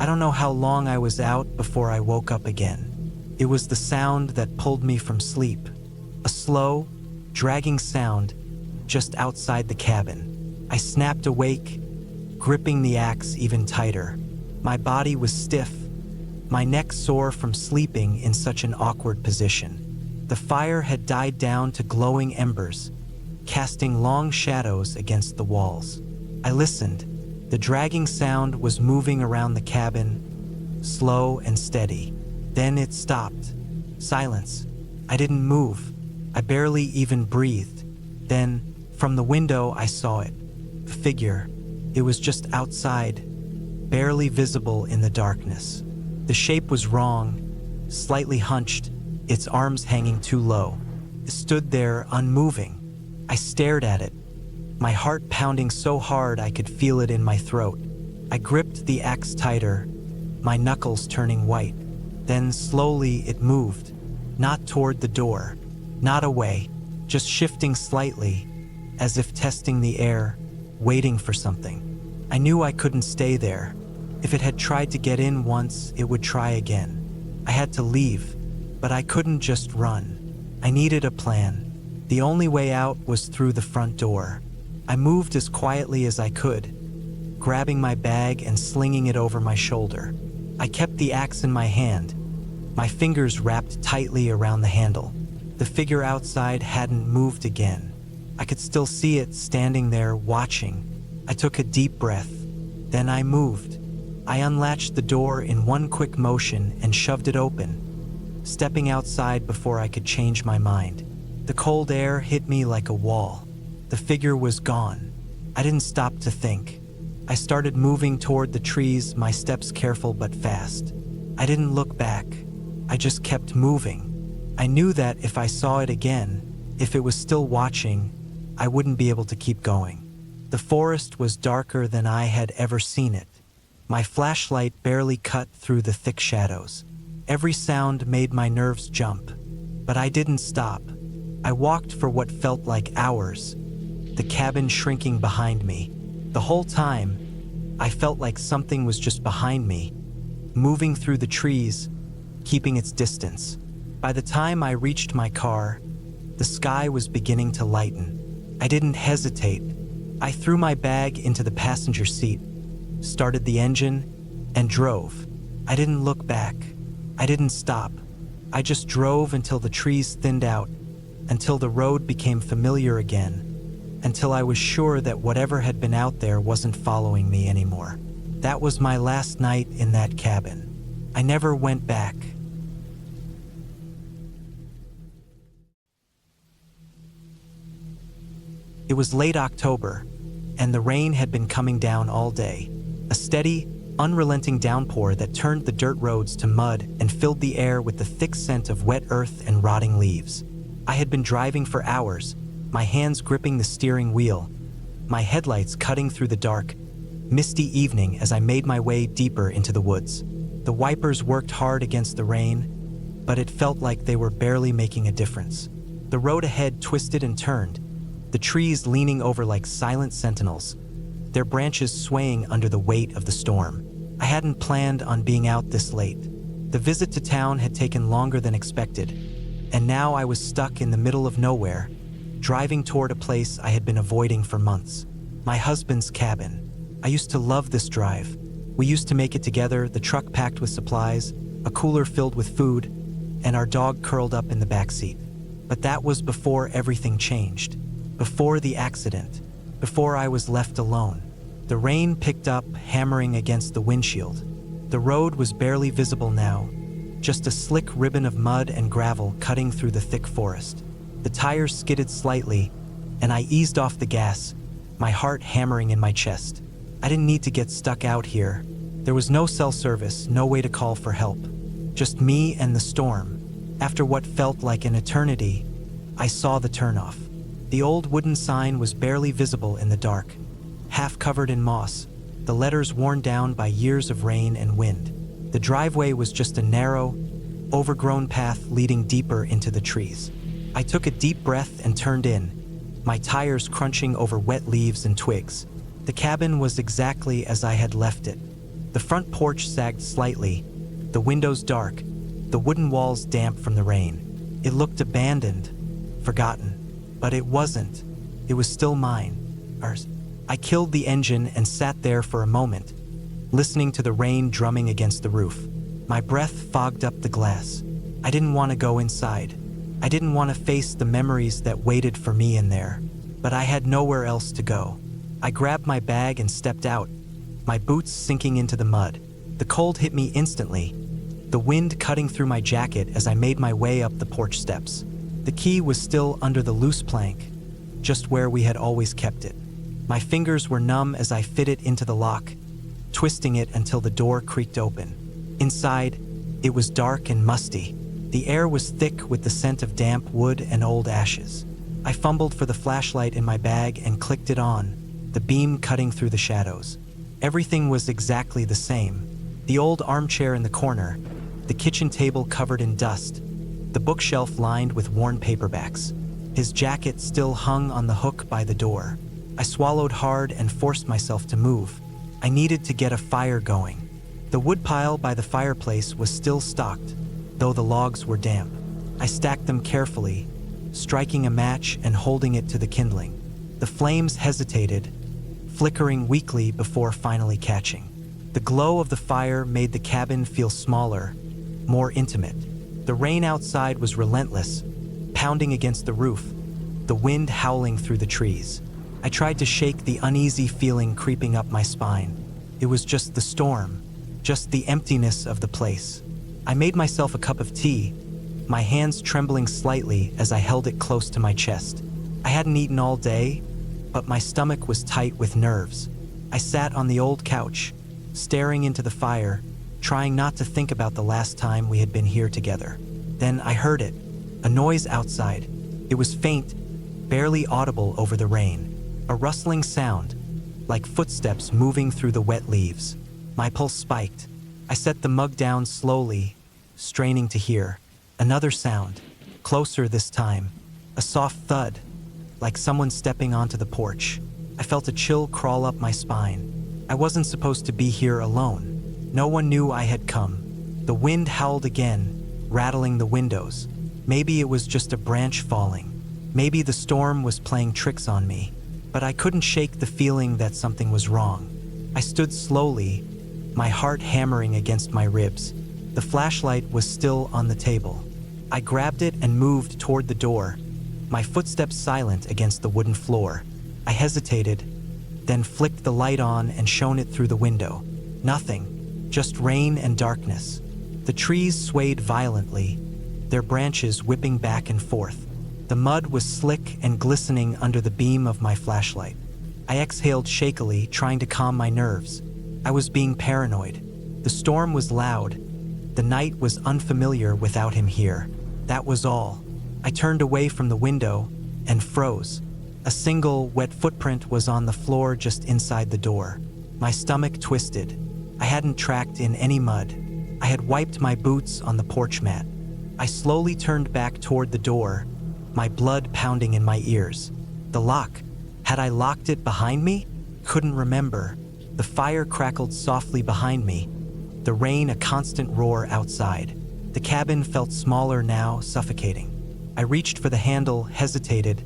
I don't know how long I was out before I woke up again. It was the sound that pulled me from sleep, a slow, dragging sound just outside the cabin. I snapped awake, gripping the axe even tighter. My body was stiff, my neck sore from sleeping in such an awkward position. The fire had died down to glowing embers, casting long shadows against the walls. I listened. The dragging sound was moving around the cabin, slow and steady. Then it stopped. Silence. I didn't move. I barely even breathed. Then, from the window, I saw it. A figure. It was just outside, barely visible in the darkness. The shape was wrong, slightly hunched, its arms hanging too low. It stood there, unmoving. I stared at it, my heart pounding so hard I could feel it in my throat. I gripped the axe tighter, my knuckles turning white. Then slowly it moved, not toward the door, not away, just shifting slightly, as if testing the air, waiting for something. I knew I couldn't stay there. If it had tried to get in once, it would try again. I had to leave, but I couldn't just run. I needed a plan. The only way out was through the front door. I moved as quietly as I could, grabbing my bag and slinging it over my shoulder. I kept the axe in my hand, my fingers wrapped tightly around the handle. The figure outside hadn't moved again. I could still see it standing there watching. I took a deep breath. Then I moved. I unlatched the door in one quick motion and shoved it open, stepping outside before I could change my mind. The cold air hit me like a wall. The figure was gone. I didn't stop to think. I started moving toward the trees, my steps careful but fast. I didn't look back. I just kept moving. I knew that if I saw it again, if it was still watching, I wouldn't be able to keep going. The forest was darker than I had ever seen it. My flashlight barely cut through the thick shadows. Every sound made my nerves jump, but I didn't stop. I walked for what felt like hours, the cabin shrinking behind me. The whole time, I felt like something was just behind me, moving through the trees, keeping its distance. By the time I reached my car, the sky was beginning to lighten. I didn't hesitate. I threw my bag into the passenger seat, started the engine, and drove. I didn't look back. I didn't stop. I just drove until the trees thinned out, until the road became familiar again, until I was sure that whatever had been out there wasn't following me anymore. That was my last night in that cabin. I never went back. It was late October, and the rain had been coming down all day. A steady, unrelenting downpour that turned the dirt roads to mud and filled the air with the thick scent of wet earth and rotting leaves. I had been driving for hours, my hands gripping the steering wheel, my headlights cutting through the dark, misty evening as I made my way deeper into the woods. The wipers worked hard against the rain, but it felt like they were barely making a difference. The road ahead twisted and turned, the trees leaning over like silent sentinels, their branches swaying under the weight of the storm. I hadn't planned on being out this late. The visit to town had taken longer than expected, and now I was stuck in the middle of nowhere, driving toward a place I had been avoiding for months. My husband's cabin. I used to love this drive. We used to make it together, the truck packed with supplies, a cooler filled with food, and our dog curled up in the backseat. But that was before everything changed. Before the accident, before I was left alone. The rain picked up, hammering against the windshield. The road was barely visible now, just a slick ribbon of mud and gravel cutting through the thick forest. The tires skidded slightly, and I eased off the gas, my heart hammering in my chest. I didn't need to get stuck out here. There was no cell service, no way to call for help. Just me and the storm. After what felt like an eternity, I saw the turnoff. The old wooden sign was barely visible in the dark, half covered in moss, the letters worn down by years of rain and wind. The driveway was just a narrow, overgrown path leading deeper into the trees. I took a deep breath and turned in, my tires crunching over wet leaves and twigs. The cabin was exactly as I had left it. The front porch sagged slightly, the windows dark, the wooden walls damp from the rain. It looked abandoned, forgotten. But it wasn't. It was still mine. Ours. I killed the engine and sat there for a moment, listening to the rain drumming against the roof. My breath fogged up the glass. I didn't want to go inside. I didn't want to face the memories that waited for me in there. But I had nowhere else to go. I grabbed my bag and stepped out, my boots sinking into the mud. The cold hit me instantly, the wind cutting through my jacket as I made my way up the porch steps. The key was still under the loose plank, just where we had always kept it. My fingers were numb as I fit it into the lock, twisting it until the door creaked open. Inside, it was dark and musty. The air was thick with the scent of damp wood and old ashes. I fumbled for the flashlight in my bag and clicked it on, the beam cutting through the shadows. Everything was exactly the same. The old armchair in the corner, the kitchen table covered in dust, the bookshelf lined with worn paperbacks. His jacket still hung on the hook by the door. I swallowed hard and forced myself to move. I needed to get a fire going. The woodpile by the fireplace was still stocked, though the logs were damp. I stacked them carefully, striking a match and holding it to the kindling. The flames hesitated, flickering weakly before finally catching. The glow of the fire made the cabin feel smaller, more intimate. The rain outside was relentless, pounding against the roof, the wind howling through the trees. I tried to shake the uneasy feeling creeping up my spine. It was just the storm, just the emptiness of the place. I made myself a cup of tea, my hands trembling slightly as I held it close to my chest. I hadn't eaten all day, but my stomach was tight with nerves. I sat on the old couch, staring into the fire, trying not to think about the last time we had been here together. Then I heard it, a noise outside. It was faint, barely audible over the rain. A rustling sound, like footsteps moving through the wet leaves. My pulse spiked. I set the mug down slowly, straining to hear. Another sound, closer this time, a soft thud, like someone stepping onto the porch. I felt a chill crawl up my spine. I wasn't supposed to be here alone. No one knew I had come. The wind howled again, rattling the windows. Maybe it was just a branch falling. Maybe the storm was playing tricks on me. But I couldn't shake the feeling that something was wrong. I stood slowly, my heart hammering against my ribs. The flashlight was still on the table. I grabbed it and moved toward the door, my footsteps silent against the wooden floor. I hesitated, then flicked the light on and shone it through the window. Nothing, just rain and darkness. The trees swayed violently, their branches whipping back and forth. The mud was slick and glistening under the beam of my flashlight. I exhaled shakily, trying to calm my nerves. I was being paranoid. The storm was loud. The night was unfamiliar without him here. That was all. I turned away from the window and froze. A single, wet footprint was on the floor just inside the door. My stomach twisted. I hadn't tracked in any mud. I had wiped my boots on the porch mat. I slowly turned back toward the door, my blood pounding in my ears. The lock. Had I locked it behind me? Couldn't remember. The fire crackled softly behind me, the rain a constant roar outside. The cabin felt smaller now, suffocating. I reached for the handle, hesitated,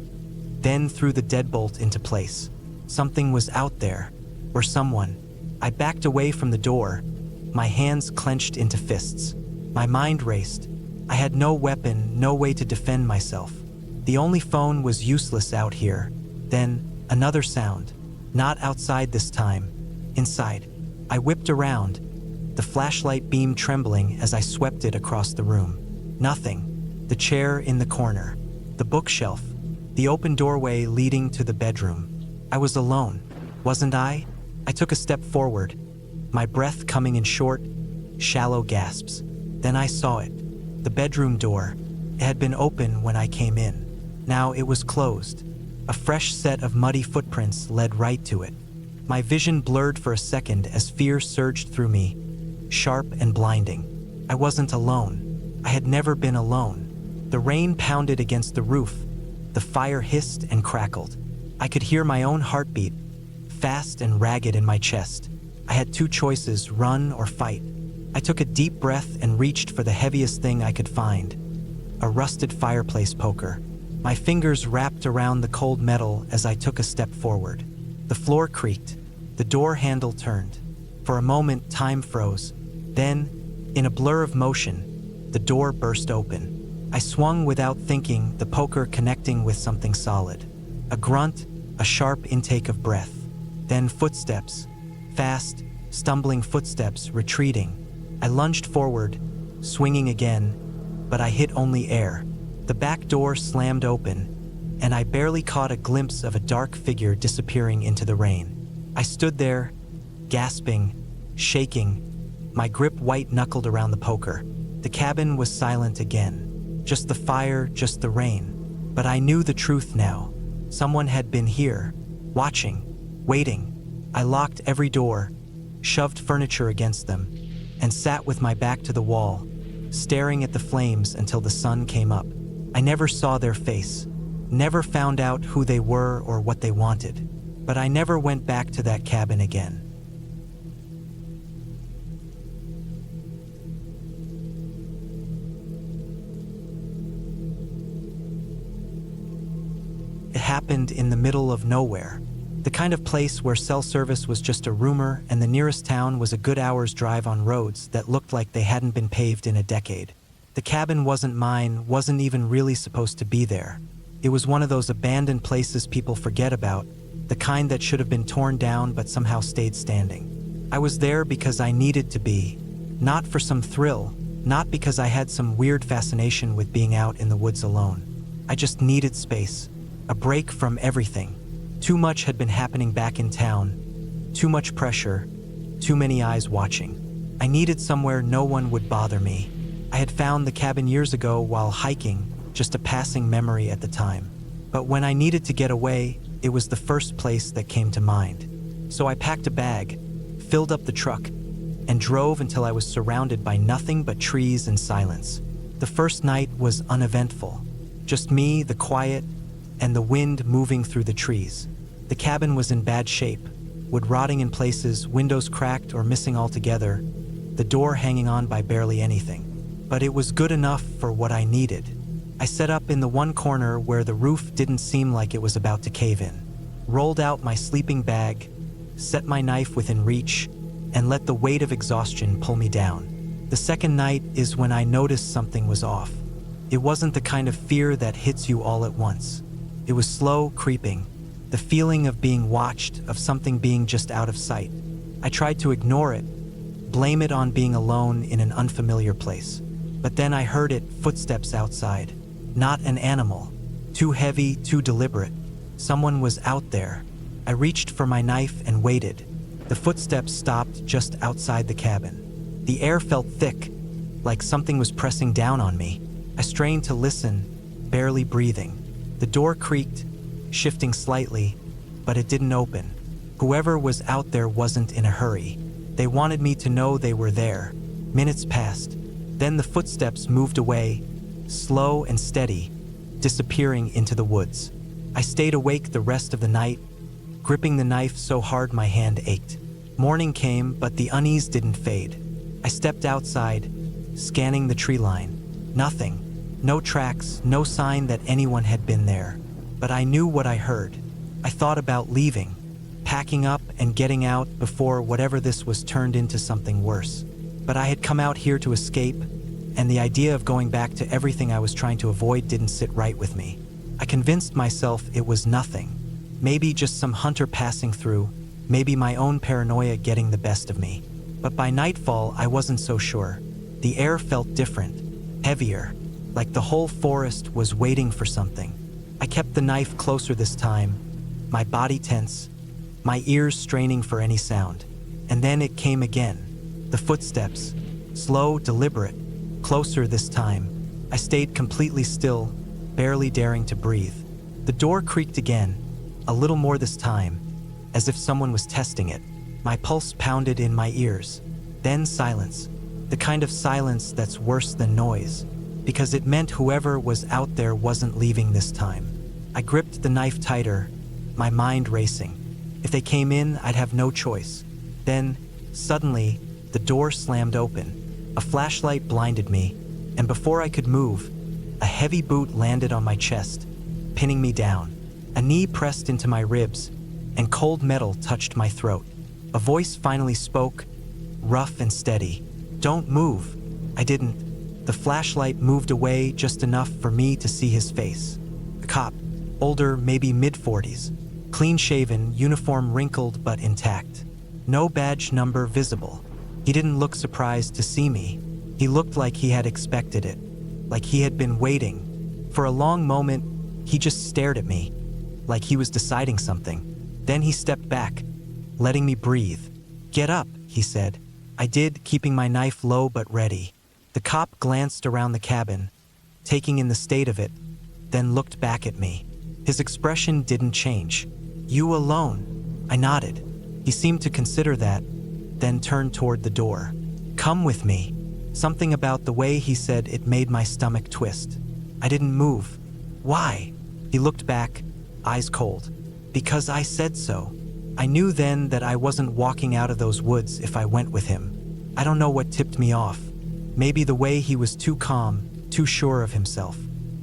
then threw the deadbolt into place. Something was out there, or someone. I backed away from the door, my hands clenched into fists. My mind raced. I had no weapon, no way to defend myself. The only phone was useless out here. Then, another sound. Not outside this time. Inside. I whipped around, the flashlight beam trembling as I swept it across the room. Nothing. The chair in the corner. The bookshelf. The open doorway leading to the bedroom. I was alone, wasn't I? I took a step forward, my breath coming in short, shallow gasps. Then I saw it. The bedroom door. It had been open when I came in. Now it was closed. A fresh set of muddy footprints led right to it. My vision blurred for a second as fear surged through me, sharp and blinding. I wasn't alone. I had never been alone. The rain pounded against the roof. The fire hissed and crackled. I could hear my own heartbeat, fast and ragged in my chest. I had two choices, run or fight. I took a deep breath and reached for the heaviest thing I could find, a rusted fireplace poker. My fingers wrapped around the cold metal as I took a step forward. The floor creaked. The door handle turned. For a moment, time froze. Then, in a blur of motion, the door burst open. I swung without thinking, the poker connecting with something solid. A grunt, a sharp intake of breath. Then footsteps. Fast, stumbling footsteps, retreating. I lunged forward, swinging again, but I hit only air. The back door slammed open, and I barely caught a glimpse of a dark figure disappearing into the rain. I stood there, gasping, shaking, my grip white-knuckled around the poker. The cabin was silent again. Just the fire, just the rain. But I knew the truth now. Someone had been here, watching, waiting. I locked every door, shoved furniture against them, and sat with my back to the wall, staring at the flames until the sun came up. I never saw their face, never found out who they were or what they wanted, but I never went back to that cabin again. It happened in the middle of nowhere, the kind of place where cell service was just a rumor and the nearest town was a good hour's drive on roads that looked like they hadn't been paved in a decade. The cabin wasn't mine, wasn't even really supposed to be there. It was one of those abandoned places people forget about, the kind that should have been torn down but somehow stayed standing. I was there because I needed to be, not for some thrill, not because I had some weird fascination with being out in the woods alone. I just needed space, a break from everything. Too much had been happening back in town, too much pressure, too many eyes watching. I needed somewhere no one would bother me. I had found the cabin years ago while hiking, just a passing memory at the time. But when I needed to get away, it was the first place that came to mind. So I packed a bag, filled up the truck, and drove until I was surrounded by nothing but trees and silence. The first night was uneventful. Just me, the quiet, and the wind moving through the trees. The cabin was in bad shape, wood rotting in places, windows cracked or missing altogether, the door hanging on by barely anything. But it was good enough for what I needed. I set up in the one corner where the roof didn't seem like it was about to cave in, rolled out my sleeping bag, set my knife within reach, and let the weight of exhaustion pull me down. The second night is when I noticed something was off. It wasn't the kind of fear that hits you all at once. It was slow creeping, the feeling of being watched, of something being just out of sight. I tried to ignore it, blame it on being alone in an unfamiliar place. But then I heard it, footsteps outside. Not an animal. Too heavy, too deliberate. Someone was out there. I reached for my knife and waited. The footsteps stopped just outside the cabin. The air felt thick, like something was pressing down on me. I strained to listen, barely breathing. The door creaked, shifting slightly, but it didn't open. Whoever was out there wasn't in a hurry. They wanted me to know they were there. Minutes passed. Then the footsteps moved away, slow and steady, disappearing into the woods. I stayed awake the rest of the night, gripping the knife so hard my hand ached. Morning came, but the unease didn't fade. I stepped outside, scanning the tree line. Nothing. No tracks, no sign that anyone had been there. But I knew what I heard. I thought about leaving, packing up and getting out before whatever this was turned into something worse. But I had come out here to escape, and the idea of going back to everything I was trying to avoid didn't sit right with me. I convinced myself it was nothing. Maybe just some hunter passing through, maybe my own paranoia getting the best of me. But by nightfall, I wasn't so sure. The air felt different, heavier, like the whole forest was waiting for something. I kept the knife closer this time, my body tense, my ears straining for any sound. And then it came again. The footsteps, slow, deliberate, closer this time. I stayed completely still, barely daring to breathe. The door creaked again, a little more this time, as if someone was testing it. My pulse pounded in my ears. Then silence, the kind of silence that's worse than noise, because it meant whoever was out there wasn't leaving this time. I gripped the knife tighter, my mind racing. If they came in, I'd have no choice. Then, suddenly, the door slammed open. A flashlight blinded me, and before I could move, a heavy boot landed on my chest, pinning me down. A knee pressed into my ribs, and cold metal touched my throat. A voice finally spoke, rough and steady. "Don't move." I didn't. The flashlight moved away just enough for me to see his face. A cop, older, maybe mid-40s, clean-shaven, uniform wrinkled but intact. No badge number visible. He didn't look surprised to see me. He looked like he had expected it, like he had been waiting. For a long moment, he just stared at me, like he was deciding something. Then he stepped back, letting me breathe. "Get up," he said. I did, keeping my knife low but ready. The cop glanced around the cabin, taking in the state of it, then looked back at me. His expression didn't change. "You alone?" I nodded. He seemed to consider that, then turned toward the door. "Come with me." Something about the way he said it made my stomach twist. I didn't move. "Why?" He looked back, eyes cold. "Because I said so." I knew then that I wasn't walking out of those woods if I went with him. I don't know what tipped me off. Maybe the way he was too calm, too sure of himself.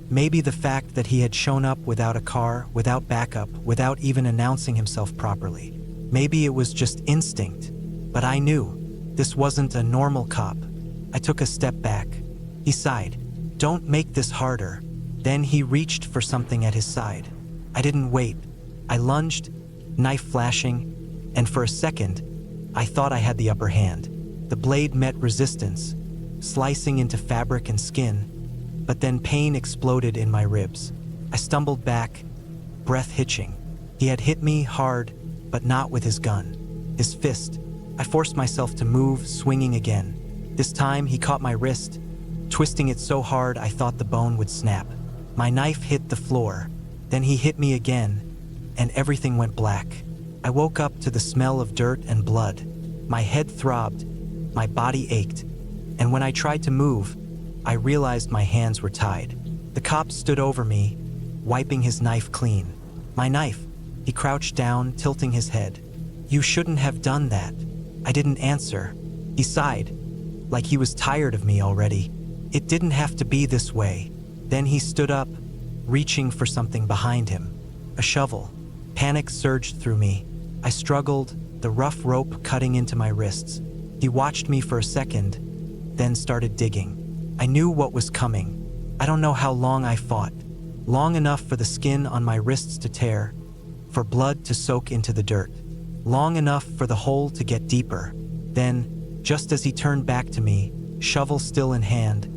Maybe the fact that he had shown up without a car, without backup, without even announcing himself properly. Maybe it was just instinct. But I knew this wasn't a normal cop. I took a step back. He sighed. "Don't make this harder." Then he reached for something at his side. I didn't wait. I lunged, knife flashing, and for a second, I thought I had the upper hand. The blade met resistance, slicing into fabric and skin, but then pain exploded in my ribs. I stumbled back, breath hitching. He had hit me hard, but not with his gun. His fist. I forced myself to move, swinging again. This time, he caught my wrist, twisting it so hard I thought the bone would snap. My knife hit the floor. Then he hit me again, and everything went black. I woke up to the smell of dirt and blood. My head throbbed, my body ached, and when I tried to move, I realized my hands were tied. The cop stood over me, wiping his knife clean. "My knife." He crouched down, tilting his head. "You shouldn't have done that." I didn't answer. He sighed. like he was tired of me already. It didn't have to be this way. Then he stood up, reaching for something behind him. A shovel. Panic surged through me. I struggled, the rough rope cutting into my wrists. He watched me for a second, then started digging. I knew what was coming. I don't know how long I fought. Long enough for the skin on my wrists to tear, for blood to soak into the dirt. Long enough for the hole to get deeper. Then, just as he turned back to me, shovel still in hand,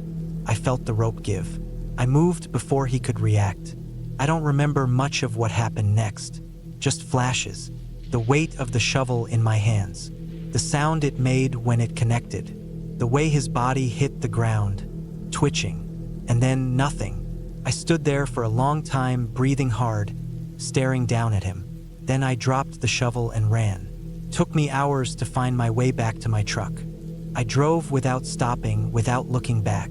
I felt the rope give. I moved before he could react. I don't remember much of what happened next, just flashes. The weight of the shovel in my hands, the sound it made when it connected, the way his body hit the ground, twitching, and then nothing. I stood there for a long time, breathing hard, staring down at him. Then I dropped the shovel and ran. Took me hours to find my way back to my truck. I drove without stopping, without looking back.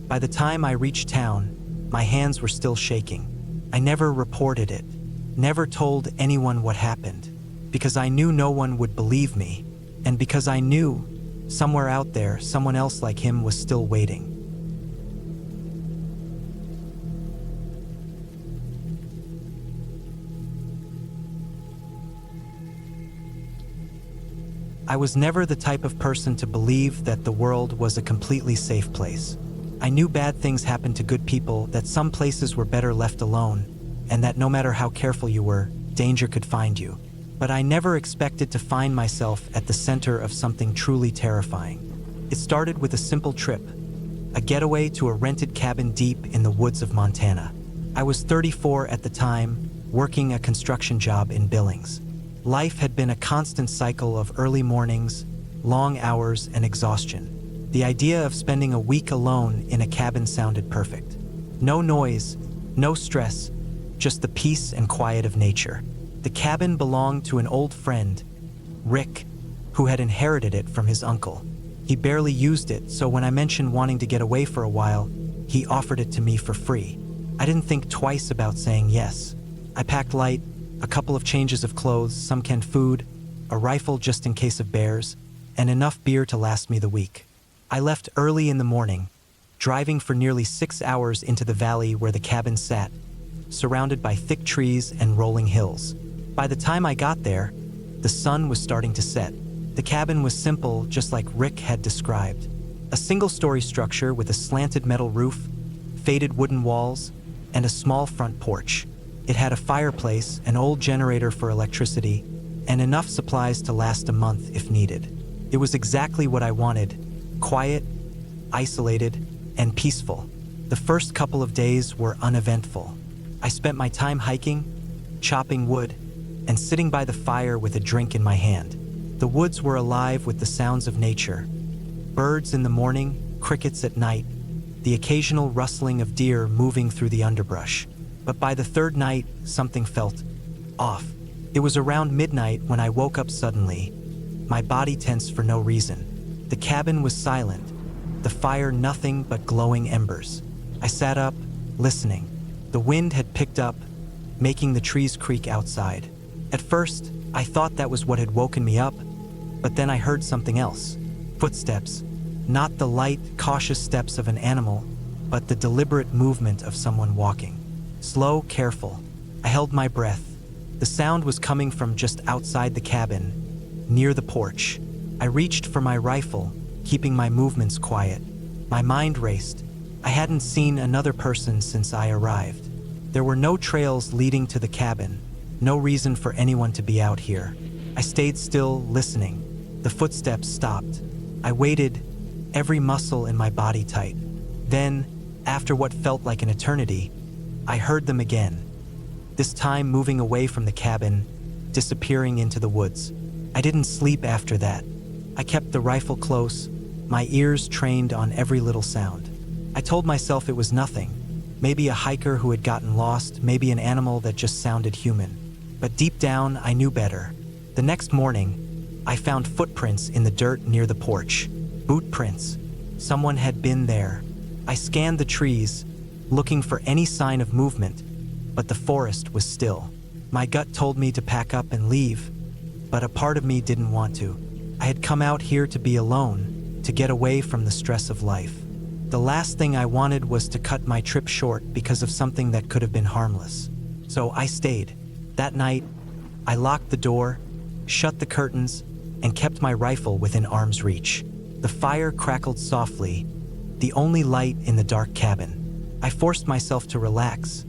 By the time I reached town, my hands were still shaking. I never reported it, never told anyone what happened, because I knew no one would believe me, and because I knew, somewhere out there, someone else like him was still waiting. I was never the type of person to believe that the world was a completely safe place. I knew bad things happened to good people, that some places were better left alone, and that no matter how careful you were, danger could find you. But I never expected to find myself at the center of something truly terrifying. It started with a simple trip, a getaway to a rented cabin deep in the woods of Montana. I was 34 at the time, working a construction job in Billings. Life had been a constant cycle of early mornings, long hours, and exhaustion. The idea of spending a week alone in a cabin sounded perfect. No noise, no stress, just the peace and quiet of nature. The cabin belonged to an old friend, Rick, who had inherited it from his uncle. He barely used it, so when I mentioned wanting to get away for a while, he offered it to me for free. I didn't think twice about saying yes. I packed light, a couple of changes of clothes, some canned food, a rifle just in case of bears, and enough beer to last me the week. I left early in the morning, driving for nearly 6 hours into the valley where the cabin sat, surrounded by thick trees and rolling hills. By the time I got there, the sun was starting to set. The cabin was simple, just like Rick had described. A single-story structure with a slanted metal roof, faded wooden walls, and a small front porch. It had a fireplace, an old generator for electricity, and enough supplies to last a month if needed. It was exactly what I wanted: quiet, isolated, and peaceful. The first couple of days were uneventful. I spent my time hiking, chopping wood, and sitting by the fire with a drink in my hand. The woods were alive with the sounds of nature. Birds in the morning, crickets at night, the occasional rustling of deer moving through the underbrush. But by the third night, something felt off. It was around midnight when I woke up suddenly, my body tense for no reason. The cabin was silent, the fire nothing but glowing embers. I sat up, listening. The wind had picked up, making the trees creak outside. At first, I thought that was what had woken me up, but then I heard something else. Footsteps. Not the light, cautious steps of an animal, but the deliberate movement of someone walking. Slow, careful. I held my breath. The sound was coming from just outside the cabin, near the porch. I reached for my rifle, keeping my movements quiet. My mind raced. I hadn't seen another person since I arrived. There were no trails leading to the cabin, no reason for anyone to be out here. I stayed still, listening. The footsteps stopped. I waited, every muscle in my body tight. Then, after what felt like an eternity, I heard them again. This time moving away from the cabin, disappearing into the woods. I didn't sleep after that. I kept the rifle close, my ears trained on every little sound. I told myself it was nothing. Maybe a hiker who had gotten lost, maybe an animal that just sounded human. But deep down, I knew better. The next morning, I found footprints in the dirt near the porch. Boot prints. Someone had been there. I scanned the trees, looking for any sign of movement, but the forest was still. My gut told me to pack up and leave, but a part of me didn't want to. I had come out here to be alone, to get away from the stress of life. The last thing I wanted was to cut my trip short because of something that could have been harmless. So I stayed. That night, I locked the door, shut the curtains, and kept my rifle within arm's reach. The fire crackled softly, the only light in the dark cabin. I forced myself to relax,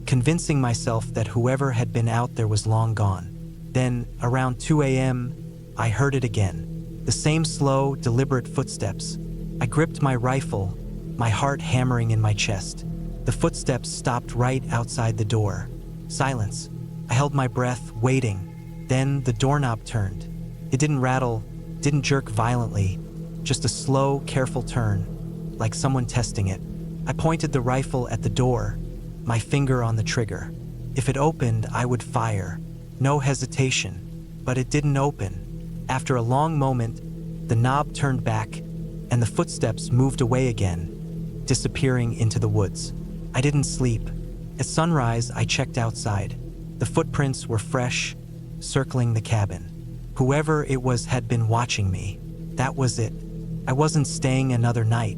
convincing myself that whoever had been out there was long gone. Then, around 2 a.m., I heard it again. The same slow, deliberate footsteps. I gripped my rifle, my heart hammering in my chest. The footsteps stopped right outside the door. Silence. I held my breath, waiting. Then the doorknob turned. It didn't rattle, didn't jerk violently, just a slow, careful turn, like someone testing it. I pointed the rifle at the door, my finger on the trigger. If it opened, I would fire. No hesitation. But it didn't open. After a long moment, the knob turned back, and the footsteps moved away again, disappearing into the woods. I didn't sleep. At sunrise, I checked outside. The footprints were fresh, circling the cabin. Whoever it was had been watching me. That was it. I wasn't staying another night.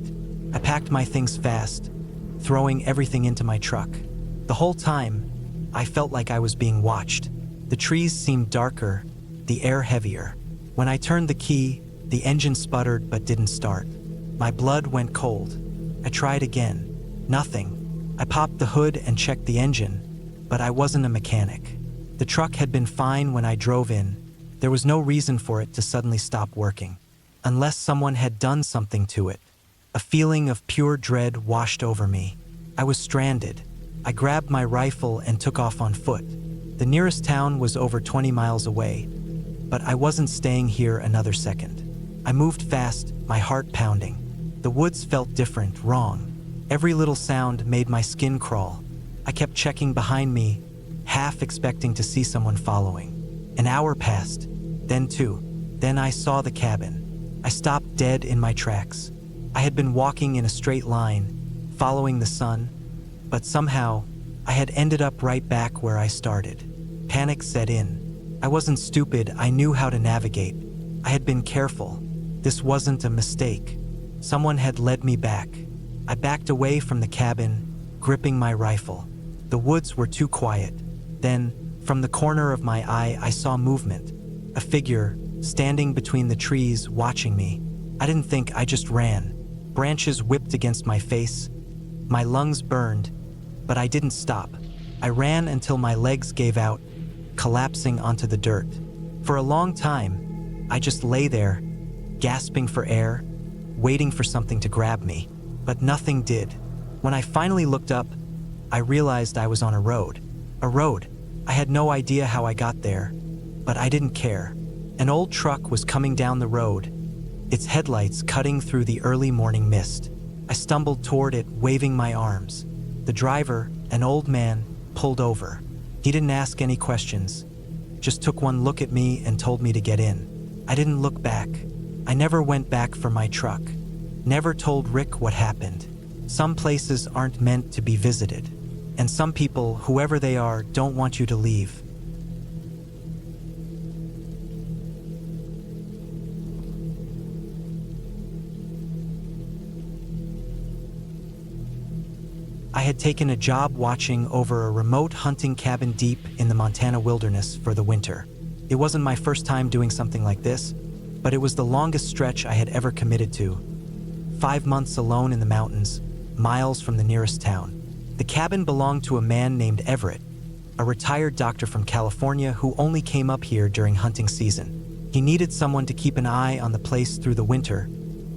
I packed my things fast, throwing everything into my truck. The whole time, I felt like I was being watched. The trees seemed darker, the air heavier. When I turned the key, the engine sputtered but didn't start. My blood went cold. I tried again. Nothing. I popped the hood and checked the engine, but I wasn't a mechanic. The truck had been fine when I drove in. There was no reason for it to suddenly stop working, unless someone had done something to it. A feeling of pure dread washed over me. I was stranded. I grabbed my rifle and took off on foot. The nearest town was over 20 miles away, but I wasn't staying here another second. I moved fast, my heart pounding. The woods felt different, wrong. Every little sound made my skin crawl. I kept checking behind me, half expecting to see someone following. An hour passed, then two. Then I saw the cabin. I stopped dead in my tracks. I had been walking in a straight line, following the sun, but somehow I had ended up right back where I started. Panic set in. I wasn't stupid, I knew how to navigate. I had been careful. This wasn't a mistake. Someone had led me back. I backed away from the cabin, gripping my rifle. The woods were too quiet. Then, from the corner of my eye, I saw movement. A figure, standing between the trees, watching me. I didn't think, I just ran. Branches whipped against my face. My lungs burned, but I didn't stop. I ran until my legs gave out, collapsing onto the dirt. For a long time, I just lay there, gasping for air, waiting for something to grab me. But nothing did. When I finally looked up, I realized I was on a road. A road. I had no idea how I got there, but I didn't care. An old truck was coming down the road, its headlights cutting through the early morning mist. I stumbled toward it, waving my arms. The driver, an old man, pulled over. He didn't ask any questions, just took one look at me and told me to get in. I didn't look back. I never went back for my truck. Never told Rick what happened. Some places aren't meant to be visited, and some people, whoever they are, don't want you to leave. I had taken a job watching over a remote hunting cabin deep in the Montana wilderness for the winter. It wasn't my first time doing something like this, but it was the longest stretch I had ever committed to. 5 months alone in the mountains, miles from the nearest town. The cabin belonged to a man named Everett, a retired doctor from California who only came up here during hunting season. He needed someone to keep an eye on the place through the winter,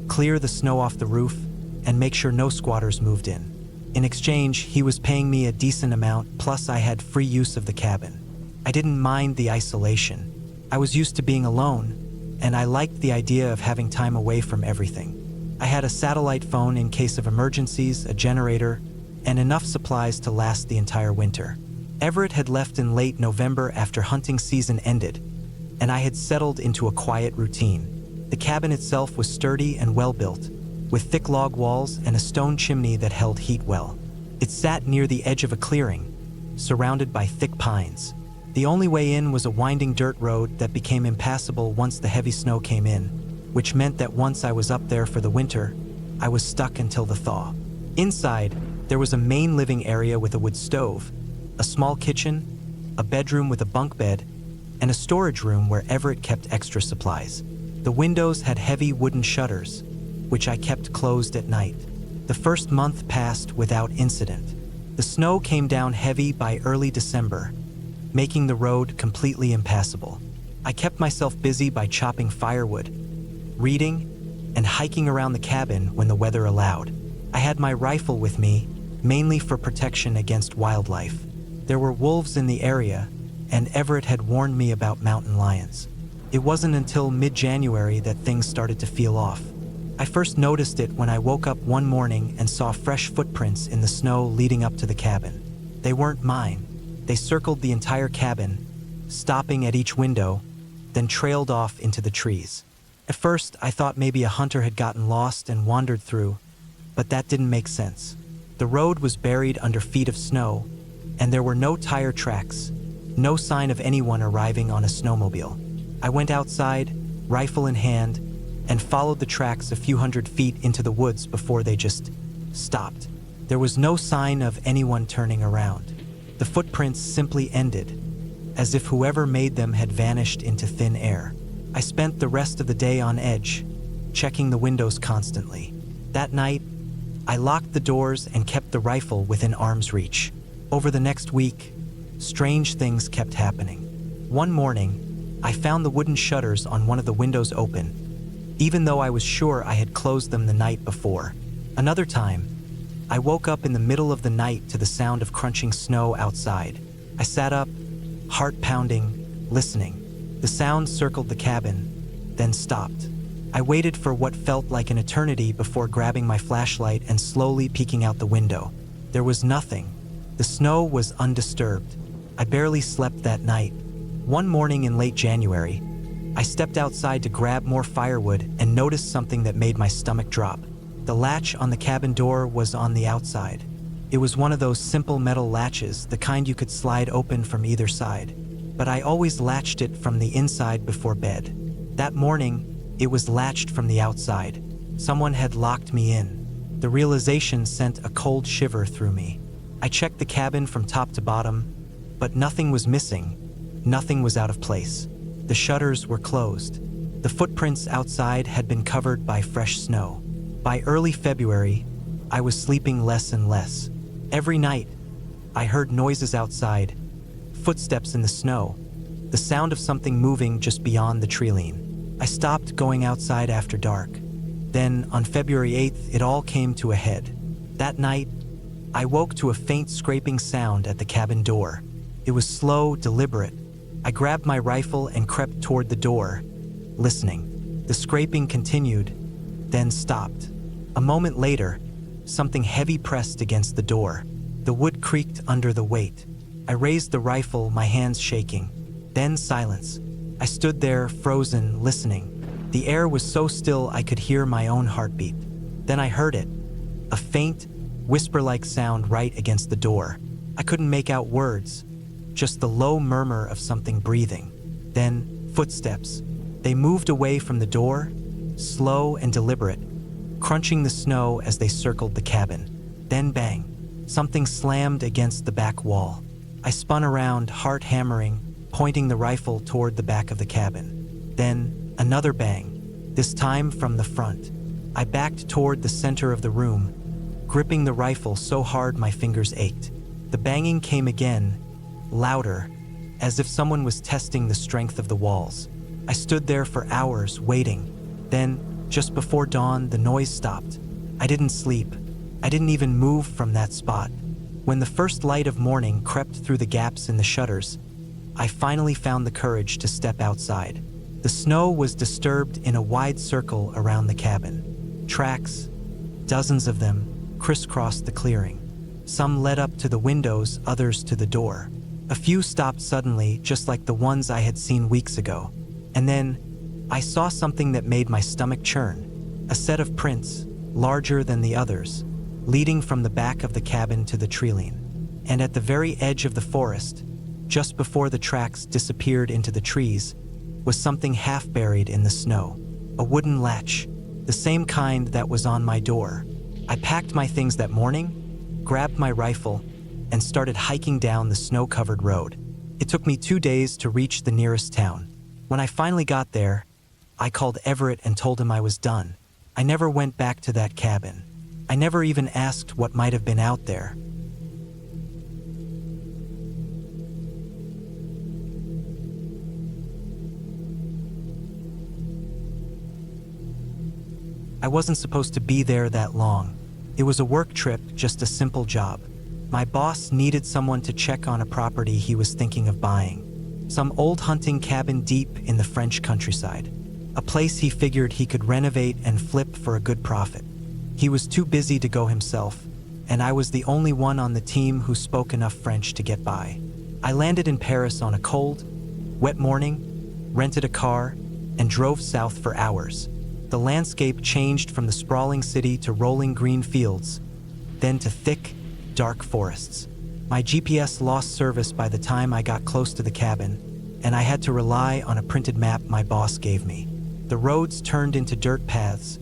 clear the snow off the roof, and make sure no squatters moved in. In exchange, he was paying me a decent amount, plus I had free use of the cabin. I didn't mind the isolation. I was used to being alone, and I liked the idea of having time away from everything. I had a satellite phone in case of emergencies, a generator, and enough supplies to last the entire winter. Everett had left in late November after hunting season ended, and I had settled into a quiet routine. The cabin itself was sturdy and well-built, with thick log walls and a stone chimney that held heat well. It sat near the edge of a clearing, surrounded by thick pines. The only way in was a winding dirt road that became impassable once the heavy snow came in. which meant that once I was up there for the winter, I was stuck until the thaw. Inside, there was a main living area with a wood stove, a small kitchen, a bedroom with a bunk bed, and a storage room where Everett kept extra supplies. The windows had heavy wooden shutters, which I kept closed at night. The first month passed without incident. The snow came down heavy by early December, making the road completely impassable. I kept myself busy by chopping firewood, reading, and hiking around the cabin when the weather allowed. I had my rifle with me, mainly for protection against wildlife. There were wolves in the area, and Everett had warned me about mountain lions. It wasn't until mid-January that things started to feel off. I first noticed it when I woke up one morning and saw fresh footprints in the snow leading up to the cabin. They weren't mine. They circled the entire cabin, stopping at each window, then trailed off into the trees. At first, I thought maybe a hunter had gotten lost and wandered through, but that didn't make sense. The road was buried under feet of snow, and there were no tire tracks, no sign of anyone arriving on a snowmobile. I went outside, rifle in hand, and followed the tracks a few hundred feet into the woods before they just stopped. There was no sign of anyone turning around. The footprints simply ended, as if whoever made them had vanished into thin air. I spent the rest of the day on edge, checking the windows constantly. That night, I locked the doors and kept the rifle within arm's reach. Over the next week, strange things kept happening. One morning, I found the wooden shutters on one of the windows open, even though I was sure I had closed them the night before. Another time, I woke up in the middle of the night to the sound of crunching snow outside. I sat up, heart pounding, listening. The sound circled the cabin, then stopped. I waited for what felt like an eternity before grabbing my flashlight and slowly peeking out the window. There was nothing. The snow was undisturbed. I barely slept that night. One morning in late January, I stepped outside to grab more firewood and noticed something that made my stomach drop. The latch on the cabin door was on the outside. It was one of those simple metal latches, the kind you could slide open from either side. But I always latched it from the inside before bed. That morning, it was latched from the outside. Someone had locked me in. The realization sent a cold shiver through me. I checked the cabin from top to bottom, but nothing was missing. Nothing was out of place. The shutters were closed. The footprints outside had been covered by fresh snow. By early February, I was sleeping less and less. Every night, I heard noises outside, footsteps in the snow, the sound of something moving just beyond the treeline. I stopped going outside after dark. Then, on February 8th, it all came to a head. That night, I woke to a faint scraping sound at the cabin door. It was slow, deliberate. I grabbed my rifle and crept toward the door, listening. The scraping continued, then stopped. A moment later, something heavy pressed against the door. The wood creaked under the weight. I raised the rifle, my hands shaking. Then silence. I stood there, frozen, listening. The air was so still I could hear my own heartbeat. Then I heard it, a faint, whisper-like sound right against the door. I couldn't make out words, just the low murmur of something breathing. Then, footsteps. They moved away from the door, slow and deliberate, crunching the snow as they circled the cabin. Then bang, something slammed against the back wall. I spun around, heart hammering, pointing the rifle toward the back of the cabin. Then, another bang, this time from the front. I backed toward the center of the room, gripping the rifle so hard my fingers ached. The banging came again, louder, as if someone was testing the strength of the walls. I stood there for hours, waiting. Then, just before dawn, the noise stopped. I didn't sleep. I didn't even move from that spot. When the first light of morning crept through the gaps in the shutters, I finally found the courage to step outside. The snow was disturbed in a wide circle around the cabin. Tracks, dozens of them, crisscrossed the clearing. Some led up to the windows, others to the door. A few stopped suddenly, just like the ones I had seen weeks ago. And then, I saw something that made my stomach churn. A set of prints, larger than the others, leading from the back of the cabin to the treeline. And at the very edge of the forest, just before the tracks disappeared into the trees, was something half buried in the snow. a wooden latch, the same kind that was on my door. I packed my things that morning, grabbed my rifle, and started hiking down the snow-covered road. It took me 2 days to reach the nearest town. When I finally got there, I called Everett and told him I was done. I never went back to that cabin. I never even asked what might have been out there. I wasn't supposed to be there that long. It was a work trip, just a simple job. My boss needed someone to check on a property he was thinking of buying. Some old hunting cabin deep in the French countryside. A place he figured he could renovate and flip for a good profit. He was too busy to go himself, and I was the only one on the team who spoke enough French to get by. I landed in Paris on a cold, wet morning, rented a car, and drove south for hours. The landscape changed from the sprawling city to rolling green fields, then to thick, dark forests. My GPS lost service by the time I got close to the cabin, and I had to rely on a printed map my boss gave me. The roads turned into dirt paths,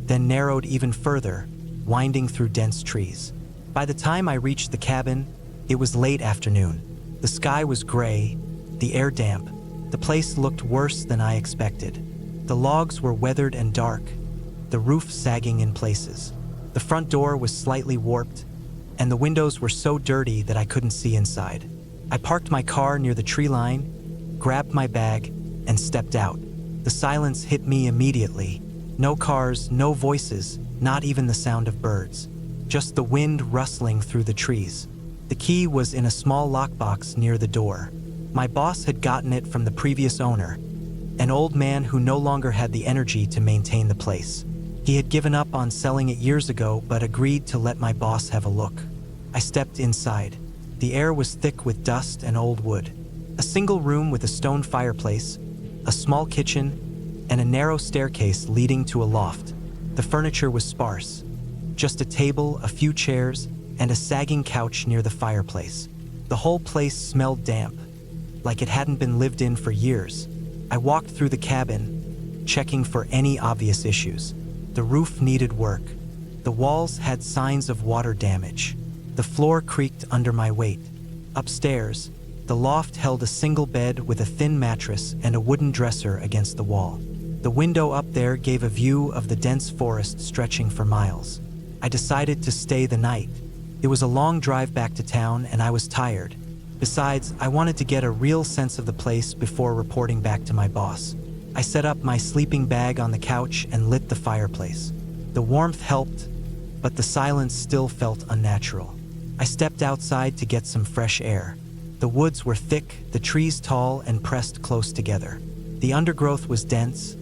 then narrowed even further, winding through dense trees. By the time I reached the cabin, it was late afternoon. The sky was gray, the air damp. The place looked worse than I expected. The logs were weathered and dark, the roof sagging in places. The front door was slightly warped, and the windows were so dirty that I couldn't see inside. I parked my car near the tree line, grabbed my bag, and stepped out. The silence hit me immediately. No cars, no voices, not even the sound of birds. Just the wind rustling through the trees. The key was in a small lockbox near the door. My boss had gotten it from the previous owner, an old man who no longer had the energy to maintain the place. He had given up on selling it years ago, but agreed to let my boss have a look. I stepped inside. The air was thick with dust and old wood. A single room with a stone fireplace, a small kitchen, and a narrow staircase leading to a loft. The furniture was sparse. Just a table, a few chairs, and a sagging couch near the fireplace. The whole place smelled damp, like it hadn't been lived in for years. I walked through the cabin, checking for any obvious issues. The roof needed work. The walls had signs of water damage. The floor creaked under my weight. Upstairs, the loft held a single bed with a thin mattress and a wooden dresser against the wall. The window up there gave a view of the dense forest stretching for miles. I decided to stay the night. It was a long drive back to town, and I was tired. Besides, I wanted to get a real sense of the place before reporting back to my boss. I set up my sleeping bag on the couch and lit the fireplace. The warmth helped, but the silence still felt unnatural. I stepped outside to get some fresh air. The woods were thick, the trees tall and pressed close together. The undergrowth was dense,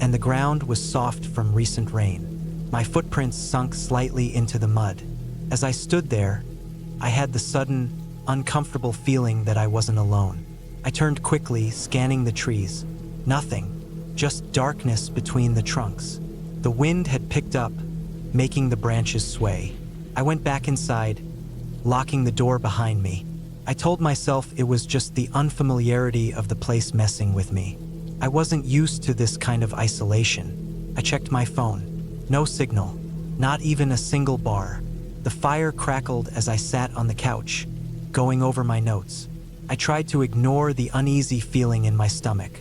and the ground was soft from recent rain. My footprints sunk slightly into the mud. As I stood there, I had the sudden, uncomfortable feeling that I wasn't alone. I turned quickly, scanning the trees. Nothing, just darkness between the trunks. The wind had picked up, making the branches sway. I went back inside, locking the door behind me. I told myself it was just the unfamiliarity of the place messing with me. I wasn't used to this kind of isolation. I checked my phone. No signal, not even a single bar. The fire crackled as I sat on the couch, going over my notes. I tried to ignore the uneasy feeling in my stomach.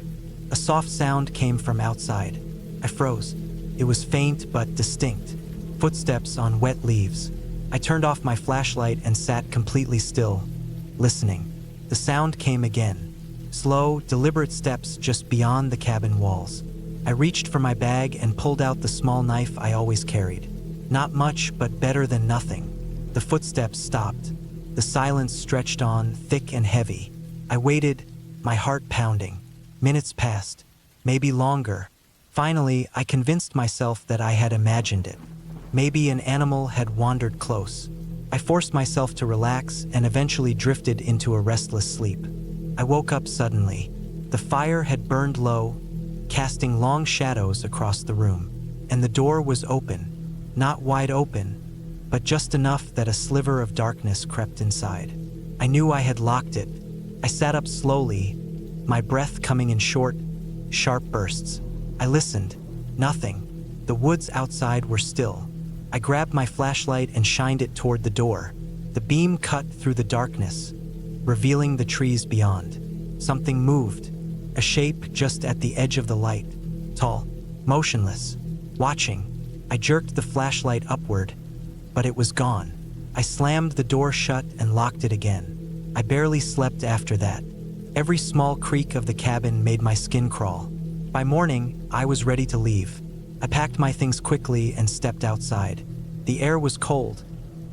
A soft sound came from outside. I froze. It was faint but distinct. Footsteps on wet leaves. I turned off my flashlight and sat completely still, listening. The sound came again. Slow, deliberate steps just beyond the cabin walls. I reached for my bag and pulled out the small knife I always carried. Not much, but better than nothing. The footsteps stopped. The silence stretched on, thick and heavy. I waited, my heart pounding. Minutes passed, maybe longer. Finally, I convinced myself that I had imagined it. Maybe an animal had wandered close. I forced myself to relax and eventually drifted into a restless sleep. I woke up suddenly. The fire had burned low, casting long shadows across the room. And the door was open. Not wide open, but just enough that a sliver of darkness crept inside. I knew I had locked it. I sat up slowly, my breath coming in short, sharp bursts. I listened. Nothing. The woods outside were still. I grabbed my flashlight and shined it toward the door. The beam cut through the darkness, revealing the trees beyond. Something moved, a shape just at the edge of the light, tall, motionless, watching. I jerked the flashlight upward, but it was gone. I slammed the door shut and locked it again. I barely slept after that. Every small creak of the cabin made my skin crawl. By morning, I was ready to leave. I packed my things quickly and stepped outside. The air was cold,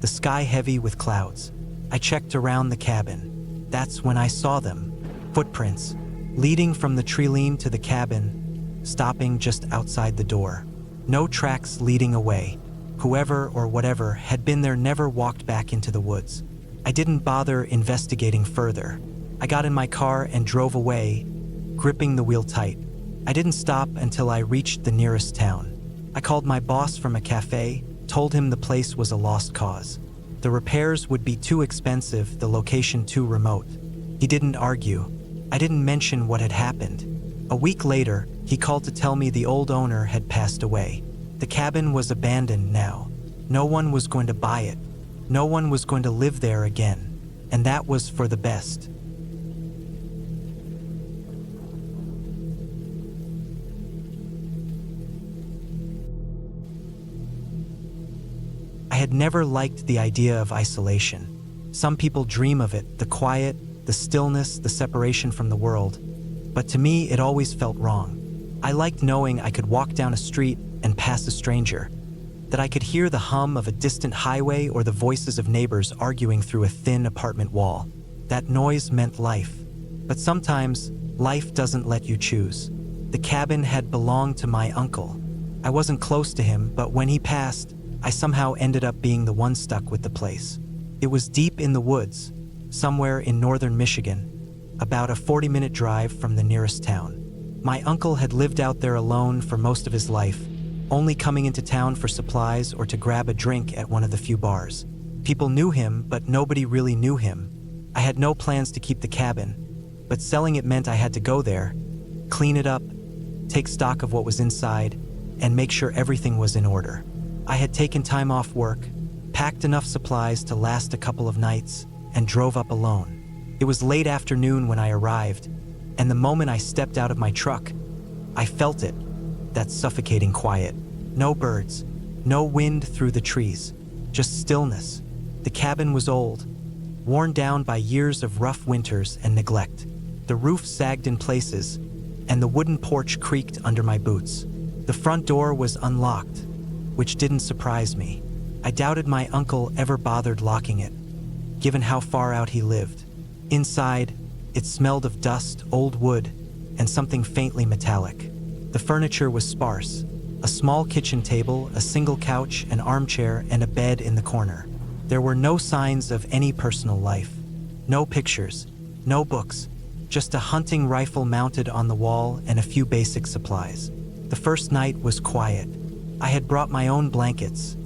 the sky heavy with clouds. I checked around the cabin. That's when I saw them. Footprints, leading from the treeline to the cabin, stopping just outside the door. No tracks leading away. Whoever or whatever had been there never walked back into the woods. I didn't bother investigating further. I got in my car and drove away, gripping the wheel tight. I didn't stop until I reached the nearest town. I called my boss from a cafe, told him the place was a lost cause. The repairs would be too expensive, the location too remote. He didn't argue. I didn't mention what had happened. A week later, he called to tell me the old owner had passed away. The cabin was abandoned now. No one was going to buy it. No one was going to live there again. And that was for the best. I had never liked the idea of isolation. Some people dream of it, the quiet, the stillness, the separation from the world. But to me, it always felt wrong. I liked knowing I could walk down a street and pass a stranger, that I could hear the hum of a distant highway or the voices of neighbors arguing through a thin apartment wall. That noise meant life. But sometimes, life doesn't let you choose. The cabin had belonged to my uncle. I wasn't close to him, but when he passed, I somehow ended up being the one stuck with the place. It was deep in the woods, somewhere in northern Michigan, about a 40-minute drive from the nearest town. My uncle had lived out there alone for most of his life, only coming into town for supplies or to grab a drink at one of the few bars. People knew him, but nobody really knew him. I had no plans to keep the cabin, but selling it meant I had to go there, clean it up, take stock of what was inside, and make sure everything was in order. I had taken time off work, packed enough supplies to last a couple of nights, and drove up alone. It was late afternoon when I arrived, and the moment I stepped out of my truck, I felt it, that suffocating quiet. No birds, no wind through the trees, just stillness. The cabin was old, worn down by years of rough winters and neglect. The roof sagged in places, and the wooden porch creaked under my boots. The front door was unlocked, which didn't surprise me. I doubted my uncle ever bothered locking it, given how far out he lived. Inside, it smelled of dust, old wood, and something faintly metallic. The furniture was sparse. A small kitchen table, a single couch, an armchair, and a bed in the corner. There were no signs of any personal life. No pictures, no books, just a hunting rifle mounted on the wall and a few basic supplies. The first night was quiet. I had brought my own blankets,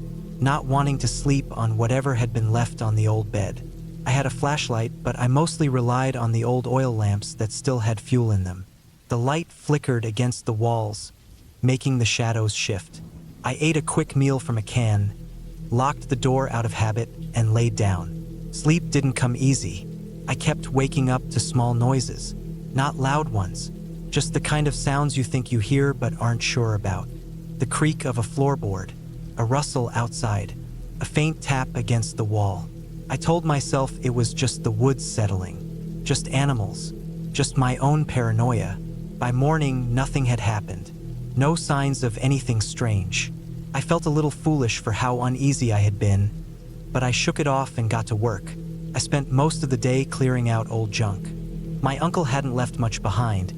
not wanting to sleep on whatever had been left on the old bed. I had a flashlight, but I mostly relied on the old oil lamps that still had fuel in them. The light flickered against the walls, making the shadows shift. I ate a quick meal from a can, locked the door out of habit, and laid down. Sleep didn't come easy. I kept waking up to small noises, not loud ones, just the kind of sounds you think you hear but aren't sure about. The creak of a floorboard, a rustle outside, a faint tap against the wall. I told myself it was just the woods settling, just animals, just my own paranoia. By morning, nothing had happened. No signs of anything strange. I felt a little foolish for how uneasy I had been, but I shook it off and got to work. I spent most of the day clearing out old junk. My uncle hadn't left much behind,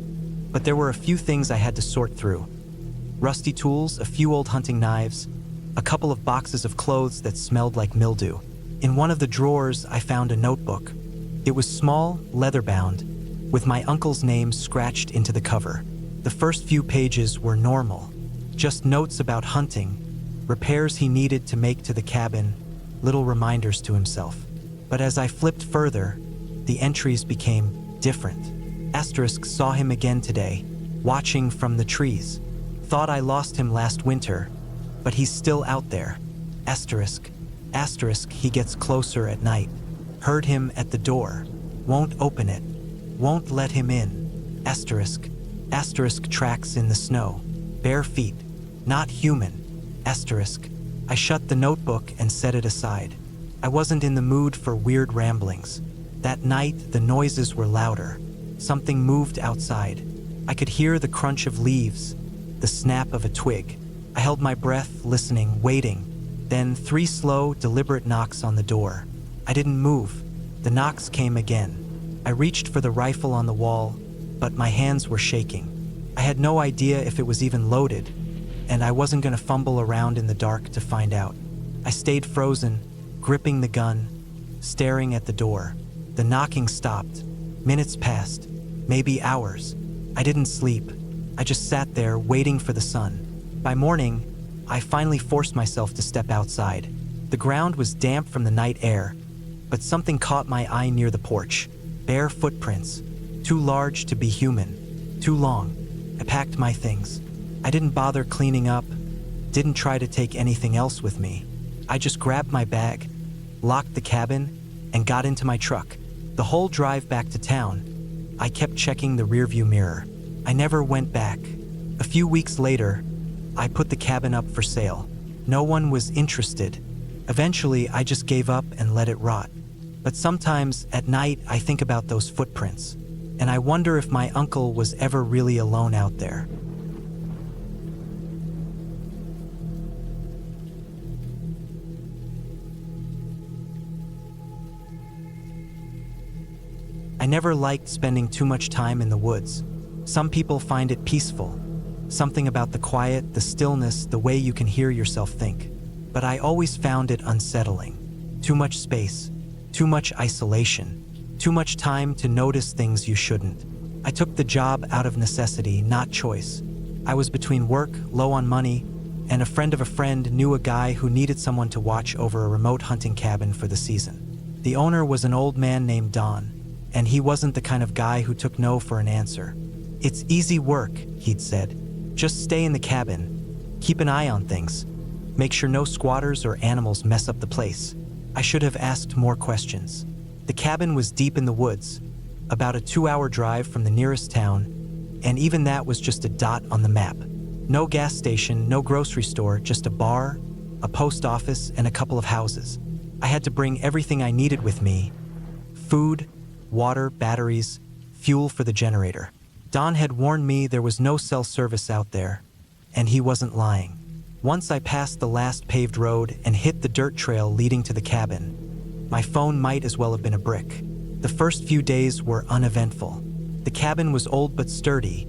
but there were a few things I had to sort through. Rusty tools, a few old hunting knives, a couple of boxes of clothes that smelled like mildew. In one of the drawers, I found a notebook. It was small, leather-bound, with my uncle's name scratched into the cover. The first few pages were normal, just notes about hunting, repairs he needed to make to the cabin, little reminders to himself. But as I flipped further, the entries became different. Asterisk saw him again today, watching from the trees. Thought I lost him last winter, but he's still out there. Asterisk. Asterisk, he gets closer at night. Heard him at the door. Won't open it. Won't let him in. Asterisk. Asterisk, tracks in the snow. Bare feet. Not human. Asterisk. I shut the notebook and set it aside. I wasn't in the mood for weird ramblings. That night, the noises were louder. Something moved outside. I could hear the crunch of leaves, the snap of a twig. I held my breath, listening, waiting. Then 3 slow, deliberate knocks on the door. I didn't move. The knocks came again. I reached for the rifle on the wall, but my hands were shaking. I had no idea if it was even loaded, and I wasn't going to fumble around in the dark to find out. I stayed frozen, gripping the gun, staring at the door. The knocking stopped. Minutes passed, maybe hours. I didn't sleep. I just sat there waiting for the sun. By morning, I finally forced myself to step outside. The ground was damp from the night air, but something caught my eye near the porch. Bare footprints, too large to be human, too long. I packed my things. I didn't bother cleaning up, didn't try to take anything else with me. I just grabbed my bag, locked the cabin, and got into my truck. The whole drive back to town, I kept checking the rearview mirror. I never went back. A few weeks later, I put the cabin up for sale. No one was interested. Eventually, I just gave up and let it rot. But sometimes, at night, I think about those footprints, and I wonder if my uncle was ever really alone out there. I never liked spending too much time in the woods. Some people find it peaceful. Something about the quiet, the stillness, the way you can hear yourself think. But I always found it unsettling. Too much space, too much isolation, too much time to notice things you shouldn't. I took the job out of necessity, not choice. I was between work, low on money, and a friend of a friend knew a guy who needed someone to watch over a remote hunting cabin for the season. The owner was an old man named Don, and he wasn't the kind of guy who took no for an answer. "It's easy work," he'd said. "Just stay in the cabin, keep an eye on things, make sure no squatters or animals mess up the place." I should have asked more questions. The cabin was deep in the woods, about a 2-hour drive from the nearest town, and even that was just a dot on the map. No gas station, no grocery store, just a bar, a post office, and a couple of houses. I had to bring everything I needed with me: food, water, batteries, fuel for the generator. Don had warned me there was no cell service out there, and he wasn't lying. Once I passed the last paved road and hit the dirt trail leading to the cabin, my phone might as well have been a brick. The first few days were uneventful. The cabin was old but sturdy,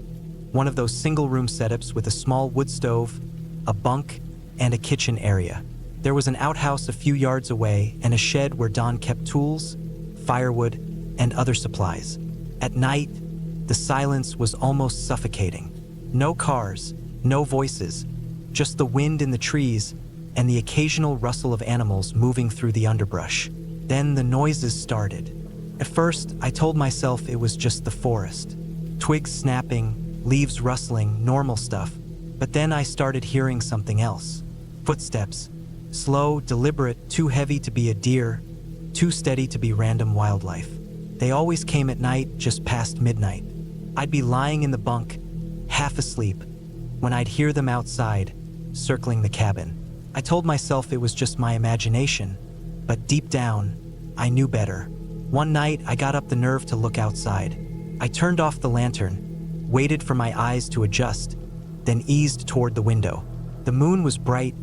one of those single-room setups with a small wood stove, a bunk, and a kitchen area. There was an outhouse a few yards away and a shed where Don kept tools, firewood, and other supplies. At night, the silence was almost suffocating. No cars, no voices, just the wind in the trees and the occasional rustle of animals moving through the underbrush. Then the noises started. At first, I told myself it was just the forest. Twigs snapping, leaves rustling, normal stuff. But then I started hearing something else. Footsteps. Slow, deliberate, too heavy to be a deer, too steady to be random wildlife. They always came at night, just past midnight. I'd be lying in the bunk, half asleep, when I'd hear them outside, circling the cabin. I told myself it was just my imagination, but deep down, I knew better. One night, I got up the nerve to look outside. I turned off the lantern, waited for my eyes to adjust, then eased toward the window. The moon was bright,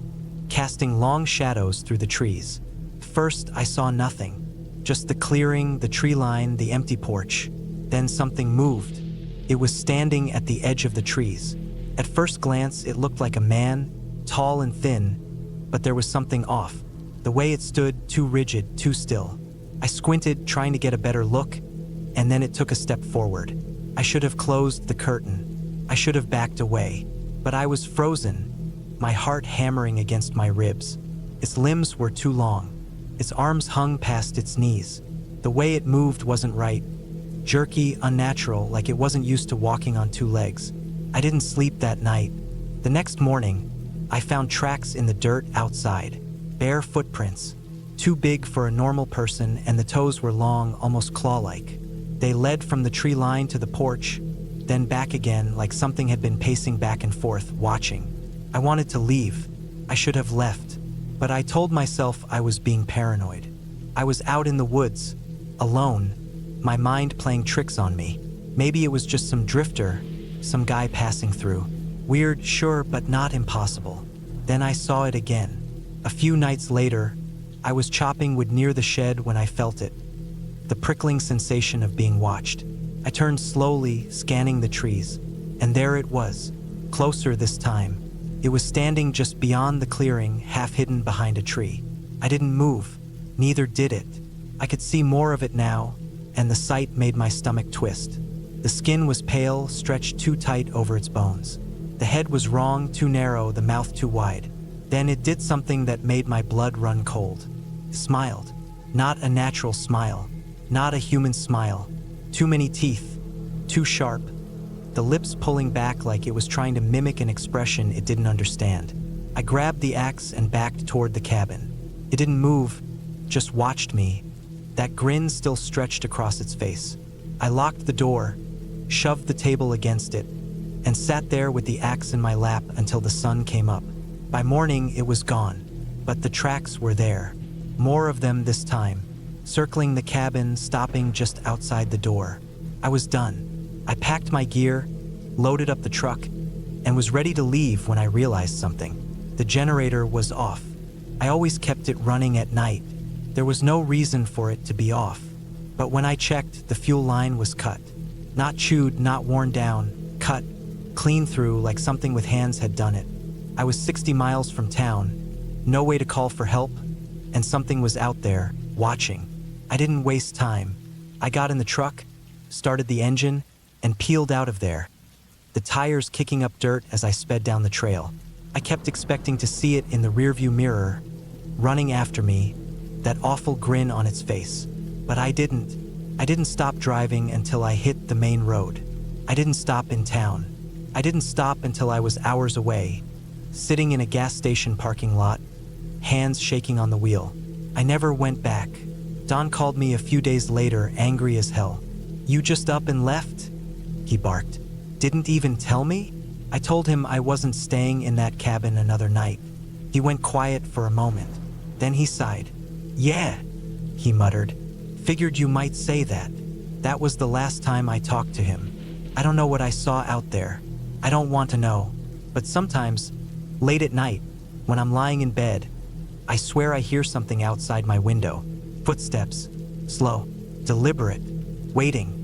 casting long shadows through the trees. First, I saw nothing. Just the clearing, the tree line, the empty porch. Then something moved. It was standing at the edge of the trees. At first glance, it looked like a man, tall and thin, but there was something off. The way it stood, too rigid, too still. I squinted, trying to get a better look, and then it took a step forward. I should have closed the curtain. I should have backed away. But I was frozen, my heart hammering against my ribs. Its limbs were too long. Its arms hung past its knees. The way it moved wasn't right. Jerky, unnatural, like it wasn't used to walking on 2 legs. I didn't sleep that night. The next morning, I found tracks in the dirt outside, bare footprints, too big for a normal person, and the toes were long, almost claw-like. They led from the tree line to the porch, then back again, like something had been pacing back and forth, watching. I wanted to leave. I should have left, but I told myself I was being paranoid. I was out in the woods, alone, my mind playing tricks on me. Maybe it was just some drifter, some guy passing through. Weird, sure, but not impossible. Then I saw it again. A few nights later, I was chopping wood near the shed when I felt it. The prickling sensation of being watched. I turned slowly, scanning the trees, and there it was, closer this time. It was standing just beyond the clearing, half hidden behind a tree. I didn't move, neither did it. I could see more of it now, and the sight made my stomach twist. The skin was pale, stretched too tight over its bones. The head was wrong, too narrow, the mouth too wide. Then it did something that made my blood run cold. It smiled. Not a natural smile. Not a human smile. Too many teeth. Too sharp. The lips pulling back like it was trying to mimic an expression it didn't understand. I grabbed the axe and backed toward the cabin. It didn't move, just watched me. That grin still stretched across its face. I locked the door, shoved the table against it, and sat there with the axe in my lap until the sun came up. By morning, it was gone, but the tracks were there. More of them this time, circling the cabin, stopping just outside the door. I was done. I packed my gear, loaded up the truck, and was ready to leave when I realized something. The generator was off. I always kept it running at night. There was no reason for it to be off. But when I checked, the fuel line was cut. Not chewed, not worn down, cut, clean through like something with hands had done it. I was 60 miles from town, no way to call for help, and something was out there, watching. I didn't waste time. I got in the truck, started the engine, and peeled out of there. The tires kicking up dirt as I sped down the trail. I kept expecting to see it in the rearview mirror, running after me, that awful grin on its face. But I didn't. I didn't stop driving until I hit the main road. I didn't stop in town. I didn't stop until I was hours away, sitting in a gas station parking lot, hands shaking on the wheel. I never went back. Don called me a few days later, angry as hell. "You just up and left?" he barked. "Didn't even tell me?" I told him I wasn't staying in that cabin another night. He went quiet for a moment. Then he sighed. "Yeah," he muttered. "Figured you might say that." That was the last time I talked to him. I don't know what I saw out there. I don't want to know. But sometimes, late at night, when I'm lying in bed, I swear I hear something outside my window. Footsteps. Slow. Deliberate. Waiting.